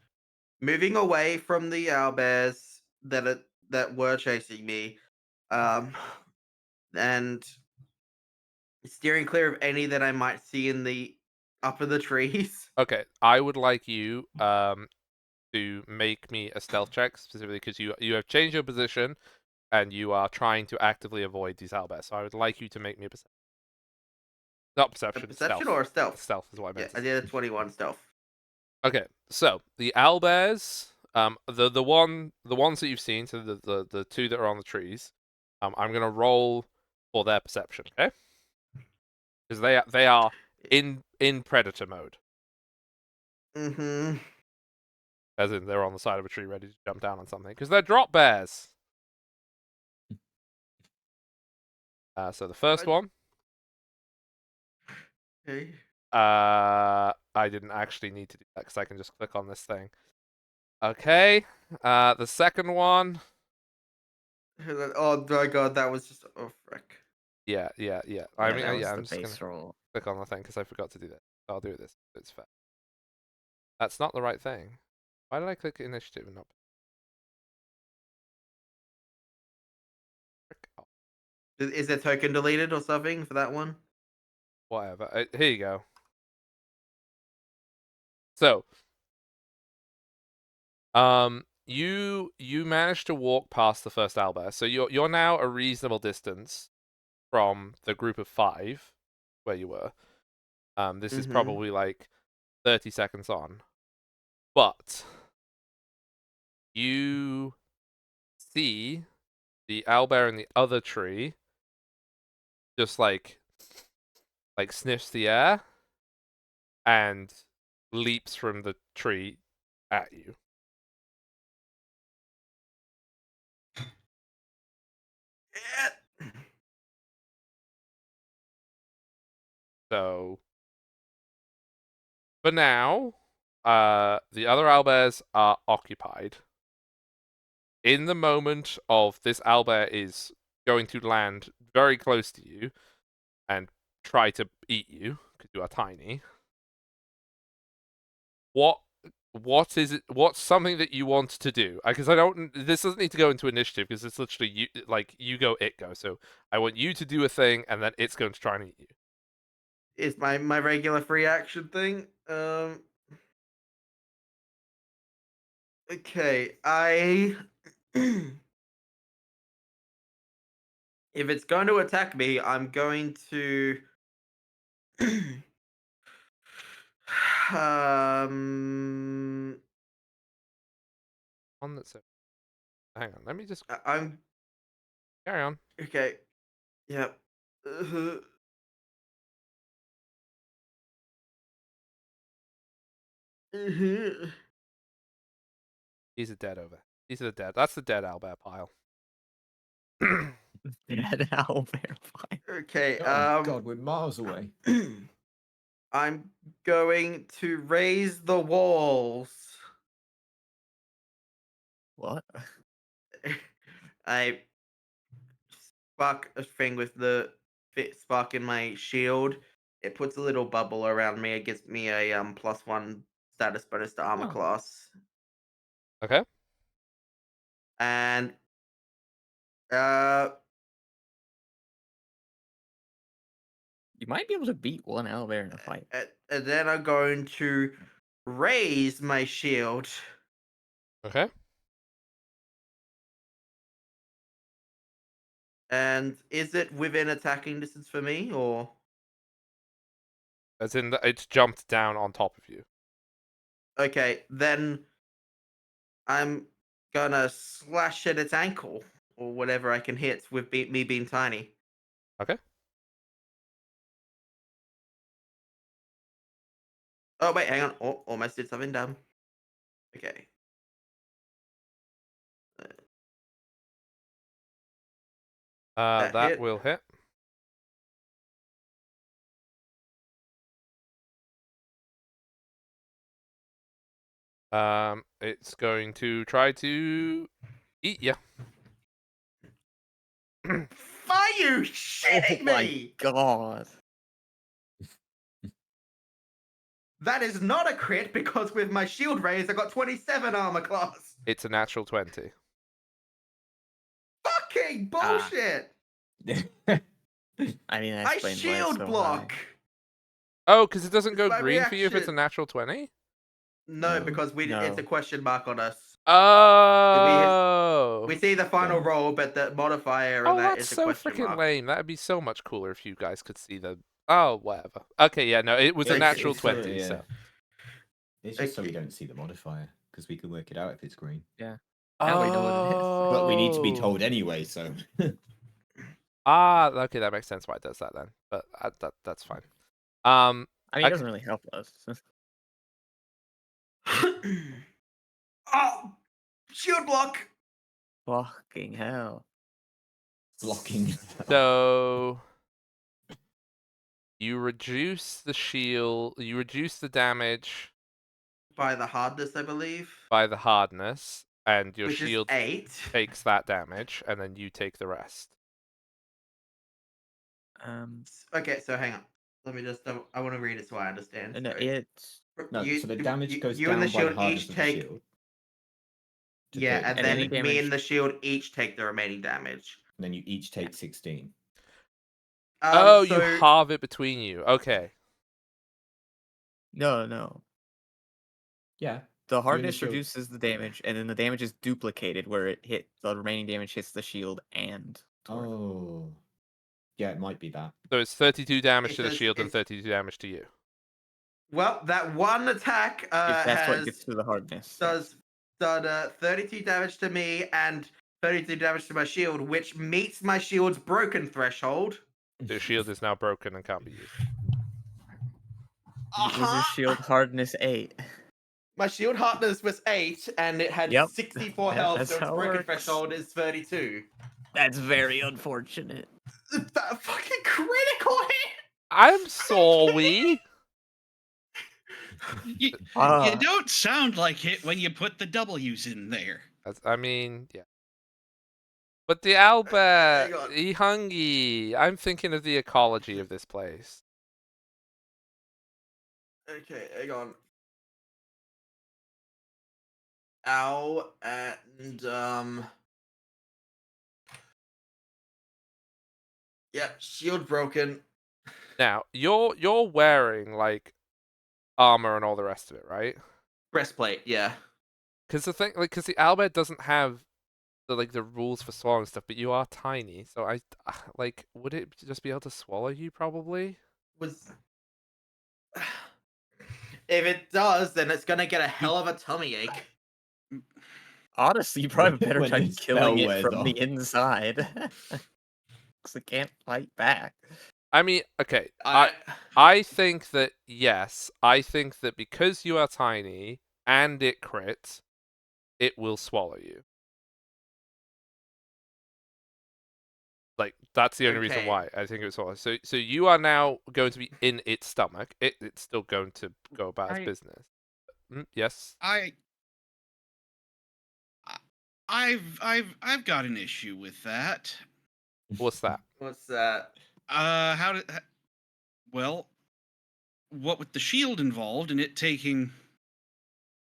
moving away from the owlbears that were chasing me, um, and Steering clear of any that I might see in the up in the trees. Okay, I would like you to make me a stealth check specifically because you have changed your position and you are trying to actively avoid these owlbears. So I would like you to make me a perception. Not A perception, perception stealth. or a stealth? Stealth is what I Yeah, meant to I say. did a 21 stealth. Okay, so the owlbears, the ones that you've seen, so the two that are on the trees, I'm gonna roll for their perception, okay? Because they are in predator mode, Mm-hmm. as in they're on the side of a tree ready to jump down on something, because they're drop bears. So the first one, Okay. I didn't actually need to do that because I can just click on this thing. Okay, the second one, Oh my god, that was just frick. yeah. Yeah, I mean, that was yeah, the I'm just gonna base roll. click on the thing because I forgot to do that. I'll do this. It's fair. That's not the right thing. Why did I click initiative and not? Oh, Is the token deleted or something for that one? whatever. Here you go. So, you managed to walk past the first owlbear, so you're now a reasonable distance from the group of 5 where you were. This is Mm-hmm. probably like 30 seconds on, but you see the owlbear in the other tree just like sniffs the air and leaps from the tree at you. So for now, the other owlbears are occupied. In the moment of this owlbear is going to land very close to you and try to eat you because you are tiny. What is it? What's something that you want to do? Because I don't. This doesn't need to go into initiative because it's literally you. Like you go, it go. So I want you to do a thing, and then it's going to try and eat you. Is my regular free action thing. Okay, I if it's going to attack me, I'm going to um One that's a. Hang on. Let me just I'm carry on. okay. Yep. Uh, mhm. These are dead over. These are dead. That's the dead owlbear pile. Dead owlbear fight. Okay, Oh God, we're miles away. I'm going to raise the walls. What? I spark a thing with the spark in my shield. It puts a little bubble around me. It gives me a +1 status bonus to armor Oh. class. Okay. And uh You might be able to beat one owlbear in a fight. and then I'm going to raise my shield. Okay. And is it within attacking distance for me or As in, it's jumped down on top of you. okay, then I'm gonna slash at its ankle or whatever I can hit with me being tiny. Okay. Oh wait, hang on. Oh, almost did something dumb. Okay. That That hit. will hit. It's going to try to eat you. Are you shitting Oh my me? god. That is not a crit because with my shield raise I got 27 armor class. It's a natural 20. Fucking bullshit. I mean, that I explains why it's shield so block. high. Oh, because it doesn't It's go my green for you if it's a reaction. natural 20? No, No. because it's a No. question mark on us. Oh. We see the final Yeah. roll, but the modifier Oh, on that that's is a so question freaking mark. lame. That'd be so much cooler if you guys could see the. Oh, whatever. Okay, yeah, no, it was a It's- natural it's 20, yeah. so. It's just so we Okay. don't see the modifier because we can work it out if it's green. Now we know what it is. But we need to be Oh. told anyway, so. Ah, okay, that makes sense why it does that then. But that's fine. I mean, it Okay. doesn't really help us. Oh, shield block. Fucking hell. Blocking. So you reduce the shield, you reduce the damage By the hardness, I believe. by the hardness, and your Which shield is 8. takes that damage, and then you take the rest. Okay, so hang on. Let me just. I want to read it so I understand. And Sorry. it's No, so the damage goes you and down the by the shield hardness each of the take. shield. To Yeah, and 32, any then me damage. and the shield each take the remaining damage. and then you each take 16. Oh, So you halve it between you. Okay. No. Yeah. The and the hardness shield- reduces the damage, and then the damage is duplicated where the remaining damage hits the shield and Tor. Oh. Yeah, it might be that. So it's 32 damage It to the says shield and it's- 32 damage to you. well, that one attack If that's what gets has to the hardness. does 32 damage to me and 32 damage to my shield, which meets my shield's broken threshold. The shield is now broken and can't be used. Was your shield hardness 8? My shield hardness was 8, and it had Yep. 64 Yep, health, that's so its how it broken works. threshold is 32. That's very unfortunate. That fucking critical hit! I'm sorry. You Ah. don't sound like it when you put the W's in there. I mean, yeah. But the Albert, hang on. Ihungi, I'm thinking of the ecology of this place. Okay, hang on. Ow, and yep, shield broken. Now, you're wearing like armor and all the rest of it, right? Breastplate, yeah. Because the thing, like, because the Albert doesn't have the rules for swallowing stuff, but you are tiny, so I like, would it just be able to swallow you? Probably. Was if it does, then it's gonna get a hell of a tummy ache. Honestly, you probably have a better When time the killing spell it wears from the off. inside. Because it can't fight back. I mean, okay, I think that yes, I think that because you are tiny and it crits, it will swallow you. Like, that's the only reason Okay. why I think it was swallow. So you are now going to be in its stomach. It's still going to go about its business. Yes. I've got an issue with that. What's that? What's that? Well, what with the shield involved and it taking,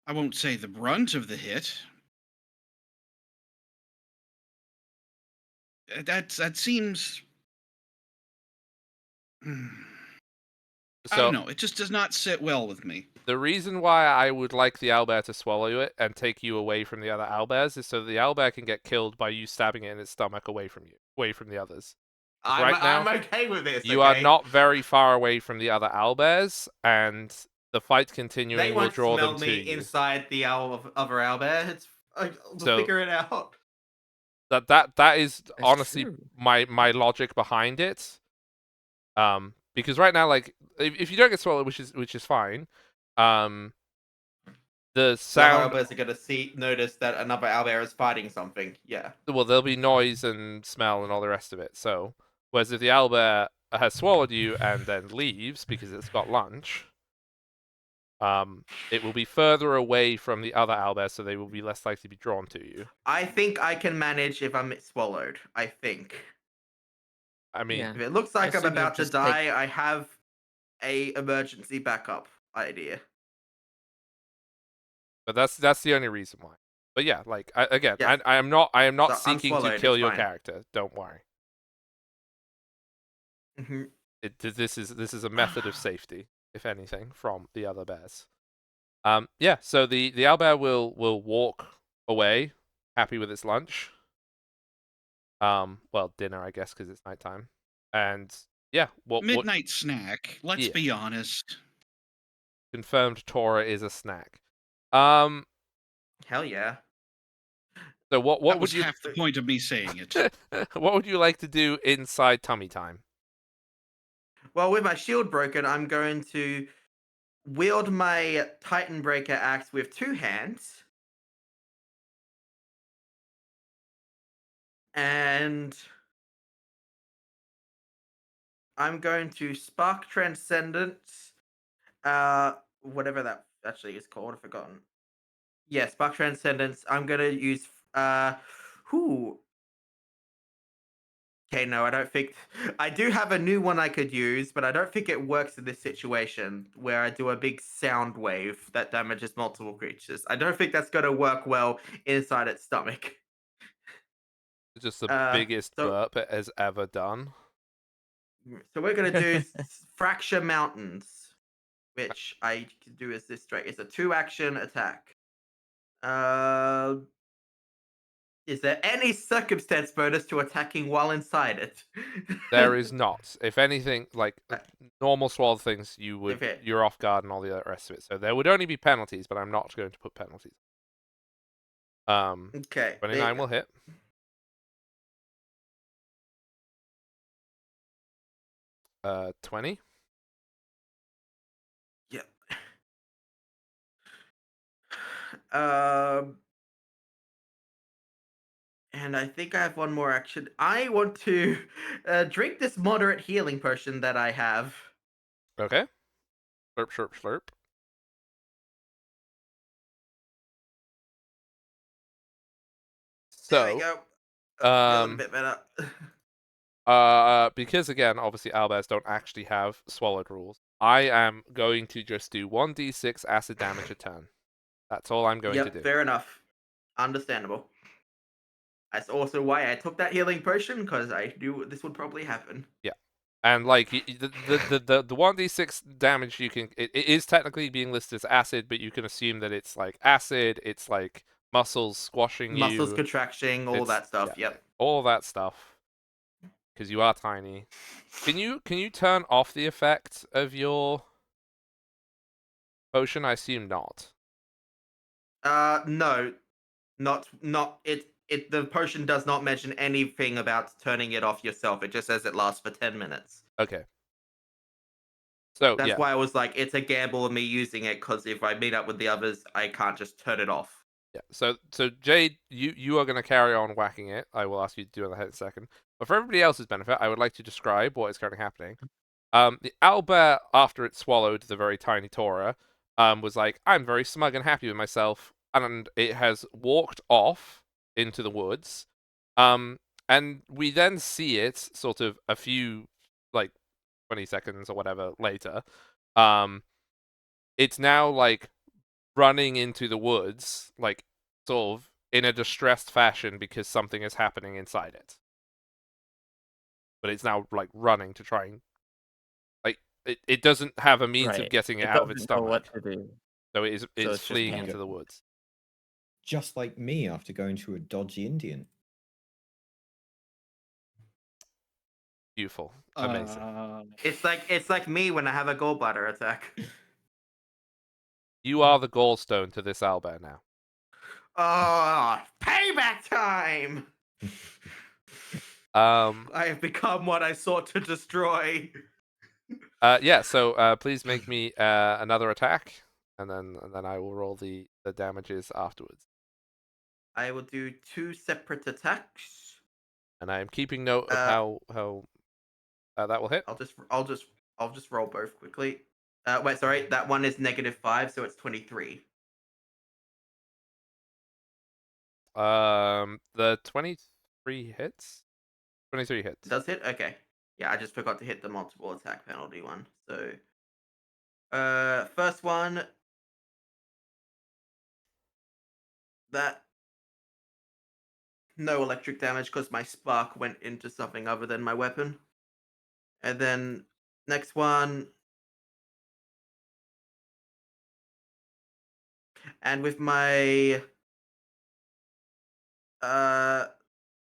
I won't say the brunt of the hit. That seems. I So don't know. It just does not sit well with me. the reason why I would like the owlbear to swallow it and take you away from the other owlbears is so the owlbear can get killed by you stabbing it in its stomach away from you, away from the others. 'Cause right now, I'm okay with this. you are okay? not very far away from the other owlbears, and the fight They continuing will won't draw smell them to me you. inside the other owlbear. I'll So- figure it out. That is That's honestly true. my logic behind it. Because right now, like, if you don't get swallowed, which is fine, the The sound, owlbears are gonna notice that another owlbear is fighting something. Yeah. well, there'll be noise and smell and all the rest of it. So, whereas if the owlbear has swallowed you and then leaves because it's got lunch, it will be further away from the other owlbear, so they will be less likely to be drawn to you. I think I can manage if I'm swallowed. I think. I mean, Yeah. If it looks like I'm assume you'll about to just take- die, I have a emergency backup idea. but that's the only reason why. But yeah, like again, Yeah. I am not So I'm seeking to swallowed, kill it's your fine. character. Don't worry. Mhm. This is a method of safety, if anything, from the other bears. Yeah. So the owlbear will walk away, happy with its lunch. Well, dinner, I guess, because it's nighttime. And yeah, what Midnight snack. Let's Yeah. be honest. confirmed Tora is a snack. Um, Hell yeah. so what That would was you half the point of me saying it. what would you like to do inside tummy time? Well, with my shield broken, I'm going to wield my Titan Breaker axe with two hands. And I'm going to Spark Transcendence. Whatever that actually is called, I've forgotten. Yeah, Spark Transcendence. I'm gonna use who? Okay, no, I don't think I do have a new one I could use, but I don't think it works in this situation where I do a big sound wave that damages multiple creatures. I don't think that's gonna work well inside its stomach. It's just the Uh, biggest so burp it has ever done. so we're gonna do Fracture Mountains, which I can do as this straight. It's a 2-action attack. Uh, is there any circumstance bonus to attacking while inside it? There is not. If anything, like Uh, normal sword things, Okay. you're off guard and all the rest of it. So there would only be penalties, but I'm not going to put penalties. Okay. 29 will hit. Uh, 20. Yep. Um, and I think I have one more action. I want to drink this moderate healing potion that I have. Okay. Slurp, slurp, slurp. There we So, go. Feeling a um, bit better. because again, obviously owlbears don't actually have swallowed rules. I am going to just do 1d6 acid damage a turn. That's all I'm going to Yep, do. fair enough. Understandable. That's also why I took that healing potion, because I knew this would probably happen. Yeah. And like the 1d6 damage you can it is technically being listed as acid, but you can assume that it's like acid, it's like muscles squashing Muscles you, contracting, all it's that stuff. yeah, Yep. all that stuff because you are tiny. Can you turn off the effect of your potion? I assume not. No, not it. The potion does not mention anything about turning it off yourself. It just says it lasts for 10 minutes. Okay. So That's yeah, why I was like, it's a gamble of me using it, because if I meet up with the others, I can't just turn it off. yeah. So Jade, you are going to carry on whacking it. I will ask you to do that in a second. But for everybody else's benefit, I would like to describe what is currently happening. The owlbear, after it swallowed the very tiny Tora, was like, I'm very smug and happy with myself, and it has walked off into the woods. And we then see it sort of a few, like, 20 seconds or whatever later. It's now, like, running into the woods, like, sort of in a distressed fashion because something is happening inside it. But it's now, like, running to try and it doesn't have a means of Right. getting it It out of its doesn't know what stomach, to do. so it is So it's it's just fleeing kind into of the woods. Just like me after going to a dodgy Indian. Beautiful, amazing. It's like me when I have a gallbladder attack. You are the gallstone to this owlbear now. Oh, payback time! I have become what I sought to destroy. Yeah. So, please make me another attack, and then I will roll the damages afterwards. I will do 2 separate attacks. And I am keeping note of Uh, how that will hit. I'll just roll both quickly. Wait, sorry, that one is -5, so it's 23. The 23 hits. 23 hits. Does hit? Okay. Yeah, I just forgot to hit the multiple attack penalty one. So, first one, that no electric damage because my spark went into something other than my weapon. And then next one. And with my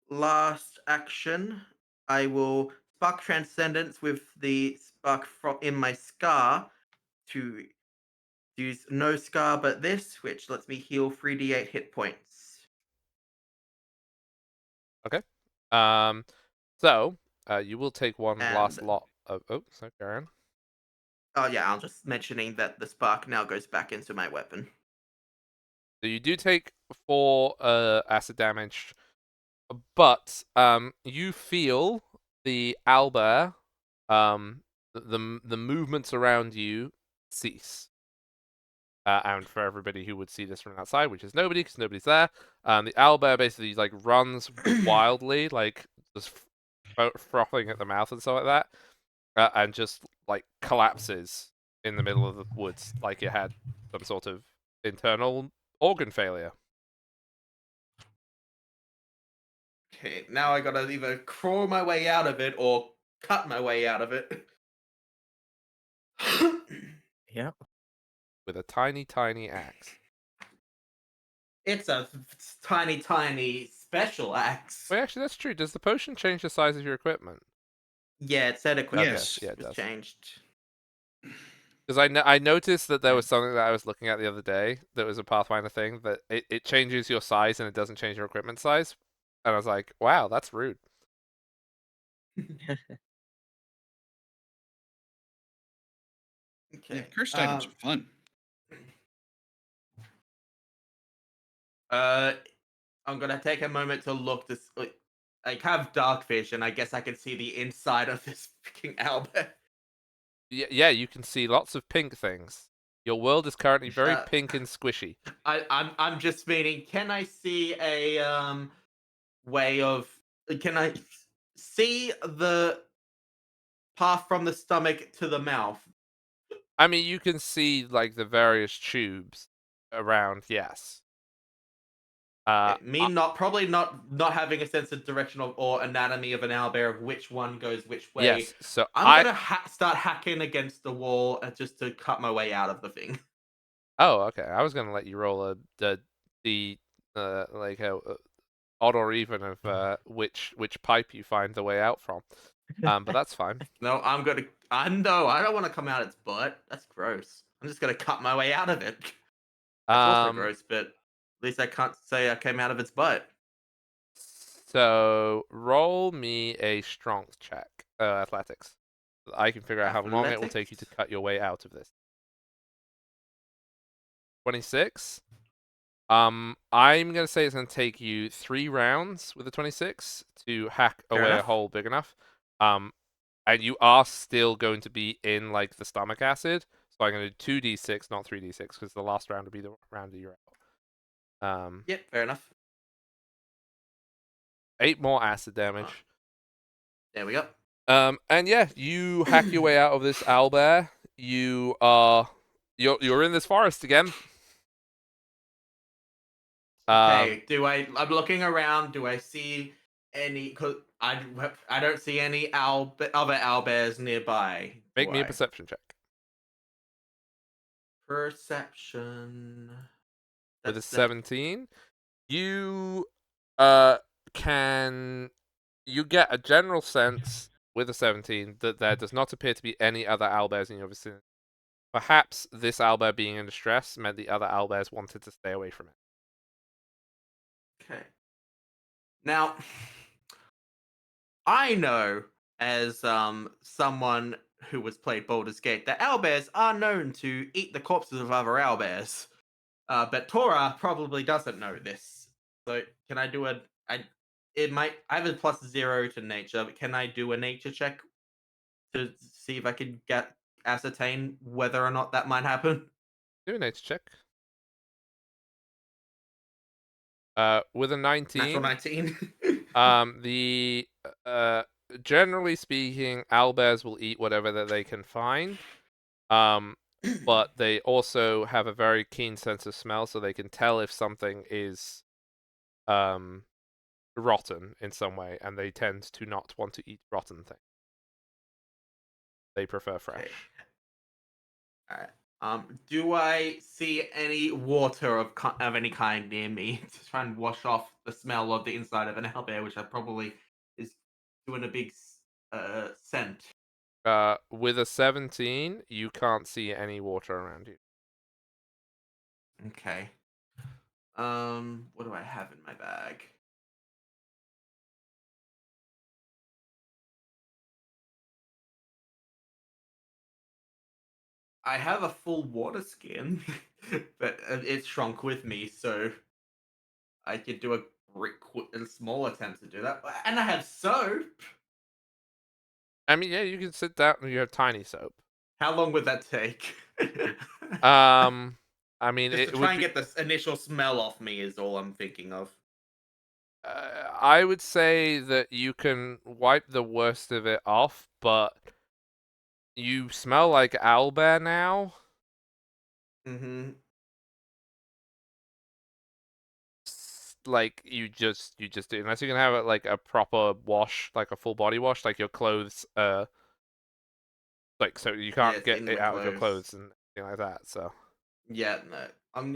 last action, I will spark transcendence with the spark in my scar to use no scar but this, which lets me heal 3d8 hit points. Okay. So you will take one last And lot of. Oh, sorry, Karen. oh yeah, I'm just mentioning that the spark now goes back into my weapon. So you do take 4 acid damage, but you feel the owlbear, the movements around you cease. And for everybody who would see this from outside, which is nobody, because nobody's there, the owlbear basically like runs wildly, like just frothing at the mouth and stuff like that, and just like collapses in the middle of the woods, like it had some sort of internal organ failure. Okay, now I gotta either crawl my way out of it or cut my way out of it. Yep. With a tiny, tiny axe. It's a tiny, tiny special axe. Wait, actually, that's true. Does the potion change the size of your equipment? Yeah, it said equipment Yes. Yeah, it was does. changed. Because I noticed that there was something that I was looking at the other day that was a Pathfinder thing, that it changes your size and it doesn't change your equipment size. And I was like, wow, that's rude. Okay. Yeah, cursed items are fun. I'm gonna take a moment to look this. I have dark vision. I guess I can see the inside of this freaking Albert. Yeah, you can see lots of pink things. Your world is currently very Uh, pink and squishy. I'm just meaning. Can I see a way of? Can I see the path from the stomach to the mouth? I mean, you can see like the various tubes around. Yes. Me not probably not having a sense of direction or anatomy of an owlbear of which one goes which way. yes. So I'm gonna start hacking against the wall just to cut my way out of the thing. Oh, okay. I was gonna let you roll the like a odd or even of which pipe you find the way out from. But that's fine. No, I'm gonna. No, I don't want to come out its butt. That's gross. I'm just gonna cut my way out of it. That's also Um, gross, but at least I can't say I came out of its butt. so roll me a strength check, athletics. So that I can figure out how long it will take you to Athletics. cut your way out of this. 26. I'm gonna say it's gonna take you 3 rounds with a 26 to hack Fair away a enough. hole big enough. And you are still going to be in like the stomach acid. So I'm gonna do 2d6, not 3d6, because the last round will be the round that you're out. Yep, fair enough. 8 more acid damage. There we go. And yeah, you hack your way out of this owlbear. You're in this forest again. Okay, I'm looking around. Do I see any? Cause I don't see any other owlbears nearby. Make Do me a I? perception check. Perception. With a That's 17, you can you get a general sense with a 17 that there does not appear to be any other owlbears in your vicinity. Perhaps this owlbear being in distress meant the other owlbears wanted to stay away from it. okay. Now, I know as someone who has played Baldur's Gate that owlbears are known to eat the corpses of other owlbears. But Tora probably doesn't know this. So can I do a? I have a +0 to nature, but can I do a nature check to see if I can ascertain whether or not that might happen? Do a nature check. With a Natural 19, 19. the generally speaking, owlbears will eat whatever that they can find. But they also have a very keen sense of smell, so they can tell if something is rotten in some way, and they tend to not want to eat rotten things. They prefer fresh. Okay. All right. Do I see any water of any kind near me to try and wash off the smell of the inside of an owlbear, which I probably is doing a big scent. With a 17, you can't see any water around you. Okay. What do I have in my bag? I have a full water skin, but it's shrunk with me, so I could do a small attempt to do that. And I have soap. I mean, yeah, you can sit down and you have tiny soap. How long would that take? I mean, Just to it try would and be. get the initial smell off me is all I'm thinking of. I would say that you can wipe the worst of it off, but you smell like owlbear now. Mm-hmm. Like you just do, unless you can have it like a proper wash, like a full body wash, like your clothes. Like so you Yeah, can't it's get in it my out of your clothes. clothes and anything like that. So Yeah, no. I'm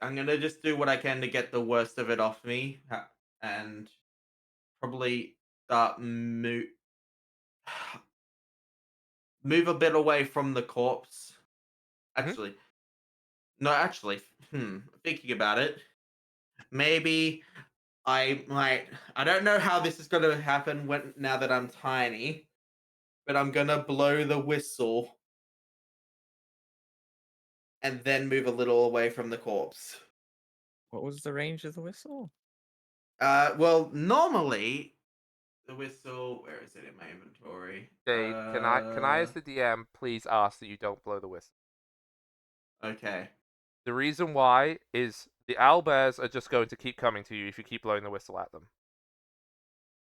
gonna just do what I can to get the worst of it off me, and probably start move a bit away from the corpse. Mhm. Actually, no, actually, thinking about it, maybe I might. I don't know how this is gonna happen now that I'm tiny, but I'm gonna blow the whistle and then move a little away from the corpse. What was the range of the whistle? Well, normally the whistle. Where is it in my inventory? Jade, can I as the DM please ask that you don't blow the whistle? Okay. The reason why is the owlbears are just going to keep coming to you if you keep blowing the whistle at them.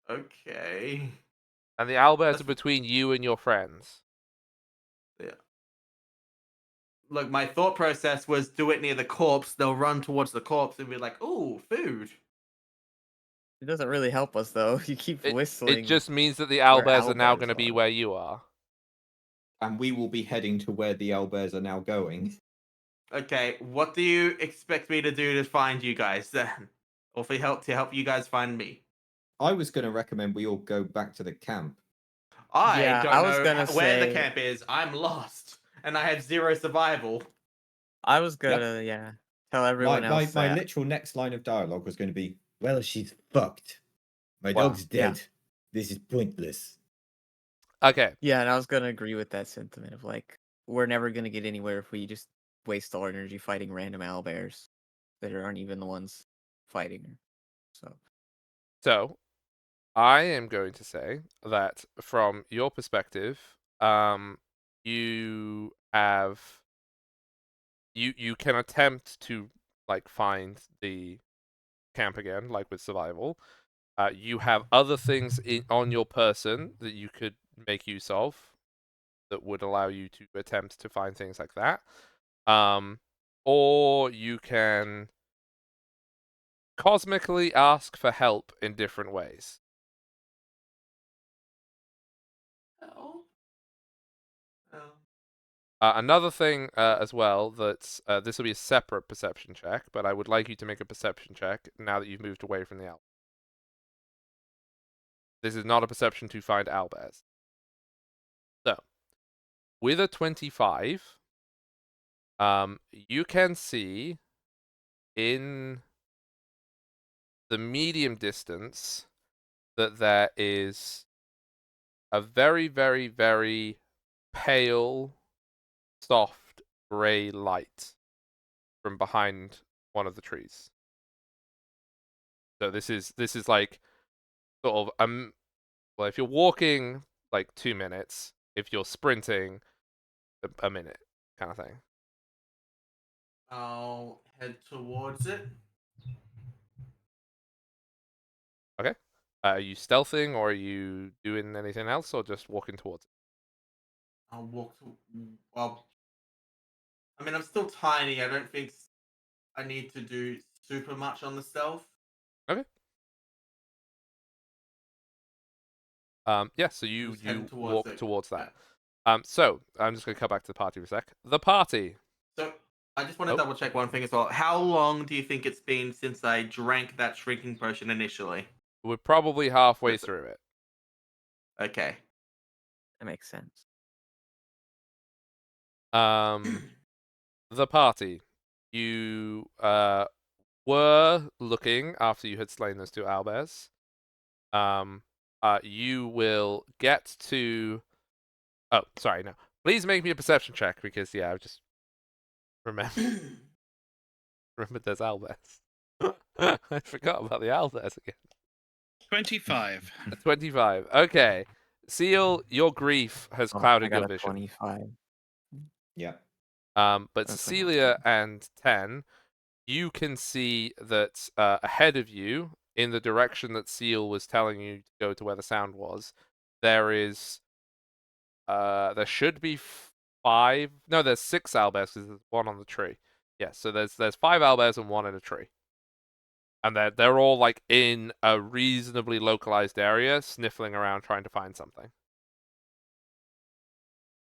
Okay. And the owlbears That's are between you and your friends. yeah. Look, my thought process was do it near the corpse. They'll run towards the corpse and be like, "Ooh, food." It doesn't really help us though. You keep It whistling just means that the where owlbears are now owlbears going to be are. where you are. And we will be heading to where the owlbears are now going. Okay, what do you expect me to do to find you guys then, or for help you guys find me? I was going to recommend we all go back to the camp. I Yeah, I don't was know gonna where the say. camp is. I'm lost, and I have 0 survival. I was Yep. gonna tell My, everyone my, else my that. literal next line of dialogue was going to be, well, she's fucked. My Wow. dog's Yeah. dead. This is pointless. Okay. Yeah, and I was gonna agree with that sentiment of like we're never gonna get anywhere if we just waste all our energy fighting random owlbears that aren't even the ones fighting her. So I am going to say that from your perspective, you have you can attempt to like find the camp again, like with survival. You have other things on your person that you could make use of that would allow you to attempt to find things like that. Or you can cosmically ask for help in different ways. Oh. Oh. Another thing as well that this will be a separate perception check, but I would like you to make a perception check now that you've moved away from the owl. This is not a perception to find owlbears. So, with a 25, you can see in the medium distance that there is a very, very, very pale, soft gray light from behind one of the trees. So this is like sort of well, if you're walking like 2 minutes, if you're sprinting a minute, kind of thing. I'll head towards it. Okay. Are you stealthing or are you doing anything else or just walking towards it? I'll walk to. Well, I mean, I'm still tiny. I don't think I need to do super much on the stealth. Okay. Yeah, so you Just heading you towards walk it. towards Yeah. that. So I'm just gonna cut back to the party for a sec. The party. So I just want to Oh. double check one thing as well. How long do you think it's been since I drank that shrinking potion initially? We're probably halfway Yes. through it. Okay. That makes sense. The party. You were looking after you had slain those two owlbears. You will get to. Oh, sorry, no. Please make me a perception check because I just remembered there's owlbears. I forgot about the owlbears again. 25. 25. Okay. Seal, your grief has I clouded got your a vision. 25. Yeah. But That's Cecilia and Ten, you can see that ahead of you, in the direction that Seal was telling you to go to where the sound was, there should be 5. No, there's 6 owlbears because there's one on the tree. Yeah, so there's 5 owlbears and one in a tree. And they're all like in a reasonably localized area, sniffling around trying to find something.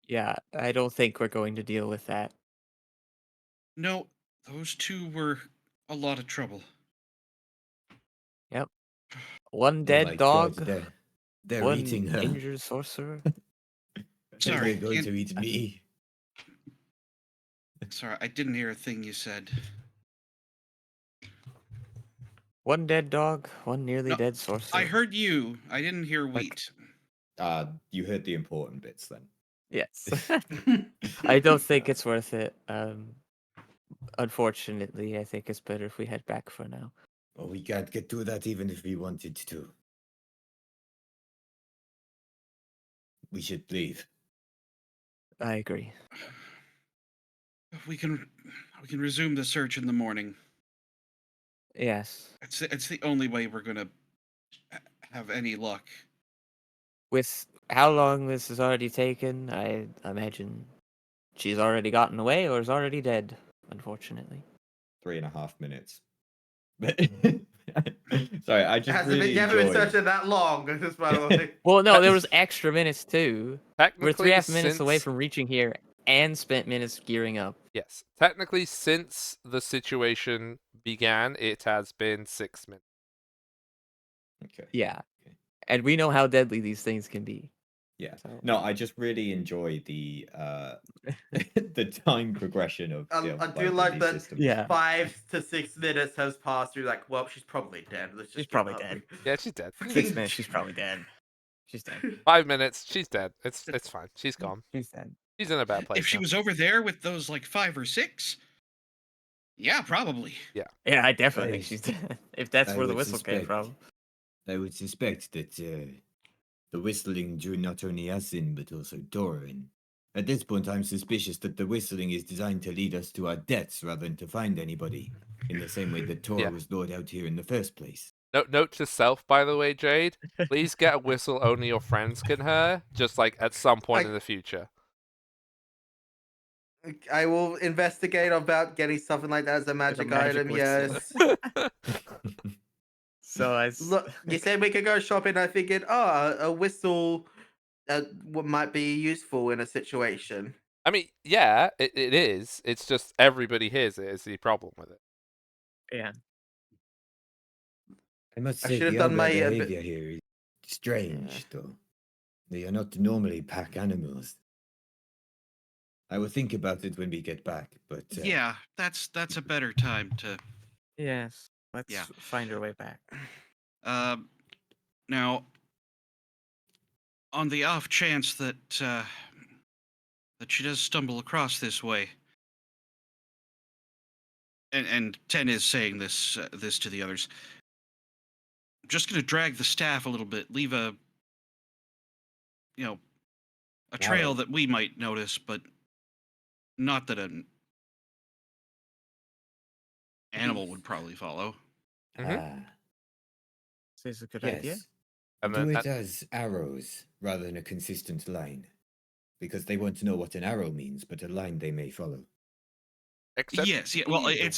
Yeah, I don't think we're going to deal with that. No, those two were a lot of trouble. One Oh dead my dog, God, they're one eating her. injured sorcerer. Sorry, They're going to eat me. Sorry, I didn't hear a thing you said. One dead dog, one nearly No, dead sorcerer. I heard you. I didn't hear wheat. You heard the important bits then. Yes. I don't think it's worth it. Unfortunately, I think it's better if we head back for now. Oh, we can't get to that even if we wanted to. We should leave. I agree. We can resume the search in the morning. Yes. It's the only way we're gonna have any luck. With how long this has already taken, I imagine she's already gotten away or is already dead, unfortunately. 3.5 minutes. Sorry, I just really You haven't been enjoyed. searching that long, just by the way. Well, no, there was extra minutes too. We're Technically, 3.5 minutes away since- from reaching here and spent minutes gearing up. Yes. Technically, since the situation began, it has been 6 minutes. Okay. Yeah. Okay. And we know how deadly these things can be. Yeah. So No, I just really enjoy the the time progression of I do of like these that. systems. Yeah. 5 to 6 minutes has passed through. Like, well, she's probably dead. Let's just She's give probably up. dead. Yeah, she's dead. 6 minutes, she's probably dead. She's dead. 5 minutes, she's dead. It's fine. She's gone. She's dead. She's in a bad place If she now. was over there with those like 5 or 6, yeah, probably. Yeah, I definitely think I- she's dead. If that's I where the would whistle came suspect. from. I would suspect that the whistling drew not only us in, but also Dora in. At this point, I'm suspicious that the whistling is designed to lead us to our deaths rather than to find anybody, in the same way that Tora Yeah. was lured out here in the first place. Note to self, by the way, Jade. Please get a whistle only your friends can hear, just like at some point in the future. I will investigate about getting something like that as a magic magic item. whistle. Yes. So I Look, you said we could go shopping. I figured, a whistle might be useful in a situation. I mean, yeah, it is. It's just everybody hears it is the problem with it. yeah. I must I say, should have the done my, owlbear bit- behavior here is strange, though. They are not normally pack animals. I will think about it when we get back, but Yeah, that's a better time to. Yes. Let's Yeah. find our way back. Now, on the off chance that that she does stumble across this way, and Ten is saying this this to the others. I'm just gonna drag the staff a little bit, leave a trail Arrow. that we might notice, but not that an animal would probably follow. Mhm. This is a good yes. idea. And Do then it as arrows rather than a consistent line, because they want to know what an arrow means, but a line they may follow. except Yes, yeah. Well, Ew.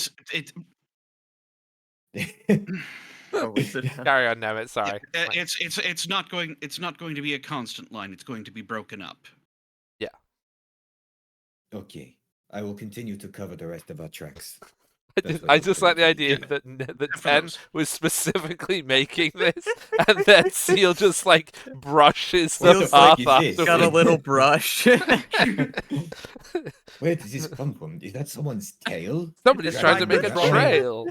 Oh, we sit down. Carry on, Nemeth. Sorry. it's not going to be a constant line. It's going to be broken up. Yeah. Okay. I will continue to cover the rest of our tracks. I Best just, way I to just put like it. the idea Yeah. that For 10 those. was specifically making this, and then Seal just like brushes the What the fuck path is this? Got a afterwards. little brush. Where does this come from? Is that someone's tail? Somebody's It's trying like to make the a dropping- trail.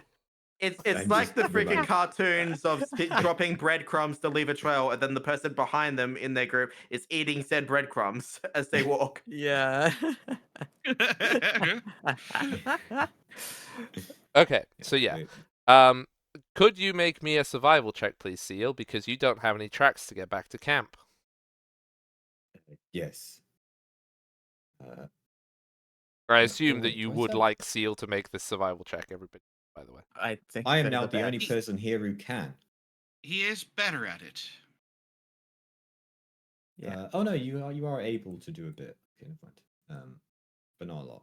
It's I'm like just the freaking realized. cartoons of dropping breadcrumbs to leave a trail, and then the person behind them in their group is eating said breadcrumbs as they walk. Yeah. Okay, so yeah. Wait, Could you make me a survival check, please, Seal? Because you don't have any tracks to get back to camp. yes. I Yeah, assume oh, that wait, you do I would sound- like Seal to make this survival check, everybody, by the way. I think I am they're now the only best. person here who can. He is better at it. Yeah. Oh no, you are able to do a bit. Okay, never mind. But not a lot.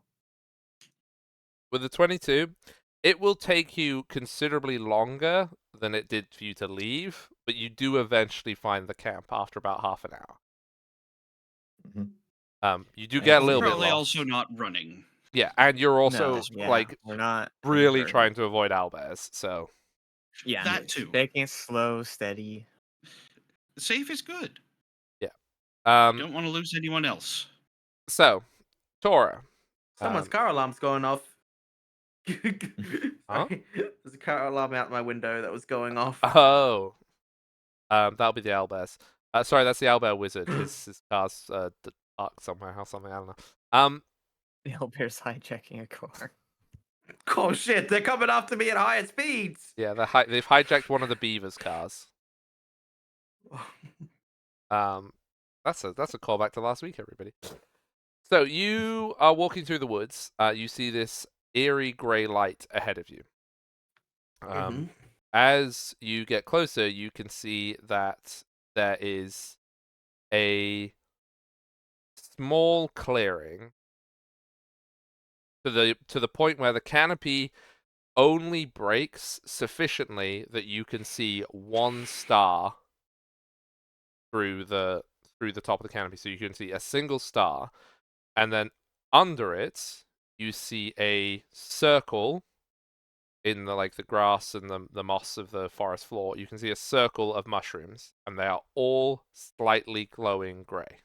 With the 22, it will take you considerably longer than it did for you to leave, but you do eventually find the camp after about half an hour. You do get a We're little bit probably lost. also not running. Yeah, and you're also yeah, like we're not really hurry. trying to avoid owlbears, so Yeah, That too. taking it slow, steady. Safe is good. um Don't want to lose anyone else. so Tora. Someone's Um, car alarm's going off. Huh? Sorry. There's a car alarm out my window that was going off. Oh. That'll be the owlbears. Sorry, that's the owlbear wizard. His car's parked somewhere or something, I don't know. The owlbear's hijacking a car. Oh shit, they're coming after me at higher speeds. Yeah, they've hijacked one of the beavers' cars. That's a callback to last week, everybody. So you are walking through the woods. You see this eerie grey light ahead of you. Mhm. As you get closer, you can see that there is a small clearing to the point where the canopy only breaks sufficiently that you can see one star through the top of the canopy. So you can see a single star, and then under it you see a circle in the grass and the moss of the forest floor. You can see a circle of mushrooms, and they are all slightly glowing grey.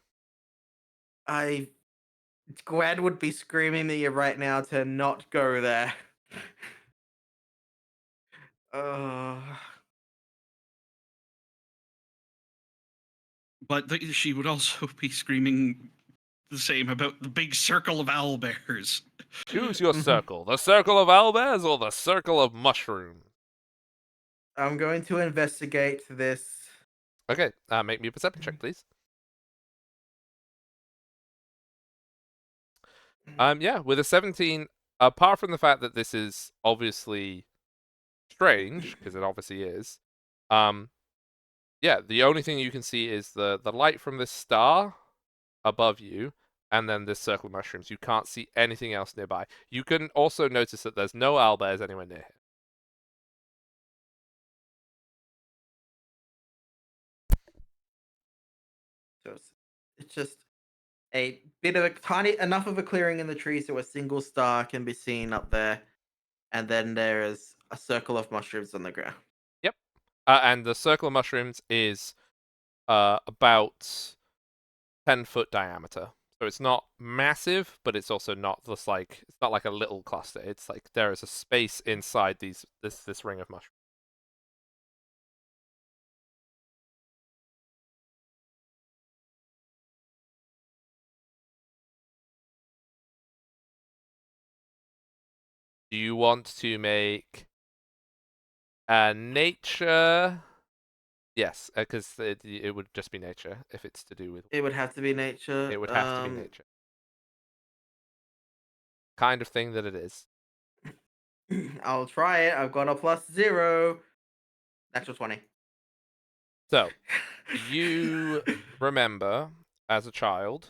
Gwen would be screaming at you right now to not go there. But she would also be screaming the same about the big circle of owlbears. Choose your Mhm. circle: the circle of owlbears or the circle of mushrooms. I'm going to investigate this. Okay, make me a perception check, please. Yeah, with a 17, apart from the fact that this is obviously strange, because it obviously is, yeah, the only thing you can see is the light from this star above you, and then this circle of mushrooms. You can't see anything else nearby. You can also notice that there's no owlbears anywhere near here. So it's just a bit of a tiny enough of a clearing in the tree so a single star can be seen up there, and then there is a circle of mushrooms on the ground. Yep. And the circle of mushrooms is about 10-foot diameter. So it's not massive, but it's also not just like it's not like a little cluster. It's like there is a space inside this ring of mushrooms. Do you want to make a nature? Yes, because it would just be nature if it's to do with. It would have to be nature. It would have to be nature. Kind of thing that it is. I'll try it. I've got a +0. Natural 20. So, you remember as a child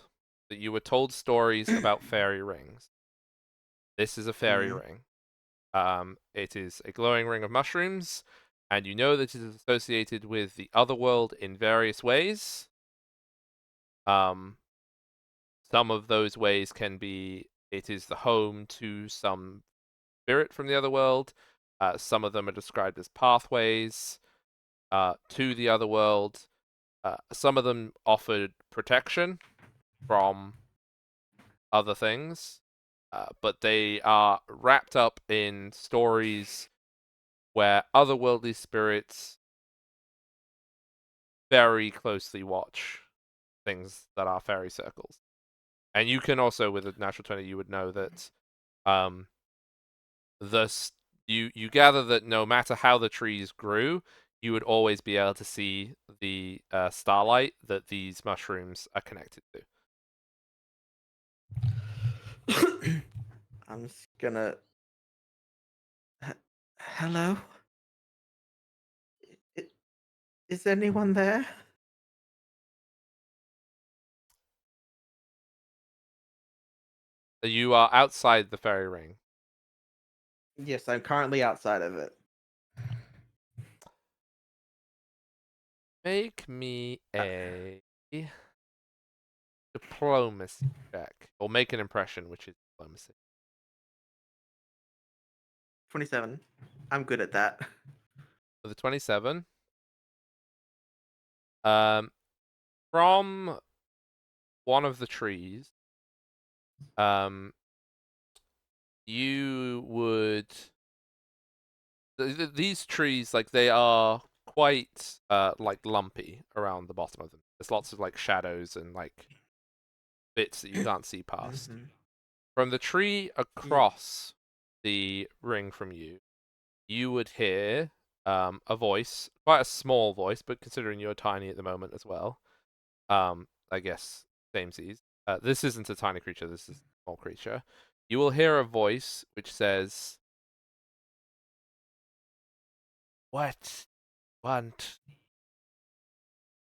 that you were told stories about fairy rings. This is a fairy ring. It is a glowing ring of mushrooms, and you know that it is associated with the other world in various ways. some of those ways can be it is the home to some spirit from the other world. Some of them are described as pathways to the other world. Some of them offered protection from other things, but they are wrapped up in stories where otherworldly spirits very closely watch things that are fairy circles. And you can also, with a natural 20, you would know that um, you gather that no matter how the trees grew, you would always be able to see the starlight that these mushrooms are connected to. I'm just gonna. Hello? I- Is anyone there? You are outside the fairy ring. Yes, I'm currently outside of it. Make me a diplomacy check, or make an impression, which is diplomacy. 27. I'm good at that. With a 27, um, from one of the trees, you would these trees, like, they are quite like lumpy around the bottom of them. There's lots of like shadows and like bits that you can't see past. Mhm. From the tree across the ring from you, you would hear a voice, quite a small voice, but considering you're tiny at the moment as well, I guess samesies. This isn't a tiny creature. This is a small creature. You will hear a voice which says, "What want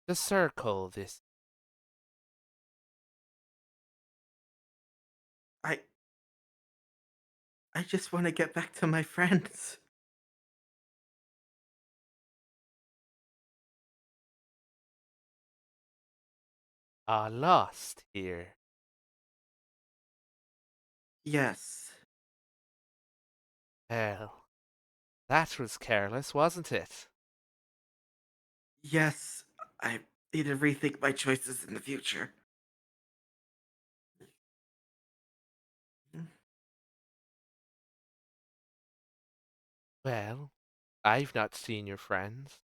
the circle this?" I I just want to get back to my friends. Are lost here. Yes. Well, that was careless, wasn't it? Yes. I need to rethink my choices in the future. Well, I've not seen your friends.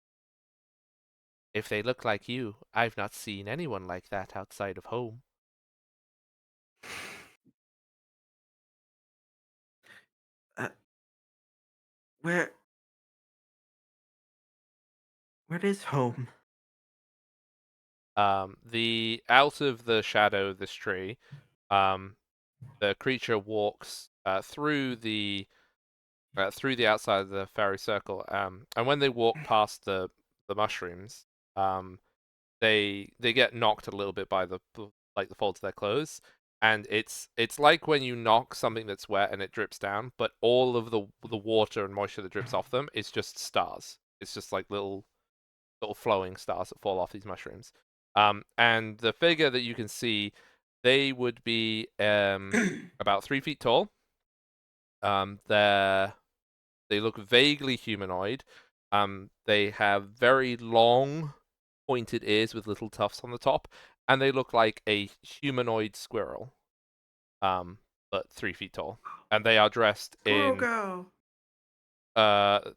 If they look like you, I've not seen anyone like that outside of home. Uh, where where is home? The out of the shadow of this tree, the creature walks through the outside of the fairy circle. And when they walk past the mushrooms, they get knocked a little bit by like the folds of their clothes, and it's like when you knock something that's wet and it drips down, but all of the water and moisture that drips off them is just stars. It's just like little flowing stars that fall off these mushrooms. And the figure that you can see, they would be about 3 feet tall. They look vaguely humanoid. They have very long, pointed ears with little tufts on the top, and they look like a humanoid squirrel, but 3 feet tall. And Grogo.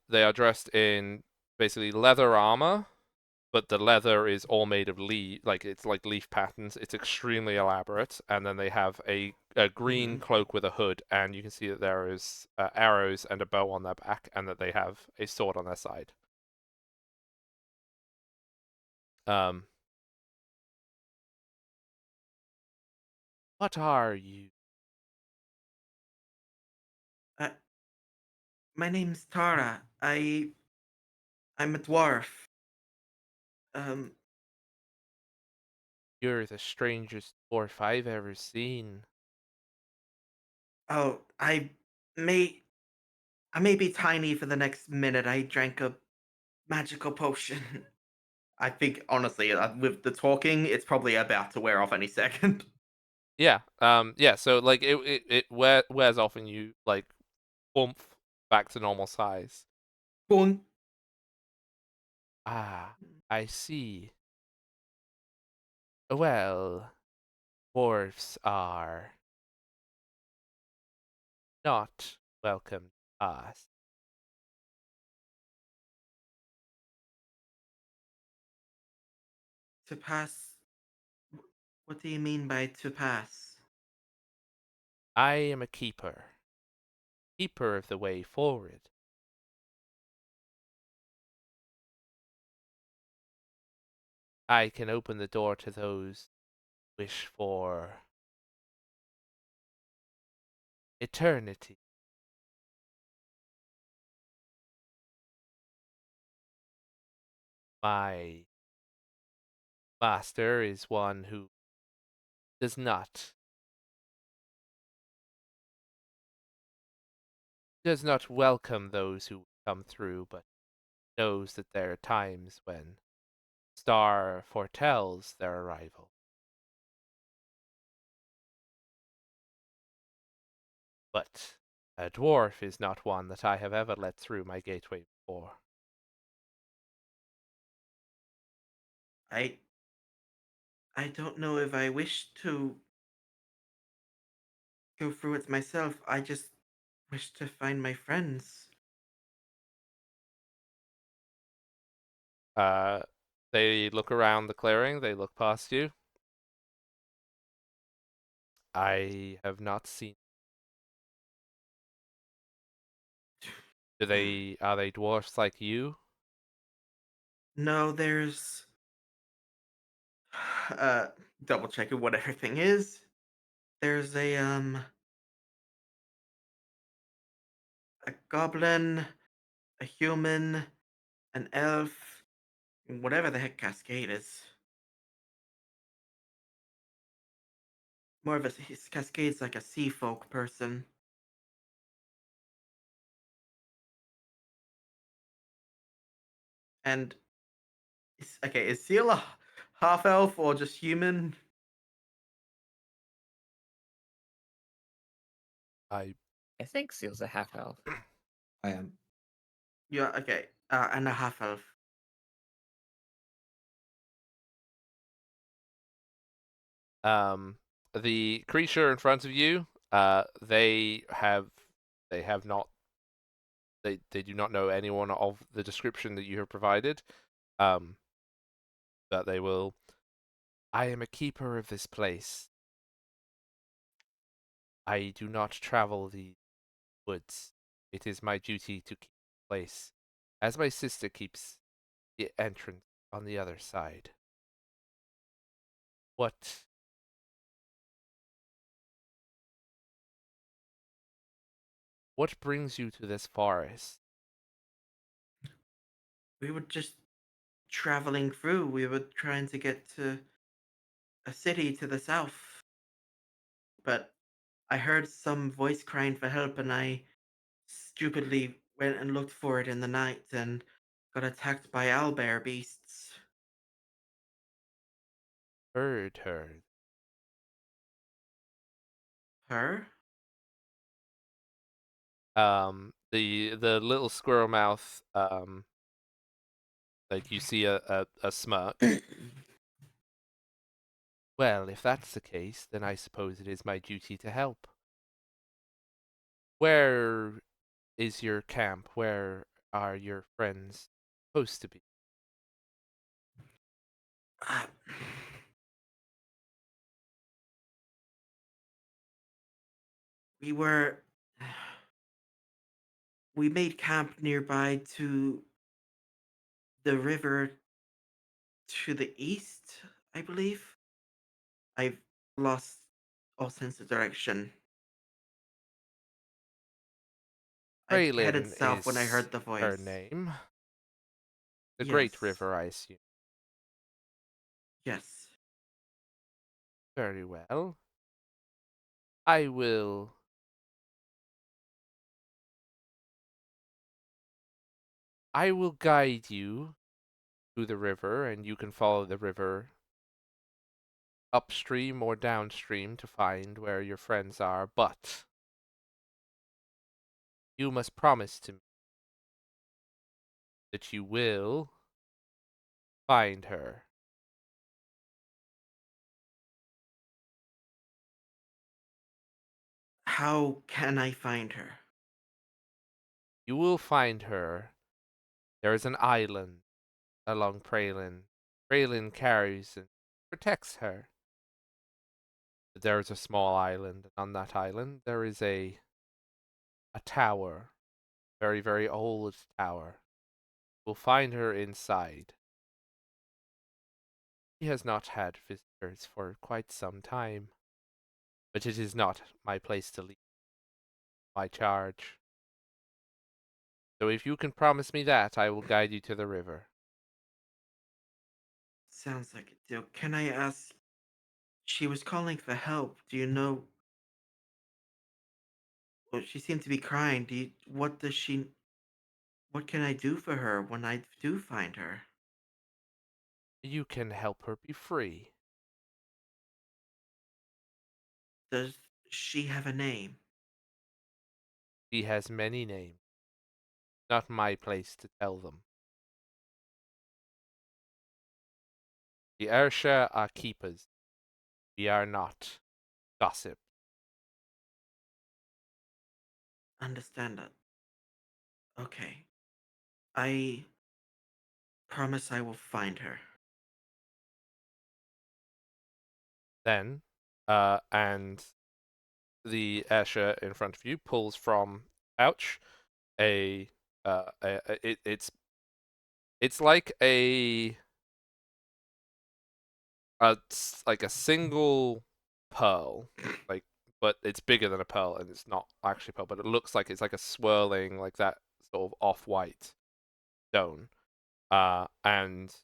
they are dressed in basically leather armor, but the leather is all made of leaf, like it's like leaf patterns. It's extremely elaborate, and then they have a green cloak with a hood, and you can see that there is arrows and a bow on their back, and that they have a sword on their side. Um, what are you? Uh, my name's Tara. I'm a dwarf. Um. You're the strangest dwarf I've ever seen. Oh, may I may be tiny for the next minute. I drank a magical potion. I think honestly, with the talking, it's probably about to wear off any second. Yeah. Yeah. So like it wears off and you like oomph back to normal size. Boing. Ah, I see. Well, dwarfs are not welcome to us. To pass. What do you mean by to pass? I am a keeper of the way forward. I can open the door to those who wish for eternity. My master is one who does not welcome those who come through, but knows that there are times when star foretells their arrival. But a dwarf is not one that I have ever let through my gateway before. I don't know if I wish to go through it myself. I just wish to find my friends. Uh, they look around the clearing, they look past you. I have not seen. Are they dwarfs like you? No, there's uh double checking what everything is. There's a goblin, a human, an elf, whatever the heck Cascade is. More of a Cascade's like a sea folk person. And is Seal a half elf or just human? I I think Seal's a half elf. I am. Yeah, okay. And a half elf. um the creature in front of you, they have not they do not know anyone of the description that you have provided. Um but they will. I am a keeper of this place. I do not travel the woods. It is my duty to keep the place, as my sister keeps the entrance on the other side. What what brings you to this forest? We were just traveling through. We were trying to get to a city to the south. But I heard some voice crying for help and I stupidly went and looked for it in the night and got attacked by owlbear beasts. Heard. Her? The little squirrel mouth, like you see a smirk. Well, if that's the case, then I suppose it is my duty to help. Where is your camp? Where are your friends supposed to be? Uh, we were. We made camp nearby to the river to the east, I believe. I've lost all sense of direction. I headed Braylin south when I is heard the her voice. name. The Great Yes. River, I assume. Yes. Very well. I will. I will guide you to the river, and you can follow the river upstream or downstream to find where your friends are, but you must promise to me that you will find her. How can I find her? You will find her. There is an island along Praylin. Praylin carries and protects her. There is a small island, and on that island there is a tower. Very, very old tower. We'll find her inside. She has not had visitors for quite some time, but it is not my place to leave, my charge. So if you can promise me that, I will guide you to the river. Sounds like a deal. Can I ask? She was calling for help. Do you know? Well, she seemed to be crying. What does she? What can I do for her when I do find her? You can help her be free. Does she have a name? She has many names. Not my place to tell them. The Ersha are keepers. We are not. Gossip. Understand that. Okay. I promise I will find her. Then, and the Ersha in front of you pulls from pouch it's like like a single pearl, like, but it's bigger than a pearl, and it's not actually pearl, but it looks like it's like a swirling, like that sort of off-white stone. And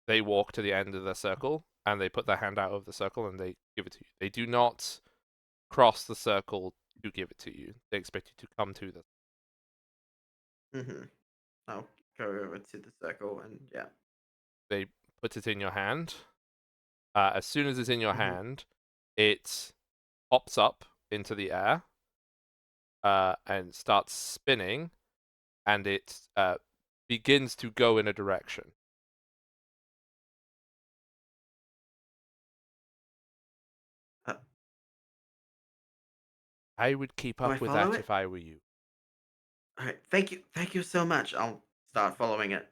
they walk to the end of the circle, and they put their hand out of the circle, and they give it to you. They do not cross the circle to give it to you. They expect you to come to them. Mm-hmm. I'll go over to the circle and yeah. They put it in your hand. As soon as it's in your Mm-hmm. hand, it pops up into the air and starts spinning, and it begins to go in a direction. Uh, I would keep do I up with follow that it? if I were you. All right. Thank you. Thank you so much. I'll start following it.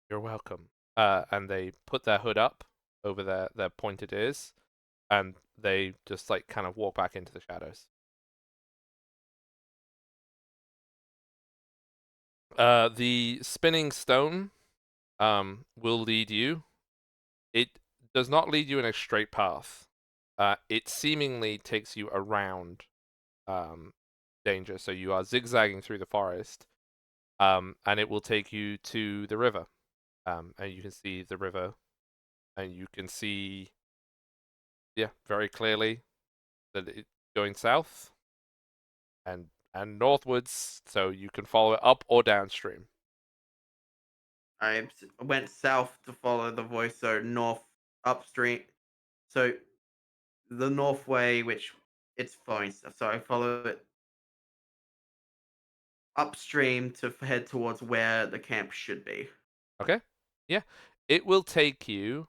You're welcome. And they put their hood up over their pointed ears, and they just like kind of walk back into the shadows. The spinning stone will lead you. It does not lead you in a straight path. It seemingly takes you around danger, so you are zigzagging through the forest, and it will take you to the river. And you can see the river, and you can see, yeah, very clearly that it's going south and northwards, so you can follow it up or downstream. Went south to follow the voice, so north upstream. So the north way, which it's following stuff. So I follow it upstream to head towards where the camp should be. Okay? Yeah. It will take you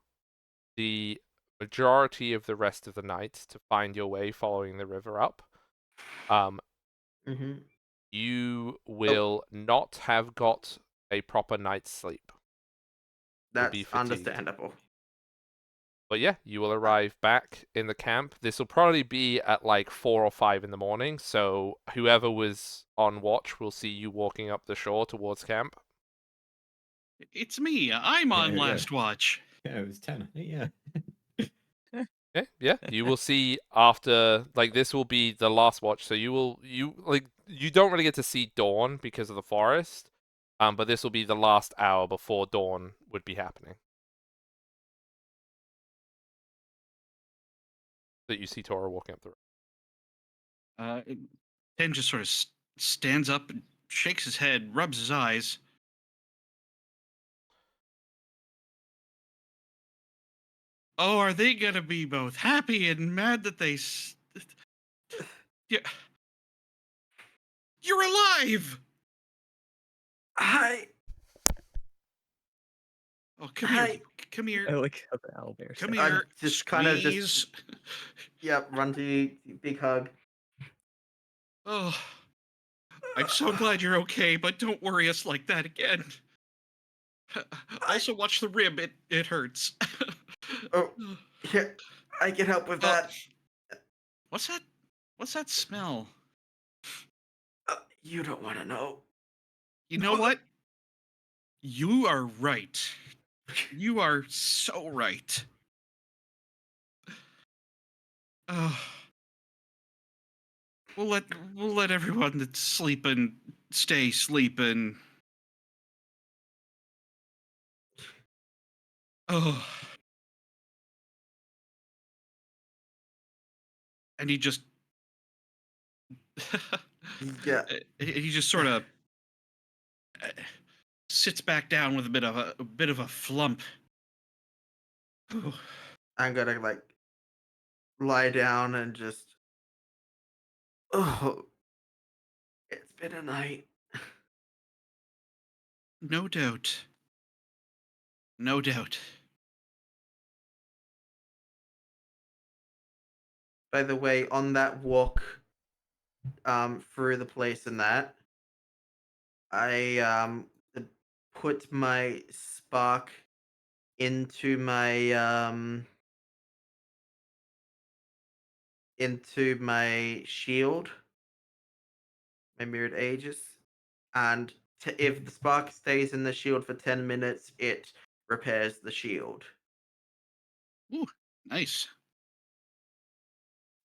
the majority of the rest of the night to find your way following the river up. Um, Mm-hmm. you Oh, will not have got a proper night's sleep. You'll be that's fatigued. understandable. But yeah, you will arrive back in the camp. This will probably be at like 4 or 5 in the morning, so whoever was on watch will see you walking up the shore towards camp. It's me. I'm on Yeah. last watch. Yeah, it was 10, I think, yeah. Okay, yeah, you will see after, like, this will be the last watch, so you don't really get to see dawn because of the forest, but this will be the last hour before dawn would be happening. That you see Tora walking up the road. Uh, Ten just sort of stands up, and shakes his head, rubs his eyes. Oh, are they gonna be both happy and mad that they? Yeah, you're alive. Hi. Oh, come here. Hi. Come here. I like how the owlbear Come sounds. I here. just kind of just Squeeze. yep, run to you, big hug. Oh, I'm so glad you're okay, but don't worry us like that again. Also, watch the rib. It hurts. Oh, yeah, I can help with Oh, that. what's that? What's that smell? You don't want to know. You know what? You are right. You are so right. Oh, we'll let everyone that's sleeping stay sleeping. Oh, and he just Yeah, he just sort of sits back down with a bit of a flump. Oh, I'm gonna like lie down and just. Oh, it's been a night. no doubt. No doubt. By the way, on that walk, through the place and that, I put my spark into my shield, my mirrored aegis, and if the spark stays in the shield for 10 minutes, it repairs the shield. Ooh, nice.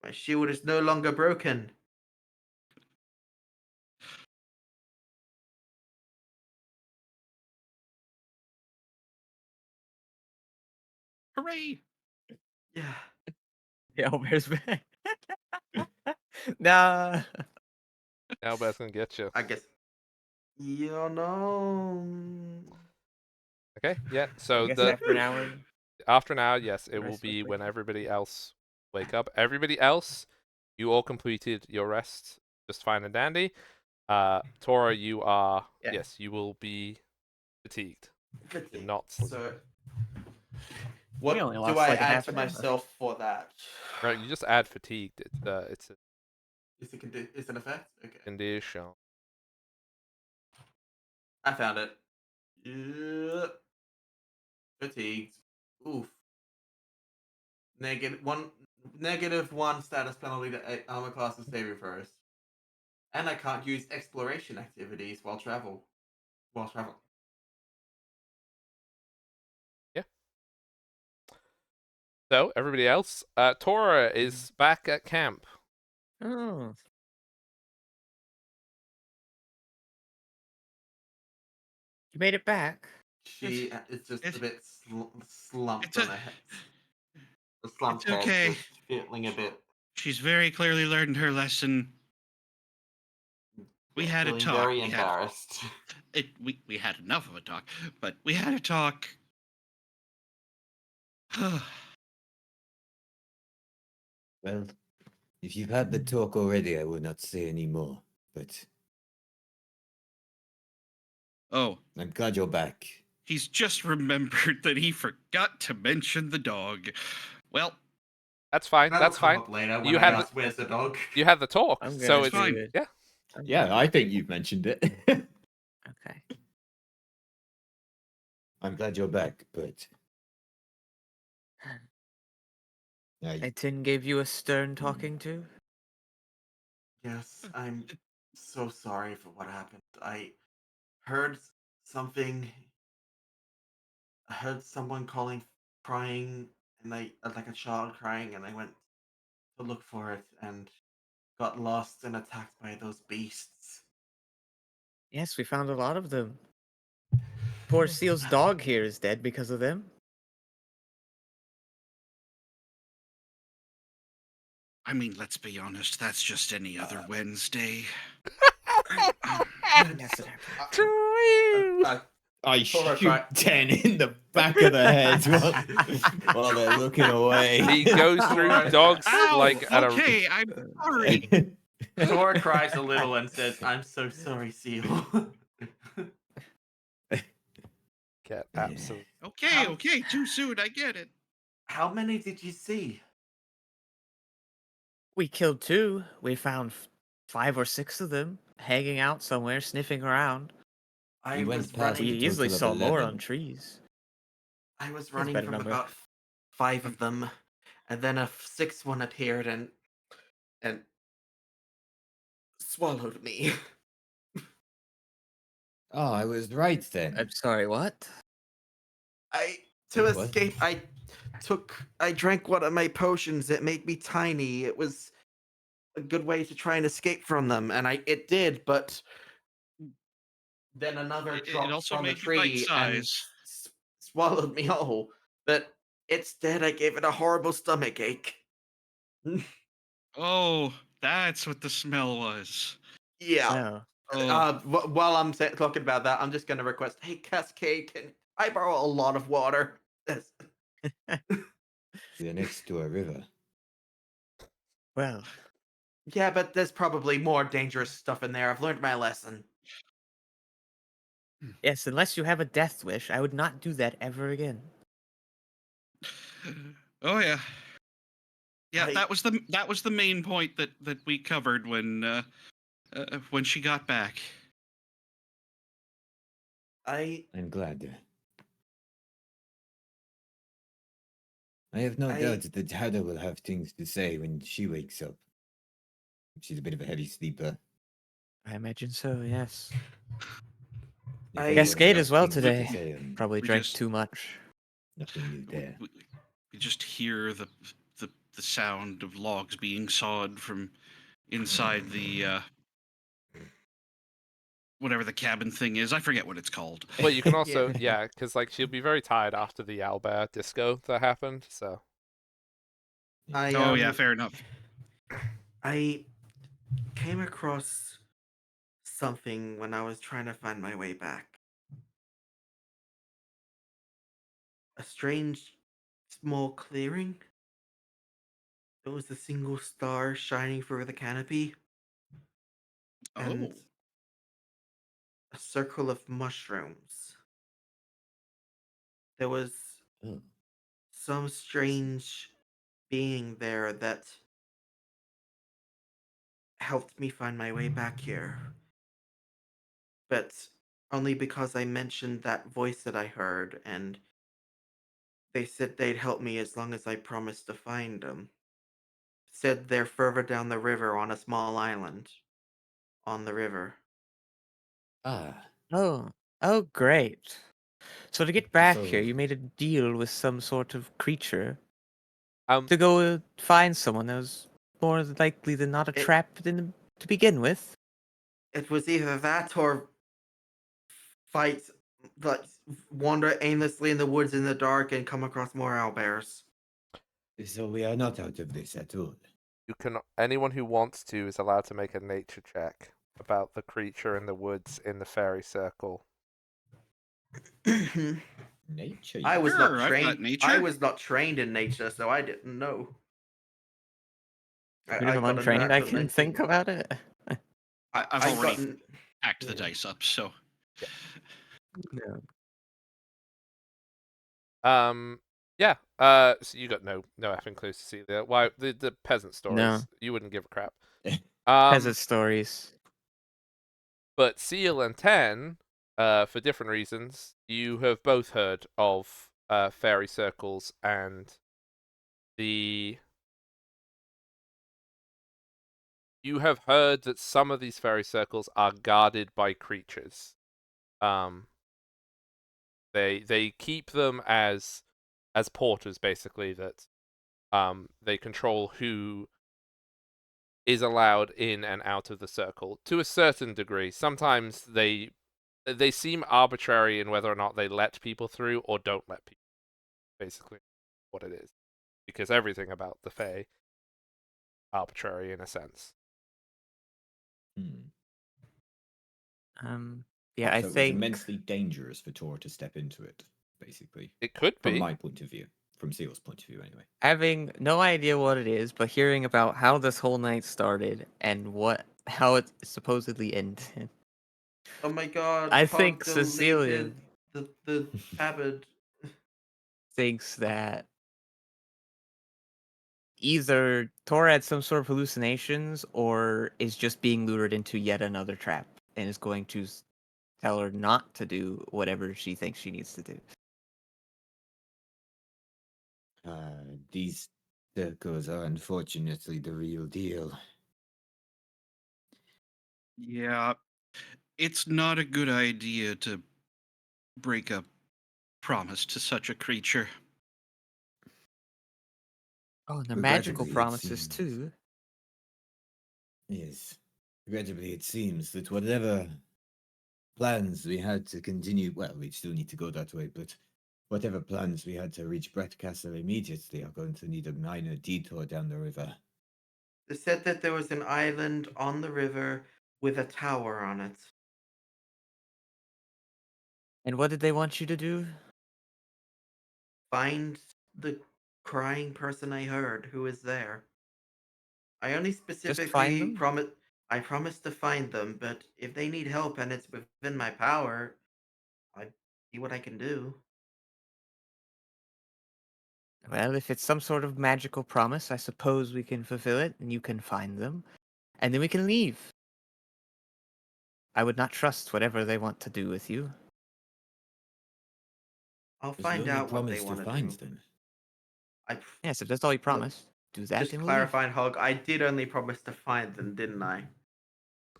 My shield is no longer broken. Hooray! Yeah, The owlbear's back. Nah. Owlbear's gonna get you. I guess. You know. Okay, yeah. I So guess the after an hour. after now, yes, it will Rest will be wake when up. everybody else wake up. Everybody else, you all completed your rest just fine and dandy. Tora, you are Yeah. yes, you will be fatigued. Fatigue. Not sleep. So, We what only do lost I like a add half to an hour. myself for that? Right, you just add fatigued. It's a Is it an effect? Okay. condition. I found it. Yep. Fatigued. Oof. -1 status penalty to armor classes saving throws. And I can't use exploration activities while traveling. Yeah. So everybody else, Tora is back at camp. Oh. You made it back. She is just it's- a bit slumped It's on her head. The slumped it's head, okay. just feeling a bit. She's very clearly learned her lesson. We had a feeling talk. very embarrassed. We had enough of a talk, but we had a talk. Well, if you've had the talk already, I will not say any more. But Oh, I'm glad you're back. he's just remembered that he forgot to mention the dog. Well, That's fine. That'll That's come fine. up later when You I had ask where's the dog. You had the talk, I'm so gonna it's fine. do it. yeah. Yeah, I think you've mentioned it. Okay. I'm glad you're back, but I, Etin gave you a stern talking to? Yes, I'm so sorry for what happened. I heard something. I heard someone crying, and like a child crying, and I went to look for it and got lost and attacked by those beasts. Yes, we found a lot of them. Poor Seal's dog here is dead because of them. I mean, let's be honest. That's just any other Wednesday. Yes, it happened. True. Uh, I Tora shoot try- 10 in the back of the head while they're looking away. He goes through Alright. dogs Ow! like at a. Okay, I'm sorry. Tora cries a little and says, "I'm so sorry, Seal." Get absolute. Okay, okay, too soon. I get it. How many did you see? We killed 2. We found 5 or 6 of them hanging out somewhere, sniffing around. I You went was past We running. the easily total saw of more 11. on trees. I was That's a running better from number. about 5 of them, and then a 6th one appeared and swallowed me. Oh, I was right then. I'm sorry, what? To Wait, what? escape, I drank one of my potions. It made me tiny. It was a good way to try and escape from them, and it did. But then another It dropped also from the made you bite tree and size. swallowed me whole. But instead, I gave it a horrible stomach ache. Oh, that's what the smell was. Yeah. No. Oh, While I'm talking about that, I'm just gonna request, hey Cascade, can I borrow a lot of water? Yes. We're next to a river. Well, Yeah, but there's probably more dangerous stuff in there. I've learned my lesson. yes, unless you have a death wish, I would not do that ever again. oh yeah, yeah. I- That was the main point that we covered when she got back. I I'm glad. I have no I- doubt that Hada will have things to say when she wakes up. She's a bit of a heavy sleeper. I imagine so, yes. If I- anyone Cascade has as well things to today. say, Probably we drank just- too much. nothing new there. We just hear the sound of logs being sawed from inside the whatever the cabin thing is. I forget what it's called. Well, you can Yeah. also, yeah, because like she'll be very tired after the owlbear disco that happened. So Oh yeah, fair enough. I came across something when I was trying to find my way back. A strange small clearing. There was a single star shining through the canopy, and Oh, a circle of mushrooms. There was Oh, some strange being there that helped me find my way back here. But only because I mentioned that voice that I heard, and they said they'd help me as long as I promised to find them. Said they're further down the river on a small island. On the river. ah, Oh. Oh, great. So to get back here, So- you made a deal with some sort of creature um, to go find someone that was more likely than not a It- trap to begin with. It was either that or fight, like, wander aimlessly in the woods in the dark and come across more owlbears. so we are not out of this at all. you can. Anyone who wants to is allowed to make a nature check about the creature in the woods in the fairy circle. Nature. I was Sure, not I've got trained. nature. I was not trained in nature, so I didn't know. Even if I'm got a untrained, I natural can 19. think about it. I've I already got packed the yeah. dice up, so No. Yeah. So you got no effing clues to see there. Why the peasant stories? No. You wouldn't give a crap. Peasant stories. But Seal and Ten, for different reasons, you have both heard of fairy circles and you have heard that some of these fairy circles are guarded by creatures. They keep them as porters, basically, that they control who is allowed in and out of the circle to a certain degree. Sometimes they seem arbitrary in whether or not they let people through or don't let people. Basically, what it is, because everything about the Fae arbitrary in a sense. Hmm. Yeah, I So it was think immensely dangerous for Tora to step into it, basically. It could From be. my point of view. From Seal's point of view, anyway. having no idea what it is, but hearing about how this whole night started and how it supposedly ended, Oh my god, I Hog think Cecilia deleted the tabard. thinks that either Tora had some sort of hallucinations or is just being lured into yet another trap and is going to tell her not to do whatever she thinks she needs to do. These circles are unfortunately the real deal. Yeah, it's not a good idea to break a promise to such a creature. Oh, and they're magical Regrettably, it promises seems. too. Yes. Regrettably, it seems that whatever plans we had to continue, well, we still need to go that way, but whatever plans we had to reach Brett Castle immediately are going to need a minor detour down the river. They said that there was an island on the river with a tower on it. And what did they want you to do? Find the crying person I heard who is there. I only Just find specifically them? promised to find them, but if they need help and it's within my power, I see what I can do. Well, if it's some sort of magical promise, I suppose we can fulfill it and you can find them. And then we can leave. I would not trust whatever they want to do with you. I'll Was the find only out what they promise to want to find do. them? Yes, if that's all you Look, promise, do that just and we'll leave. clarifying, Hog. I did only promise to find them, didn't I?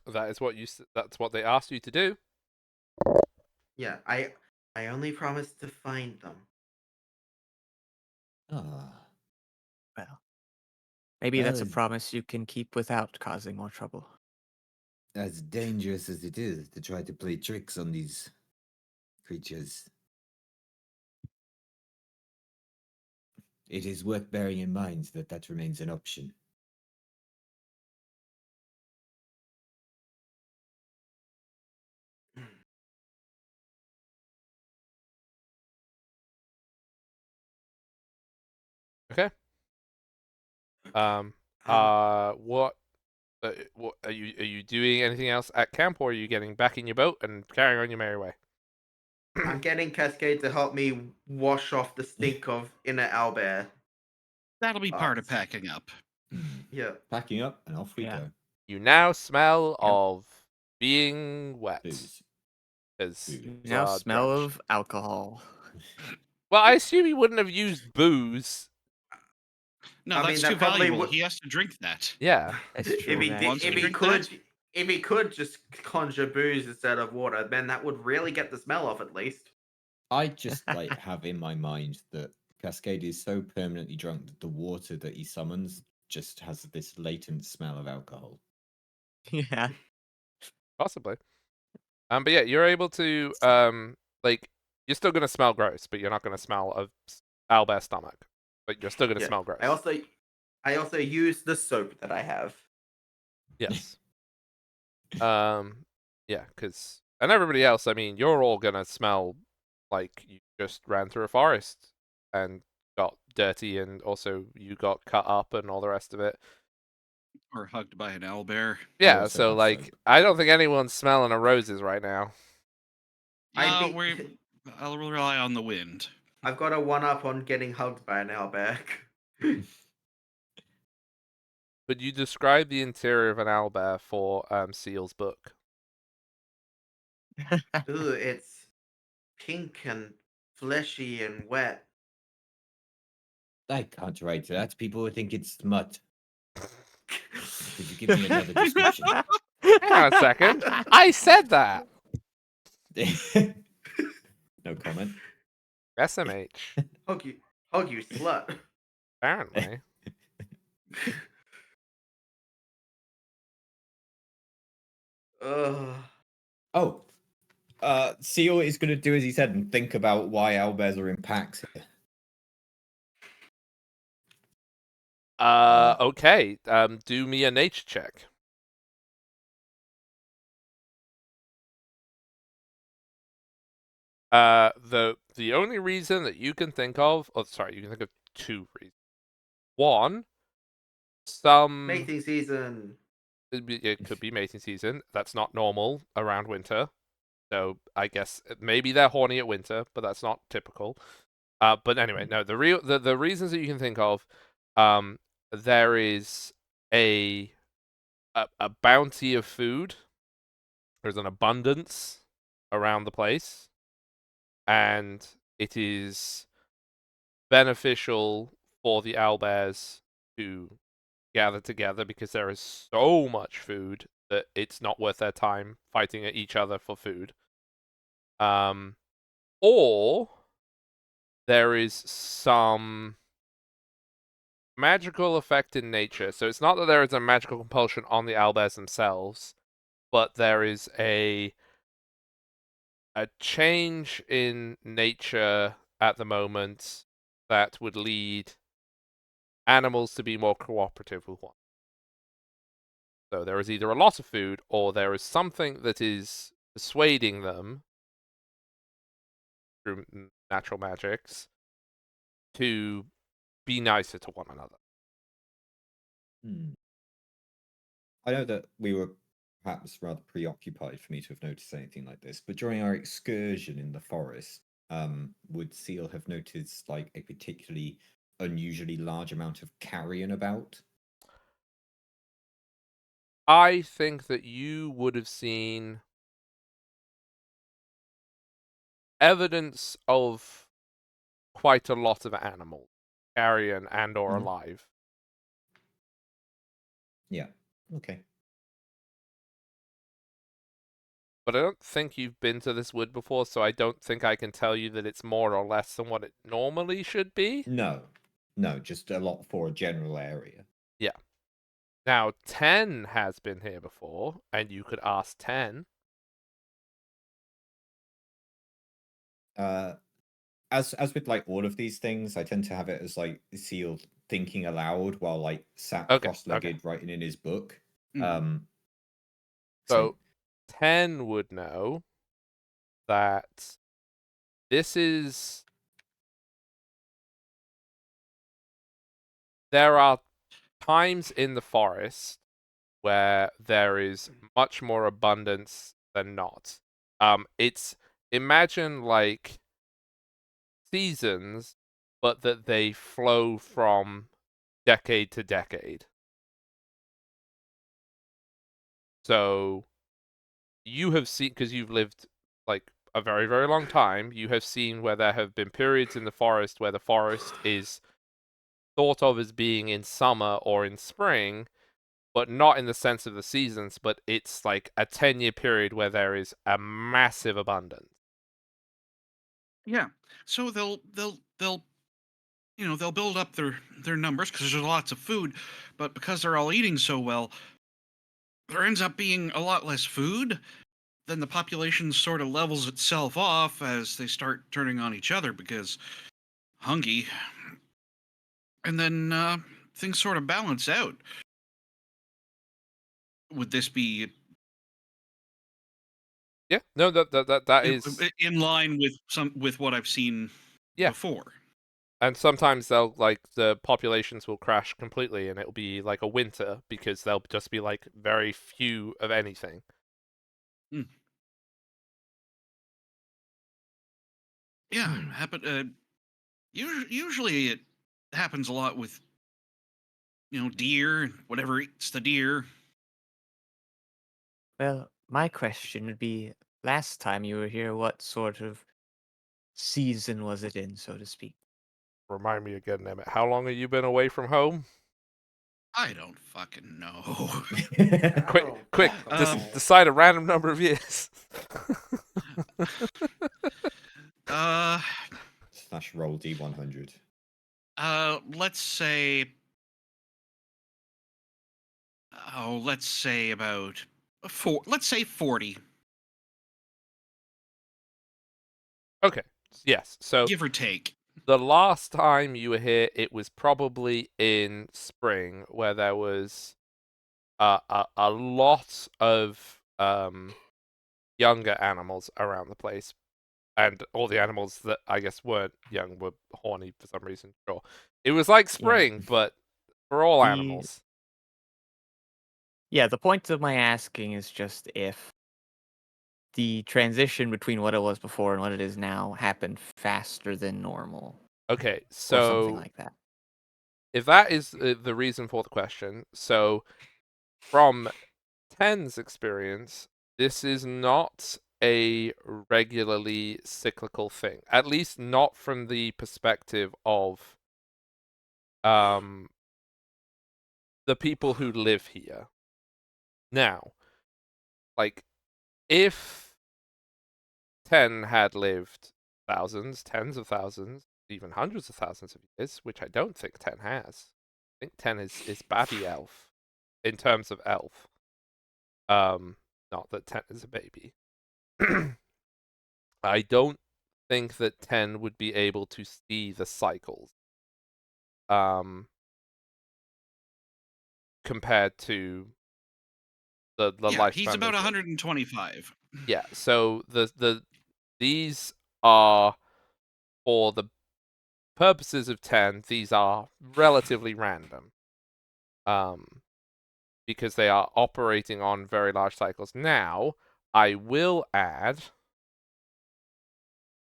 That is what that's what they asked you to do. Yeah, I only promised to find them. Ah, Well, maybe well, that's a promise you can keep without causing more trouble. as dangerous as it is to try to play tricks on these creatures, it is worth bearing in mind that that remains an option. Okay. Um. Um, What? What are you? Are you doing anything else at camp, or are you getting back in your boat and carrying on your merry way? I'm getting Cascade to help me wash off the stink of inner owlbear. That'll be part of Farts. packing up. Yeah. Packing up and off we Yeah. go. You now smell Yep. of being wet Booze. because Booze. You you now are smell drenched. of alcohol. Well, I assume he wouldn't have used booze. No, I that's mean, that too probably valuable. would- He has to drink that. Yeah. That's if true. he That's Wants did, to if he drink could, that? if he could just conjure booze instead of water, then that would really get the smell off at least. I just like have in my mind that Cascade is so permanently drunk that the water that he summons just has this latent smell of alcohol. Yeah. Possibly. But yeah, you're able to like you're still gonna smell gross, but you're not gonna smell of owlbear stomach. But you're still gonna Yeah. smell gross. I also use the soap that I have. Yes. Yeah, because and everybody else, I mean, you're all gonna smell like you just ran through a forest and got dirty, and also you got cut up and all the rest of it. Or hugged by an owlbear. Yeah, also so have like soap. I don't think anyone's smelling of roses right now. I'd I'll rely on the wind. I've got a one up on getting hugged by an owlbear. But you describe the interior of an owlbear for Seal's book. Ooh, it's pink and fleshy and wet. I can't write that. People would think it's smut. Could you give me another description? Hang on a second. I said that. No comment. SMH. Hug you, slut. Apparently. Ugh. Oh, Seal is going to do as he said and think about why owlbears are in packs here. Okay. Do me a nature check. The only reason that you can think of, you can think of 2 reasons. One, Mating season. it could be mating season. That's not normal around winter. So I guess maybe they're horny at winter, but that's not typical. But anyway, no. The reasons that you can think of, there is a bounty of food. There's an abundance around the place, and it is beneficial for the owlbears to gather together because there is so much food that it's not worth their time fighting at each other for food. Or there is some magical effect in nature. So it's not that there is a magical compulsion on the owlbears themselves, but there is a change in nature at the moment that would lead animals to be more cooperative with one. So there is either a lot of food or there is something that is persuading them through natural magics to be nicer to one another. I know that we were perhaps rather preoccupied for me to have noticed anything like this, but during our excursion in the forest, would Seal have noticed like a particularly unusually large amount of carrion about? I think that you would have seen evidence of quite a lot of animals, carrion and or Mhm. alive. Yeah. Okay. But I don't think you've been to this wood before, so I don't think I can tell you that it's more or less than what it normally should be. No. No, just a lot for a general area. Yeah. Now, 10 has been here before, and you could ask 10. As with like all of these things, I tend to have it as like Seal thinking aloud while like sat Okay. cross-legged writing in his book. Mhm. So 10 would know that this is... There are times in the forest where there is much more abundance than not. It's... Imagine like seasons, but that they flow from decade to decade. So you have seen, because you've lived like a very, very long time, you have seen where there have been periods in the forest where the forest is thought of as being in summer or in spring, but not in the sense of the seasons, but it's like a 10-year period where there is a massive abundance. Yeah. So they'll they'll build up their numbers because there's lots of food, but because they're all eating so well, there ends up being a lot less food. Then the population sort of levels itself off as they start turning on each other because hungry, and then things sort of balance out. Would this be Yeah, no, that is... in line with what I've seen Yeah. before? And sometimes they'll like the populations will crash completely, and it'll be like a winter because there'll just be like very few of anything. Mm. Yeah, happen. Usually it happens a lot with deer, whatever eats the deer. Well, my question would be, last time you were here, what sort of season was it in, so to speak? Remind me again, Emmett. How long have you been away from home? I don't fucking know. Quick, Um, decide a random number of years. uh, / roll D100. let's say, let's say about let's say 40, Okay, yes. So give or take. the last time you were here, it was probably in spring, where there was a lot of younger animals around the place, and all the animals that I guess weren't young were horny for some reason. Sure, it was like spring, but for all The- animals. Yeah, the point of my asking is just if the transition between what it was before and what it is now happened faster than normal, Okay, or something so like that. if that is the reason for the question, so from 10's experience, this is not a regularly cyclical thing. At least not from the perspective of the people who live here. Now, like, if 10 had lived thousands, tens of thousands, even hundreds of thousands of years, which I don't think 10 has. I think 10 is baby elf in terms of elf. Not that 10 is a baby. I don't think that 10 would be able to see the cycles. Compared to the Yeah, lifespan. he's about they've lived. 125. Yeah, so these are, for the purposes of 10, these are relatively random. Because they are operating on very large cycles. Now, I will add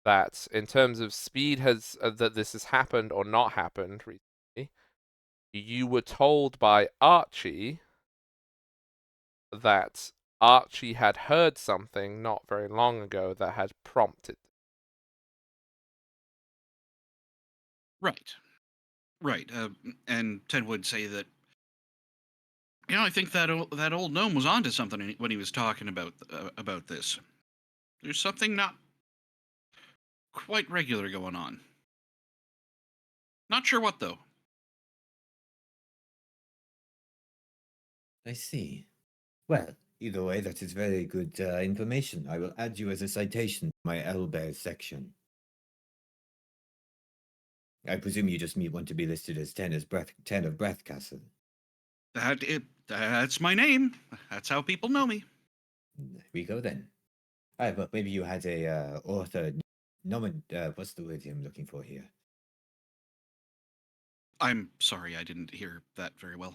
that in terms of speed that this has happened or not happened recently, you were told by Archie that Archie had heard something not very long ago that had prompted. Right. Right. And Ted would say that, I think that old gnome was onto something when he was talking about this. There's something not quite regular going on. Not sure what though. I see. Well, either way, that is very good information. I will add you as a citation to my owlbear section. I presume you just want to be listed as 10 of Breath Castle. That's my name. That's how people know me. There we go then. Alright, but maybe you had a author what's the word I'm looking for here? I'm sorry, I didn't hear that very well.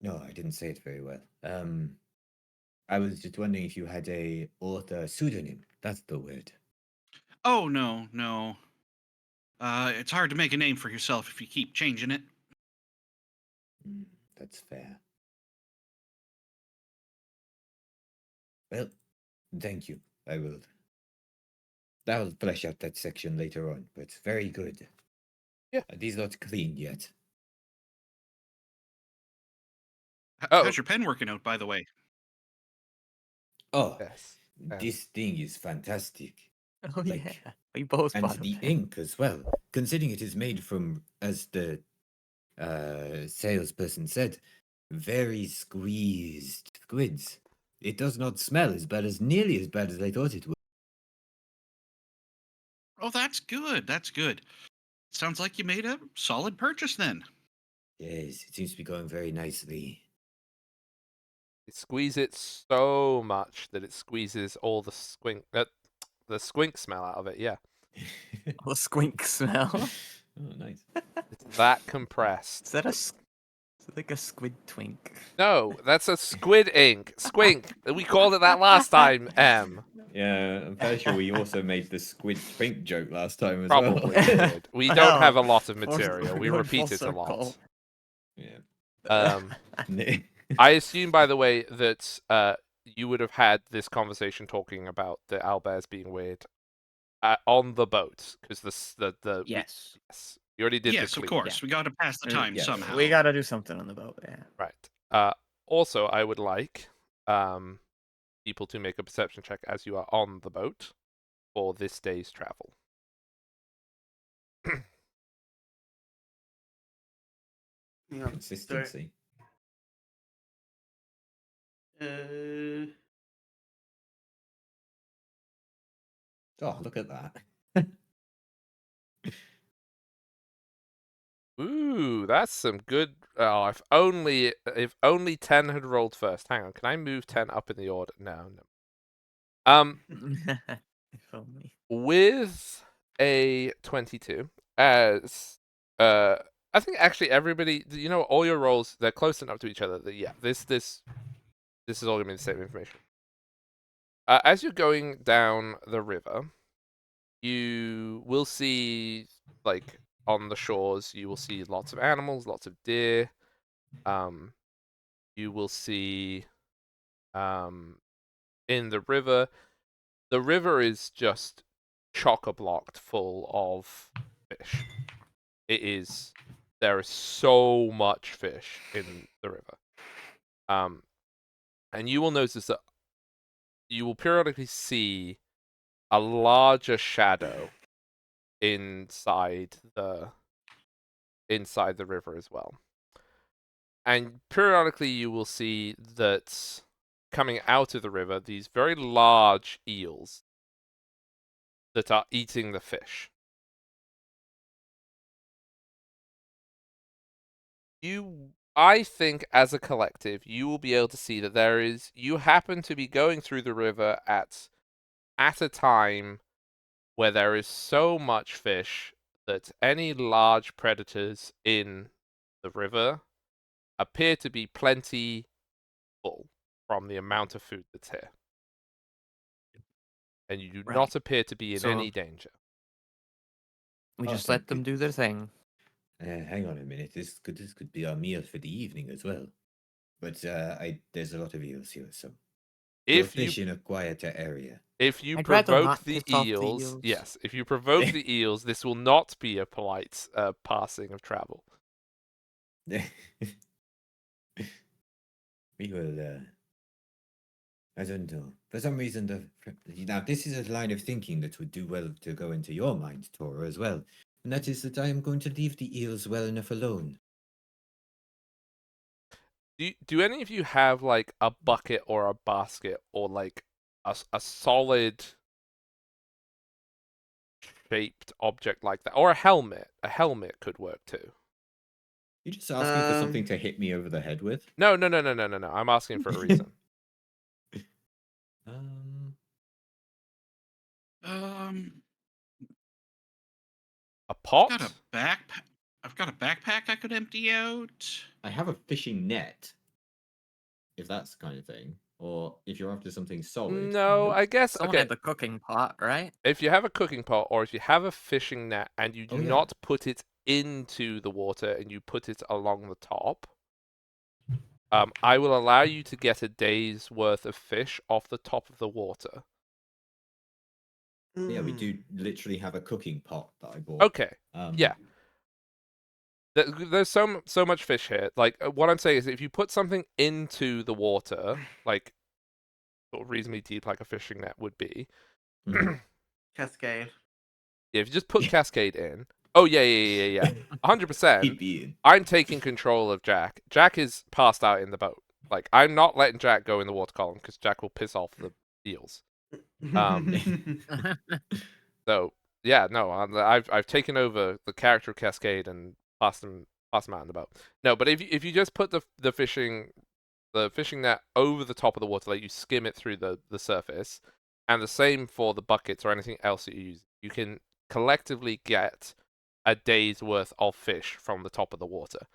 No, I didn't say it very well. I was just wondering if you had a author pseudonym. That's the word. Oh no. It's hard to make a name for yourself if you keep changing it. That's fair. Well, thank you. I'll flesh out that section later on, but very good. Yeah. These not cleaned yet. Oh. How's your pen working out, by the way? Oh, Yes. this thing is fantastic. Oh Like, yeah, we both And bought a the pen. ink as well, considering it is made from, as the salesperson said, very squeezed squids. It does not smell nearly as bad as I thought it would. Oh, that's good. That's good. Sounds like you made a solid purchase then. Yes, it seems to be going very nicely. You squeeze it so much that it squeezes all the squink smell out of it. Yeah, The squink smell. Oh, nice. it's that compressed. Is that is it like a squid twink? No, that's a squid ink. Squink. We called it that last time. Yeah, I'm fairly sure we also made the squid twink joke last time as Probably well. did. We don't have a lot of Full- material. We we're going repeat full it a lot. circle. Yeah. I assume, by the way, that you would have had this conversation talking about the owlbears being weird on the boat, because Yes. yes, you already did Yes, the of clean. course. We got to pass the time yes. somehow. We gotta do something on the boat. Yeah. Right. Also, I would like people to make a perception check as you are on the boat for this day's travel. Hang on, Consistency. sorry. Oh, look at that. Ooh, that's some good. Oh, if only 10 had rolled first. Hang on, can I move 10 up in the order? No. If only. With a 22, as I think actually everybody, all your rolls, they're close enough to each other that yeah, this is all gonna be the same information. As you're going down the river, you will see, like, on the shores, you will see lots of animals, lots of deer. You will see, in the river is just chock-a-blocked full of fish. There is so much fish in the river. And you will notice that you will periodically see a larger shadow inside the river as well. And periodically you will see that coming out of the river, these very large eels that are eating the fish. I think as a collective, you will be able to see that you happen to be going through the river at a time where there is so much fish that any large predators in the river appear to be plenty full from the amount of food that's here. And you do Right. not appear to be in So- any danger. We just Awesome. let them do their thing. Hang on a minute. This could be our meal for the evening as well. But there's a lot of eels here, so we'll If you fish in a quieter area. if you I'd rather provoke not the piss off the eels, eels. yes, if you provoke the eels, this will not be a polite passing of travel. We will. I don't know. For some reason, now this is a line of thinking that would do well to go into your mind, Tora, as well. And that is that I am going to leave the eels well enough alone. Do any of you have like a bucket or a basket or like a solid shaped object like that, or a helmet? A helmet could work too. You're just asking for something to hit me over the head with? No. I'm asking for a reason. A pot? Got a backpack. I've got a backpack I could empty out. I have a fishing net, if that's the kind of thing. Or if you're after something solid. No, nope. I guess Someone okay. had the cooking pot, right? If you have a cooking pot or if you have a fishing net and you do Oh, yeah. not put it into the water and you put it along the top, I will allow you to get a day's worth of fish off the top of the water. Yeah, we do literally have a cooking pot that I bought. Okay. Yeah. There's so much fish here. Like, what I'm saying is, if you put something into the water, like sort of reasonably deep, like a fishing net would be, Cascade. yeah, if you just put Cascade in, oh yeah, 100%. He'd be in. I'm taking control of Jack. Jack is passed out in the boat. Like, I'm not letting Jack go in the water column because Jack will piss off the eels. So yeah, no, I've taken over the character of Cascade and passed him out in the boat. No, but if you just put the fishing net over the top of the water, like you skim it through the surface, and the same for the buckets or anything else that you use, you can collectively get a day's worth of fish from the top of the water.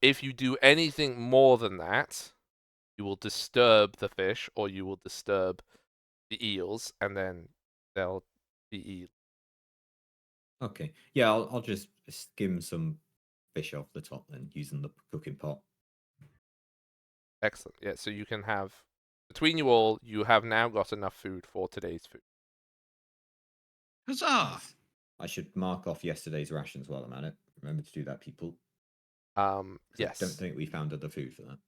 If you do anything more than that, you will disturb the fish or you will disturb the eels, and then they'll be eaten. Okay. Yeah, I'll just skim some fish off the top then, using the cooking pot. Excellent. Yeah, so you can have, between you all, you have now got enough food for today's food. Huzzah! I should mark off yesterday's rations while I'm at it. Remember to do that, people. Yes. I don't think we found other food for that.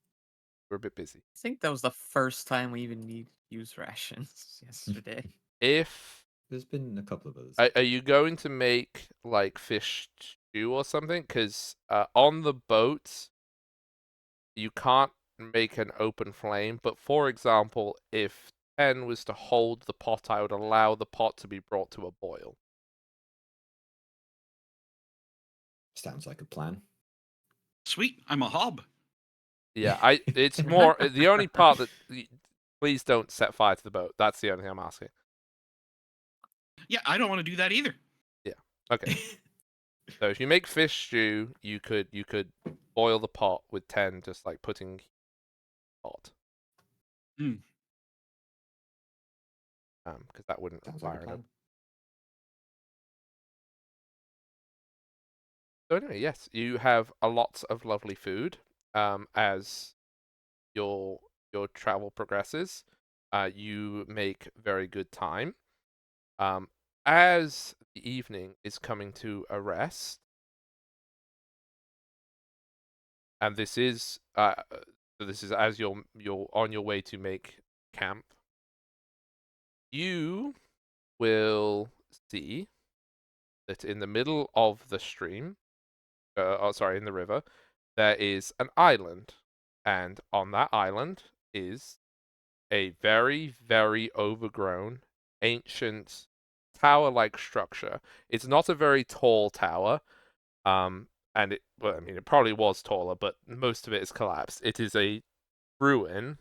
We're a bit busy. I think that was the first time we even needed to use rations yesterday. There's been a couple of others. Are you going to make like fish stew or something? Because on the boat, you can't make an open flame. But for example, if 10 was to hold the pot, I would allow the pot to be brought to a boil. Sounds like a plan. Sweet, I'm a hob. Yeah, it's more the only part that please don't set fire to the boat. That's the only thing I'm asking. Yeah, I don't want to do that either. Okay. So if you make fish stew, you could boil the pot with 10, just like putting pot. Mm. Because that wouldn't Sounds like a require enough. plan. So anyway, yes, you have a lot of lovely food. As your travel progresses, you make very good time. As the evening is coming to a rest, and this is as you're on your way to make camp, you will see that in the middle of the stream, in the river, there is an island, and on that island is a very, very overgrown, ancient tower-like structure. It's not a very tall tower, and I mean, it probably was taller, but most of it is collapsed. It is a ruin,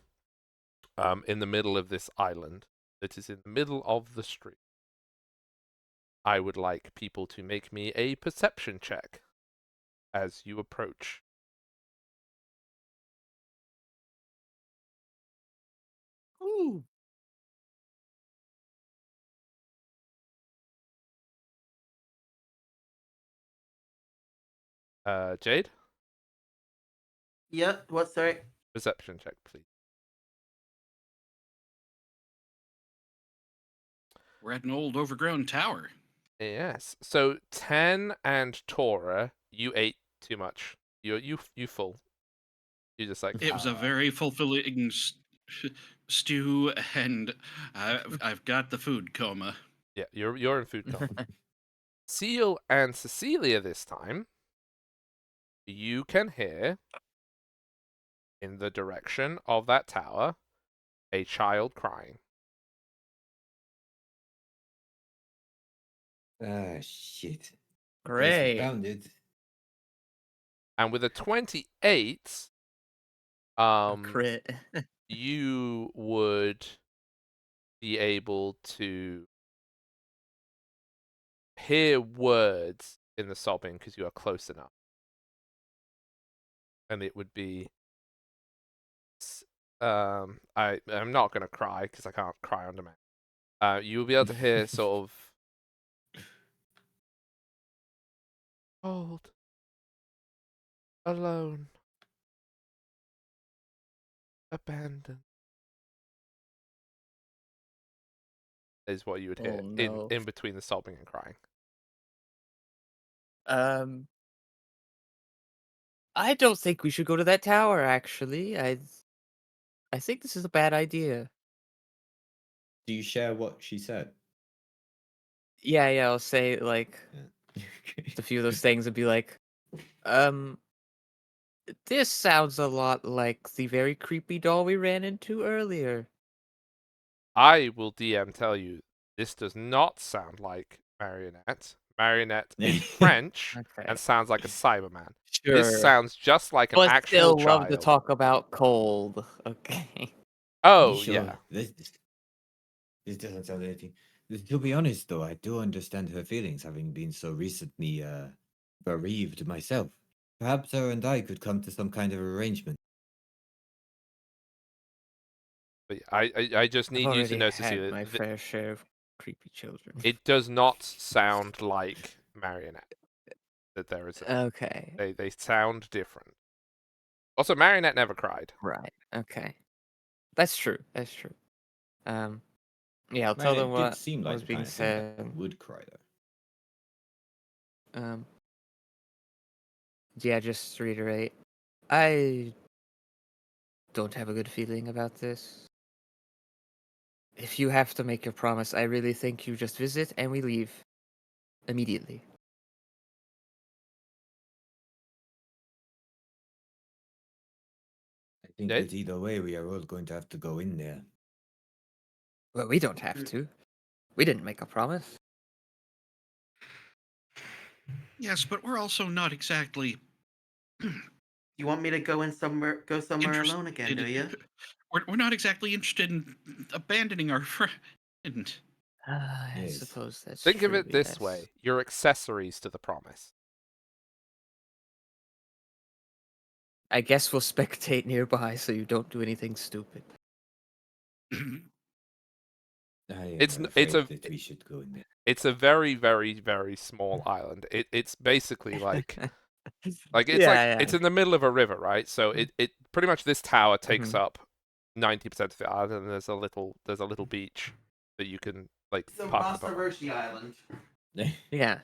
in the middle of this island that is in the middle of the street. I would like people to make me a perception check as you approach. Ooh. Jade, Yeah, what, sorry? perception check, please. We're at an old overgrown tower. Yes. So 10 and Tora, you ate too much. You full. You just like It was a very fulfilling stew, and I've got the food coma. yeah, you're in food coma. Seal and Cecilia this time, you can hear in the direction of that tower a child crying. Ah, shit. Guess we Great. found it. And with a 28, A crit. you would be able to hear words in the sobbing because you are close enough. And it would be I'm not gonna cry because I can't cry under my. You will be able to hear sort of cold, alone, abandoned. Is what you would hear Oh no. in between the sobbing and crying. Um, I don't think we should go to that tower. Actually, I think this is a bad idea. Do you share what she said? Yeah, yeah. I'll say like Yeah. a few of those things and be like, um, this sounds a lot like the very creepy doll we ran into earlier. I will DM tell you this does not sound like Marionette. Marionette is French Okay. and sounds like a Cyberman. This Sure. sounds just like an But actual still love to child. talk about cold. Okay. Oh Sure. yeah. This doesn't sound anything. To be honest, though, I do understand her feelings, having been so recently bereaved myself. Perhaps her and I could come to some kind of arrangement. But I just I've need you to already know, had Cecilia, my fair share of creepy children. it does not sound like Marionette. That there is Okay. they sound different. Also, Marionette never cried. Right. Okay. That's true. That's true. Yeah, I'll tell Man, them it did what seem like was the being kind of thing that said. would cry, though. Yeah, just to reiterate, I don't have a good feeling about this. If you have to make your promise, I really think you just visit and we leave immediately. I think Jade? that either way, we are all going to have to go in there. Well, we don't have to. We didn't make a promise. Yes, but we're also not exactly You want me to go somewhere alone again, do interested. you? We're not exactly interested in abandoning our friend. I Yes. suppose that's Think of true, it this yes. way: you're accessories to the promise. I guess we'll spectate nearby so you don't do anything stupid. I It's am it's afraid a that we should go in there. it's a very very very small island. It's basically like it's Yeah. it's in the middle of a river, right? So it pretty much this tower takes Mhm. up 90% of the island, and there's a little beach that you can like It's a park the Master boat on. Roshi Island. Yeah.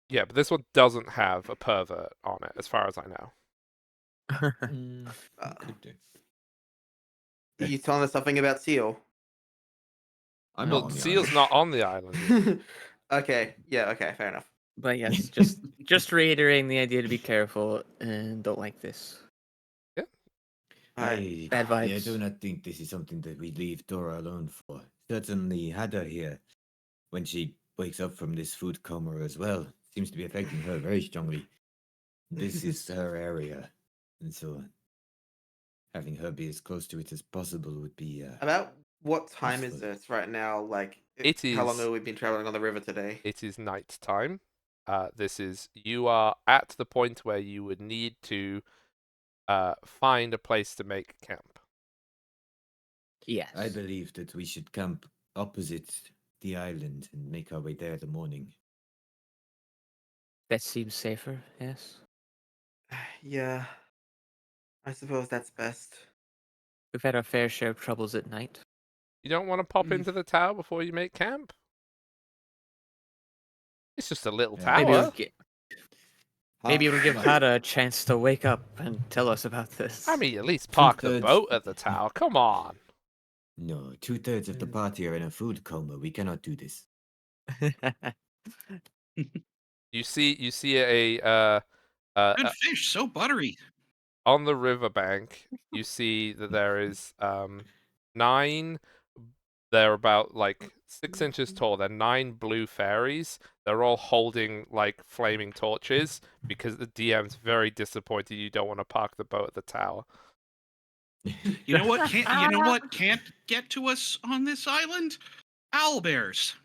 Yeah, but this one doesn't have a pervert on it, as far as I know. Could do. You telling us something about Seal? I'm Well, not on the Seal's island. not on the island. Okay, yeah, okay, fair enough. But yes, just reiterating the idea to be careful and don't like this. Alright. Bad I vibes. do not think this is something that we leave Dora alone for. Certainly, Hada here, when she wakes up from this food coma as well, seems to be affecting her very strongly. This is her area, and so having her be as close to it as possible would be. About what time is Useful. it right now? Like, It how long is- have we been traveling on the river today? It is night time. You are at the point where you would need to find a place to make camp. Yes. I believe that we should camp opposite the island and make our way there in the morning. That seems safer, yes. Yeah, I suppose that's best. We've had our fair share of troubles at night. You don't want to pop Mm. into the tower before you make camp? It's just a little Yeah. Maybe tower. maybe it'll give Like, Hada a chance to wake up and tell us about this. I mean, at least park the 2/3 boat at the tower. Come on. No, 2/3 of the party are in a food coma. We cannot do this. You see a Good fish, so buttery. on the riverbank. You see that there is 9. They're about like 6 inches tall. They're 9 blue fairies. They're all holding like flaming torches because the DM's very disappointed you don't want to park the boat at the tower. You know what can't you know what can't get to us on this island? Owlbears.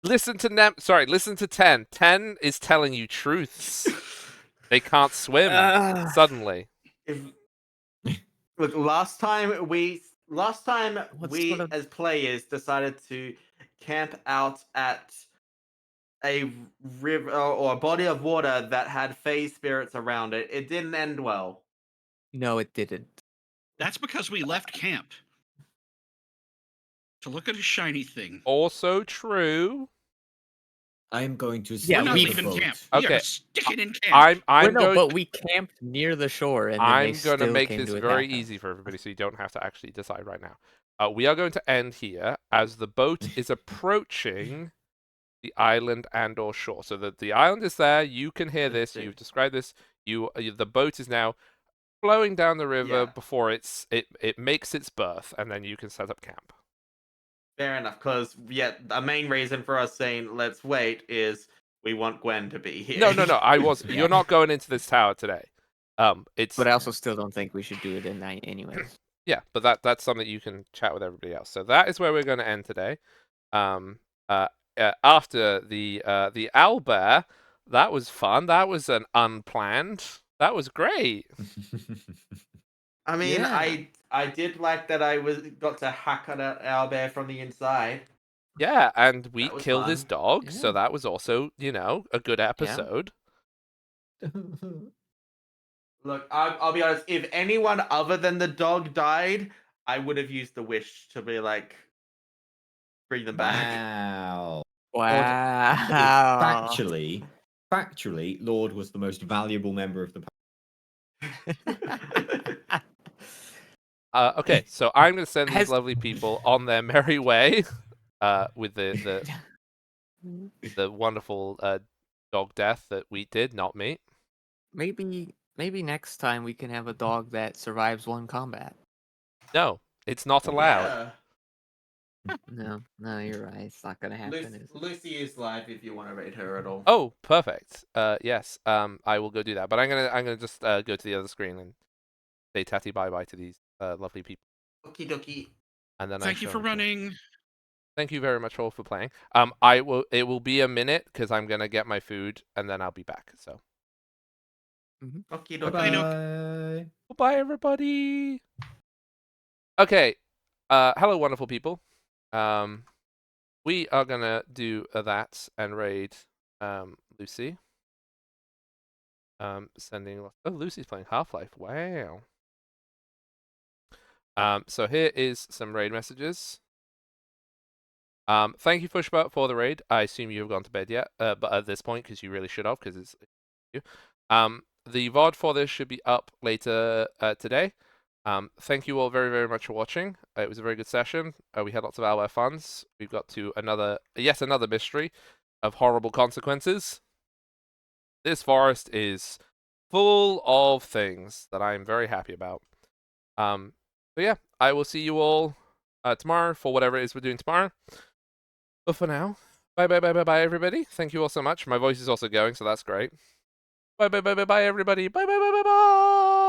Listen to listen to 10. 10 is telling you truths. They can't swim suddenly. Look, last time we What sort of- as players decided to camp out at a river or a body of water that had fey spirits around it. It didn't end well. No, it didn't. That's because we left camp to look at a shiny thing. Also true. I'm going to Yeah, We're not we- leaving boat. camp. We Okay, are sticking in camp. I'm no, going but we camped near the shore, and then they I'm going to still make came this to very attack us. easy for everybody so you don't have to actually decide right now. We are going to end here as the boat is approaching the island and or shore. So the island is there. You can hear this. You've described this. The boat is now flowing down the river Yeah. before it makes its berth, and then you can set up camp. Fair enough, because the main reason for us saying let's wait is we want Gwen to be here. No. I was. Yeah. You're not going into this tower today. It's. But I also still don't think we should do it at night, anyways. Yeah, but that's something you can chat with everybody else. So that is where we're going to end today. After the owlbear, that was fun. That was an unplanned. That was great. I mean, Yeah. I did like that I got to hack at an owlbear from the inside. Yeah, and we That was killed his fun. dog, so Yeah. that was also, a good episode. Look, I'll be honest. If anyone other than the dog died, I would have used the wish to be like, bring them back. Wow. Wow. Factually, Lord was the most valuable member of the Okay, so I'm going to send these Has- lovely people on their merry way with the wonderful dog death that we did not meet. Maybe next time we can have a dog that survives one combat. No, it's not allowed. Yeah. No, you're right. It's not gonna happen. Is it? Lucy is live if you want to rate her at all. Oh, perfect. Yes. I will go do that. But I'm gonna just go to the other screen and say tatty bye bye to these lovely people. Okie dokie. And then Thank you for running. Thank you very much all for playing. It will be a minute because I'm gonna get my food and then I'll be back. So Okie Bye dokie. bye. bye everybody. Okay. Hello wonderful people. We are gonna do that and raid Lucy. Sending. Oh, Lucy's playing Half-Life. Wow. So here is some raid messages. Thank you, Fushbot, for the raid. I assume you have gone to bed yet, but at this point, because you really should have, because it's you. The VOD for this should be up later today. Thank you all very, very much for watching. It was a very good session. We had lots of OwO funds. We've got to yet another mystery of horrible consequences. This forest is full of things that I'm very happy about. So yeah, I will see you all tomorrow for whatever it is we're doing tomorrow. But for now, bye bye bye bye bye everybody. Thank you all so much. My voice is also going, so that's great. Bye bye bye bye bye everybody. Bye bye bye bye bye.